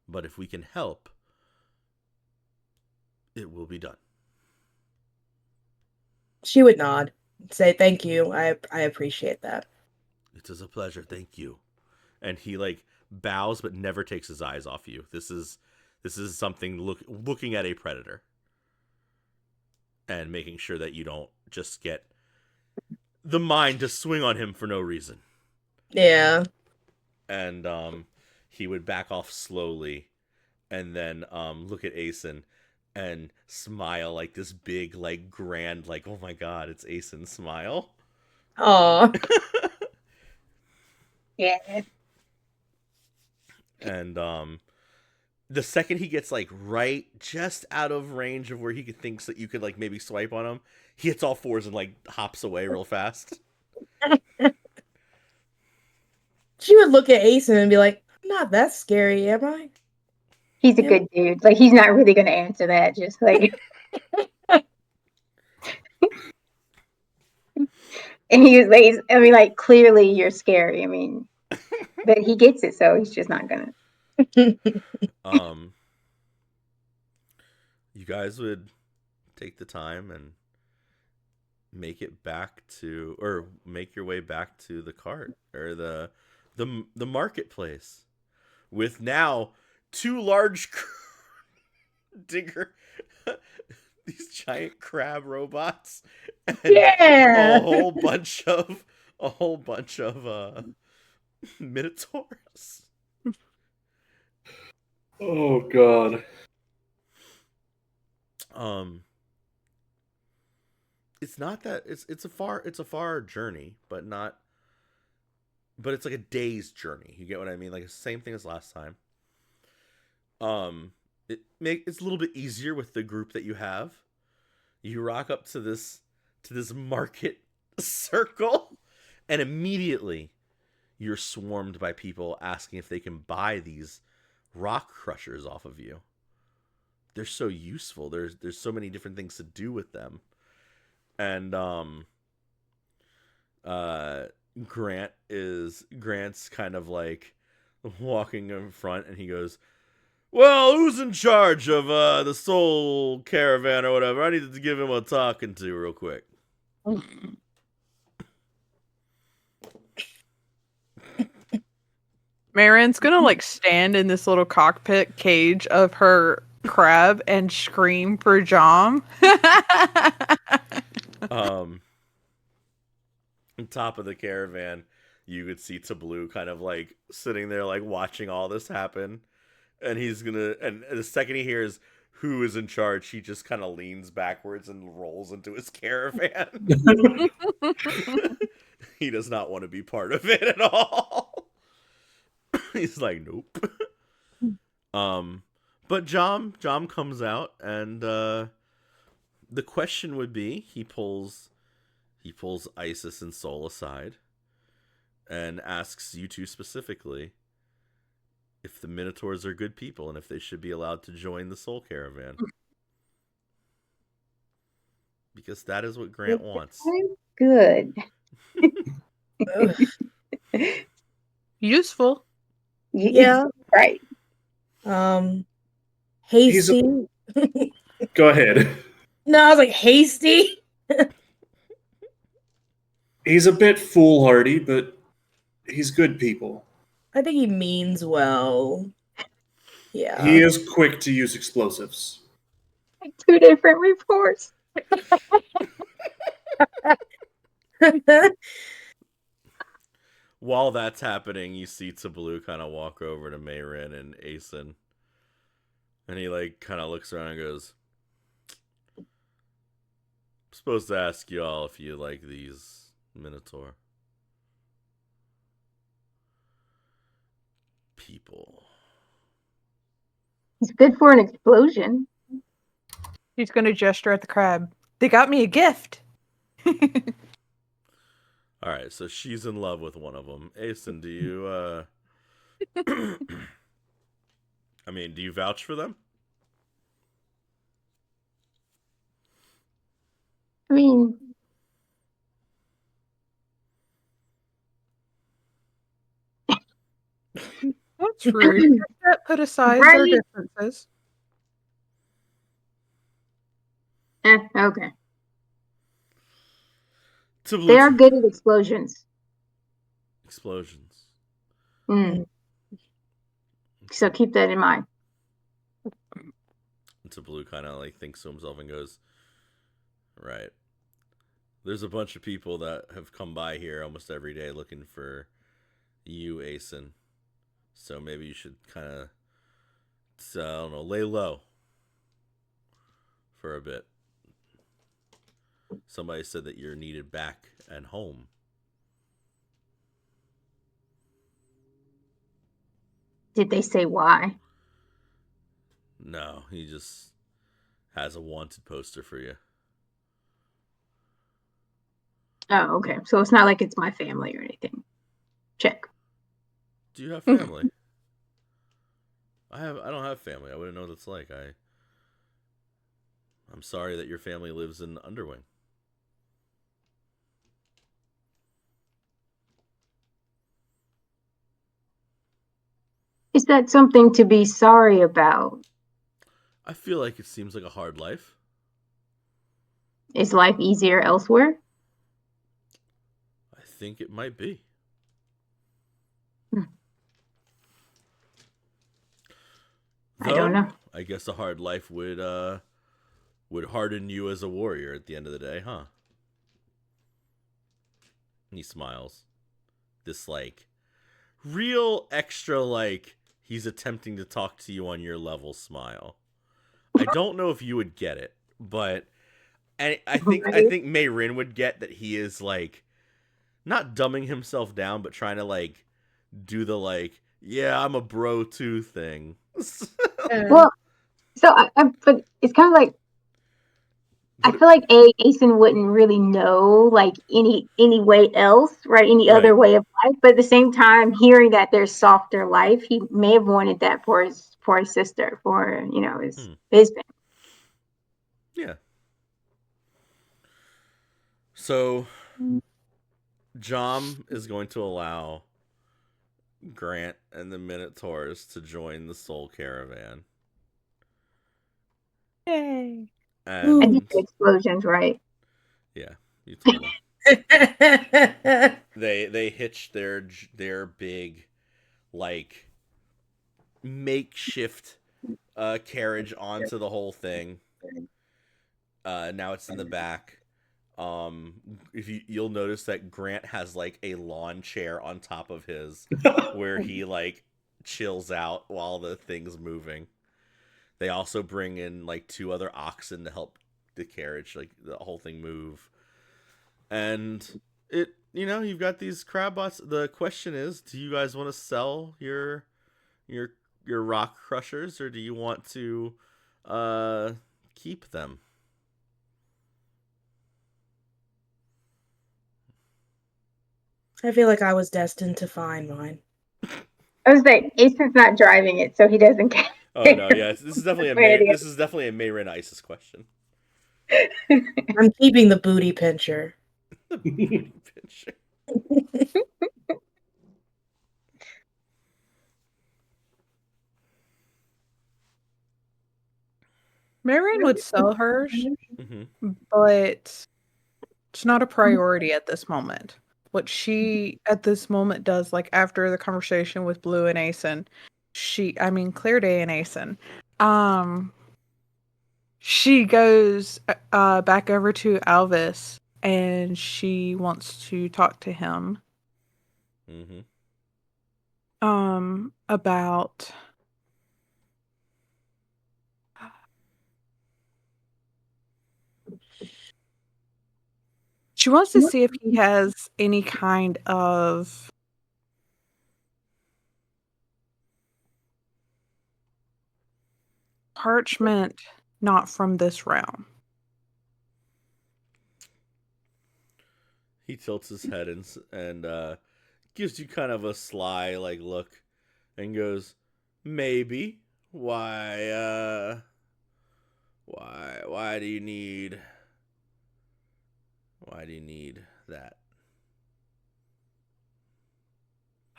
But if we can help, it will be done. She would nod, say thank you. I appreciate that. It is a pleasure. Thank you. And he like bows but never takes his eyes off you. This is something looking at a predator and making sure that you don't just get the mind to swing on him for no reason. Yeah. And he would back off slowly and then look at Asen and smile like this big, like grand, like, oh my god, it's Asen smile. Aw. Yeah. And the second he gets like right just out of range of where he thinks that you could like maybe swipe on him, he hits all fours and like hops away real fast. She would look at Asen and be like, I'm not that scary, am I? He's a Yeah. good dude. Like, he's not really going to answer that. Just like, and he was like, I mean, like, clearly you're scary. I mean, but he gets it, so he's just not gonna. You guys would take the time and make your way back to the cart or the marketplace with now two large digger these giant crab robots and Yeah. a whole bunch of minotaurs. Oh god. It's not that it's a far journey, but it's like a day's journey. You get what I mean? Like the same thing as last time. It's a little bit easier with the group that you have. You rock up to this market circle, and immediately you're swarmed by people asking if they can buy these rock crushers off of you. They're so useful. There's so many different things to do with them. And Grant's kind of like walking in front, and he goes, well, who's in charge of the soul caravan or whatever? I need to give him a talking to real quick. Marin's gonna like stand in this little cockpit cage of her crab and scream for Jom. On top of the caravan, you could see Tablu kind of like sitting there like watching all this happen. And and the second he hears who is in charge, he just kind of leans backwards and rolls into his caravan. He does not want to be part of it at all. He's like, nope. But Jom comes out, and the question would be, he pulls Isis and Soul aside and asks you two specifically if the Minotaurs are good people and if they should be allowed to join the Soul Caravan. Because that is what Grant wants. Good. Useful. Yeah. Right. Hasty. Go ahead. No, I was like hasty. He's a bit foolhardy, but he's good people. I think he means well. Yeah. He is quick to use explosives. Two different reports. While that's happening, you see Tablu kind of walk over to Mayrin and Asen. And he, like, kind of looks around and goes, I'm supposed to ask you all if you like these Minotaur people. He's good for an explosion. He's going to gesture at the crab. They got me a gift. All right, so she's in love with one of them. Asen, do you, I mean, do you vouch for them? I mean, That's rude. Put aside their Right. differences. okay. Tablu, They are good at explosions. explosions. Mm. So keep that in mind. Tablu kind of like thinks to himself and goes, right. There's a bunch of people that have come by here almost every day looking for you, Asen. So maybe you should kind of, I don't know, lay low for a bit. Somebody said that you're needed back at home. Did they say why? No, he just has a wanted poster for you. Oh, okay. So it's not like it's my family or anything. Check. Do you have family? I don't have family. I wouldn't know what it's like. I'm sorry that your family lives in Underwing. Is that something to be sorry about? I feel like it seems like a hard life. Is life easier elsewhere? I think it might be. I don't know. I guess a hard life would harden you as a warrior at the end of the day, huh? And he smiles. This, like, real extra, like, he's attempting to talk to you on your level smile. I don't know if you would get it, but I think Mayrin would get that he is, like, not dumbing himself down, but trying to, like, do the, like, yeah, I'm a bro too thing. Well, so but it's kind of like I feel like Asen wouldn't really know like any way else, right? Any other way of life. But at the same time, hearing that there's softer life, he may have wanted that for his sister, for his family. Yeah. So Jom is going to allow Grant and the Minotaurs to join the Soul Caravan. Yay. And I did the explosions, right? Yeah, you told them. They hitched their big, like, makeshift carriage onto the whole thing. Now it's in the back. If you'll notice that Grant has like a lawn chair on top of his, where he like chills out while the thing's moving. They also bring in like 2 other oxen to help the carriage, like the whole thing move. And you've got these crab bots. The question is, do you guys want to sell your rock crushers, or do you want to keep them? I feel like I was destined to find mine. I was like, Asen's not driving it, so he doesn't care. Oh no, yeah, this is definitely a Mayrin Isis question. I'm keeping the booty pincher. The booty pincher. Marion would sell hers, Mm-hmm. but it's not a priority at this moment. What she at this moment does, like after the conversation with Blue and Asen, Clear Day and Asen, she goes back over to Alvis and she wants to talk to him Mm-hmm. about she wants to see if he has any kind of parchment not from this realm. He tilts his head and gives you kind of a sly look, and goes, "Maybe. Why? Why do you need? Why do you need that?"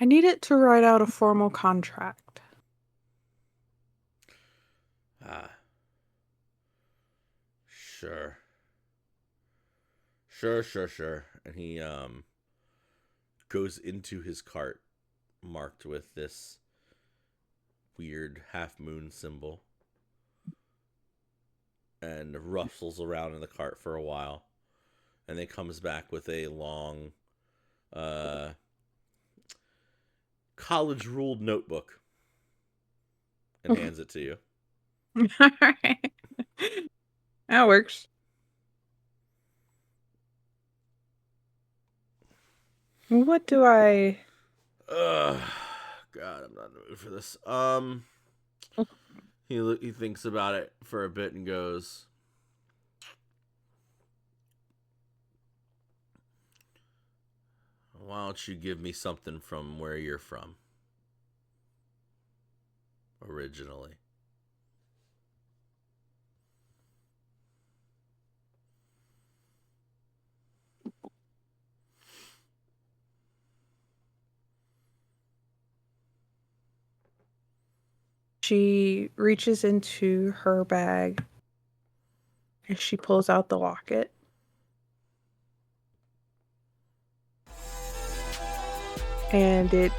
I need it to write out a formal contract. Ah, sure. Sure. And he goes into his cart marked with this weird half moon symbol and rustles around in the cart for a while, and then comes back with a long college ruled notebook and hands it to you. Alright. That works. What do I... God, I'm not in the mood for this. He thinks about it for a bit and goes, "Why don't you give me something from where you're from originally?" She reaches into her bag and she pulls out the locket. And it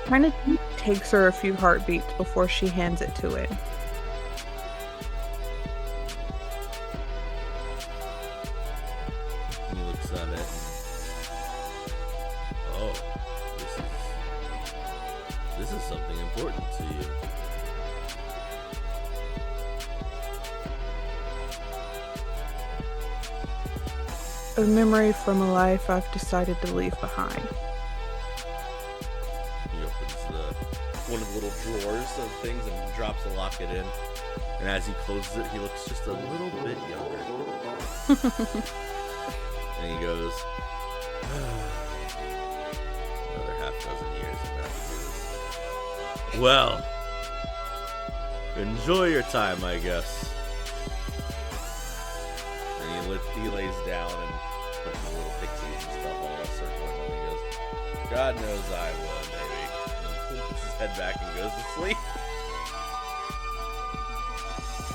kind of takes her a few heartbeats before she hands it to him. He looks at it and, oh, this is something important to you. A memory from a life I've decided to leave behind. He opens one of the little drawers of things and drops the locket in. And as he closes it, he looks just a little bit younger. And he goes, another half dozen years of that. Well, enjoy your time, I guess. And he lays down and puts the little pixies and stuff all circling him. He goes, "God knows I will, baby." And he puts his head back and goes to sleep.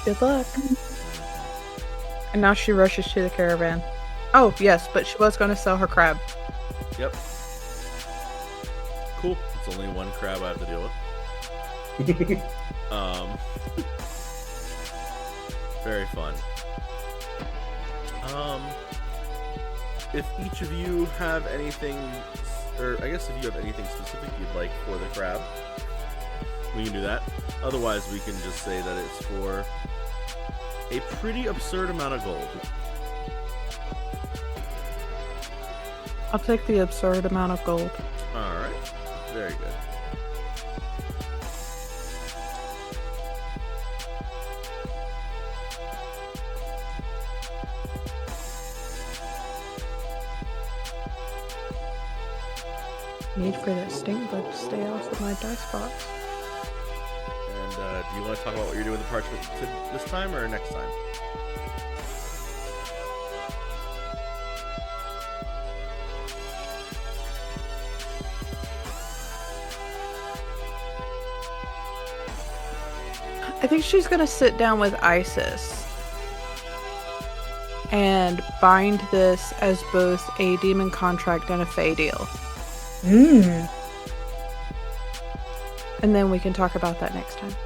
Good luck. And now she rushes to the caravan. Oh, yes, but she was going to sell her crab. Yep. Cool. It's only one crab I have to deal with. Very fun. If each of you have anything, or I guess if you have anything specific you'd like for the crab, we can do that. Otherwise, we can just say that it's for a pretty absurd amount of gold. I'll take the absurd amount of gold. Alright. Very good. Need for that stink bug to stay off of my dice box. And do you want to talk about what you're doing with the parchment this time or next time? I think she's gonna sit down with Isis and bind this as both a demon contract and a Fey deal. Mmm. And then we can talk about that next time.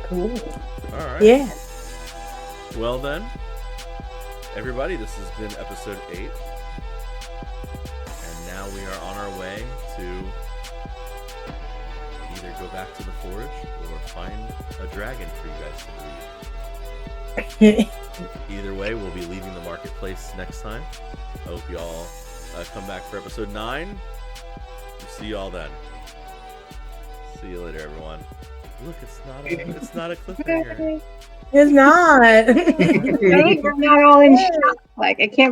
Cool. Alright. Yeah. Well then, everybody, this has been episode 8. And now we are on our way to either go back to the forge or find a dragon for you guys to breed. Either way, we'll be leaving the marketplace next time. I hope you all come back for episode 9. We'll see you all then. See you later, everyone. Look, it's not a cliffhanger. It's not. We're not all in shock. Like, I can't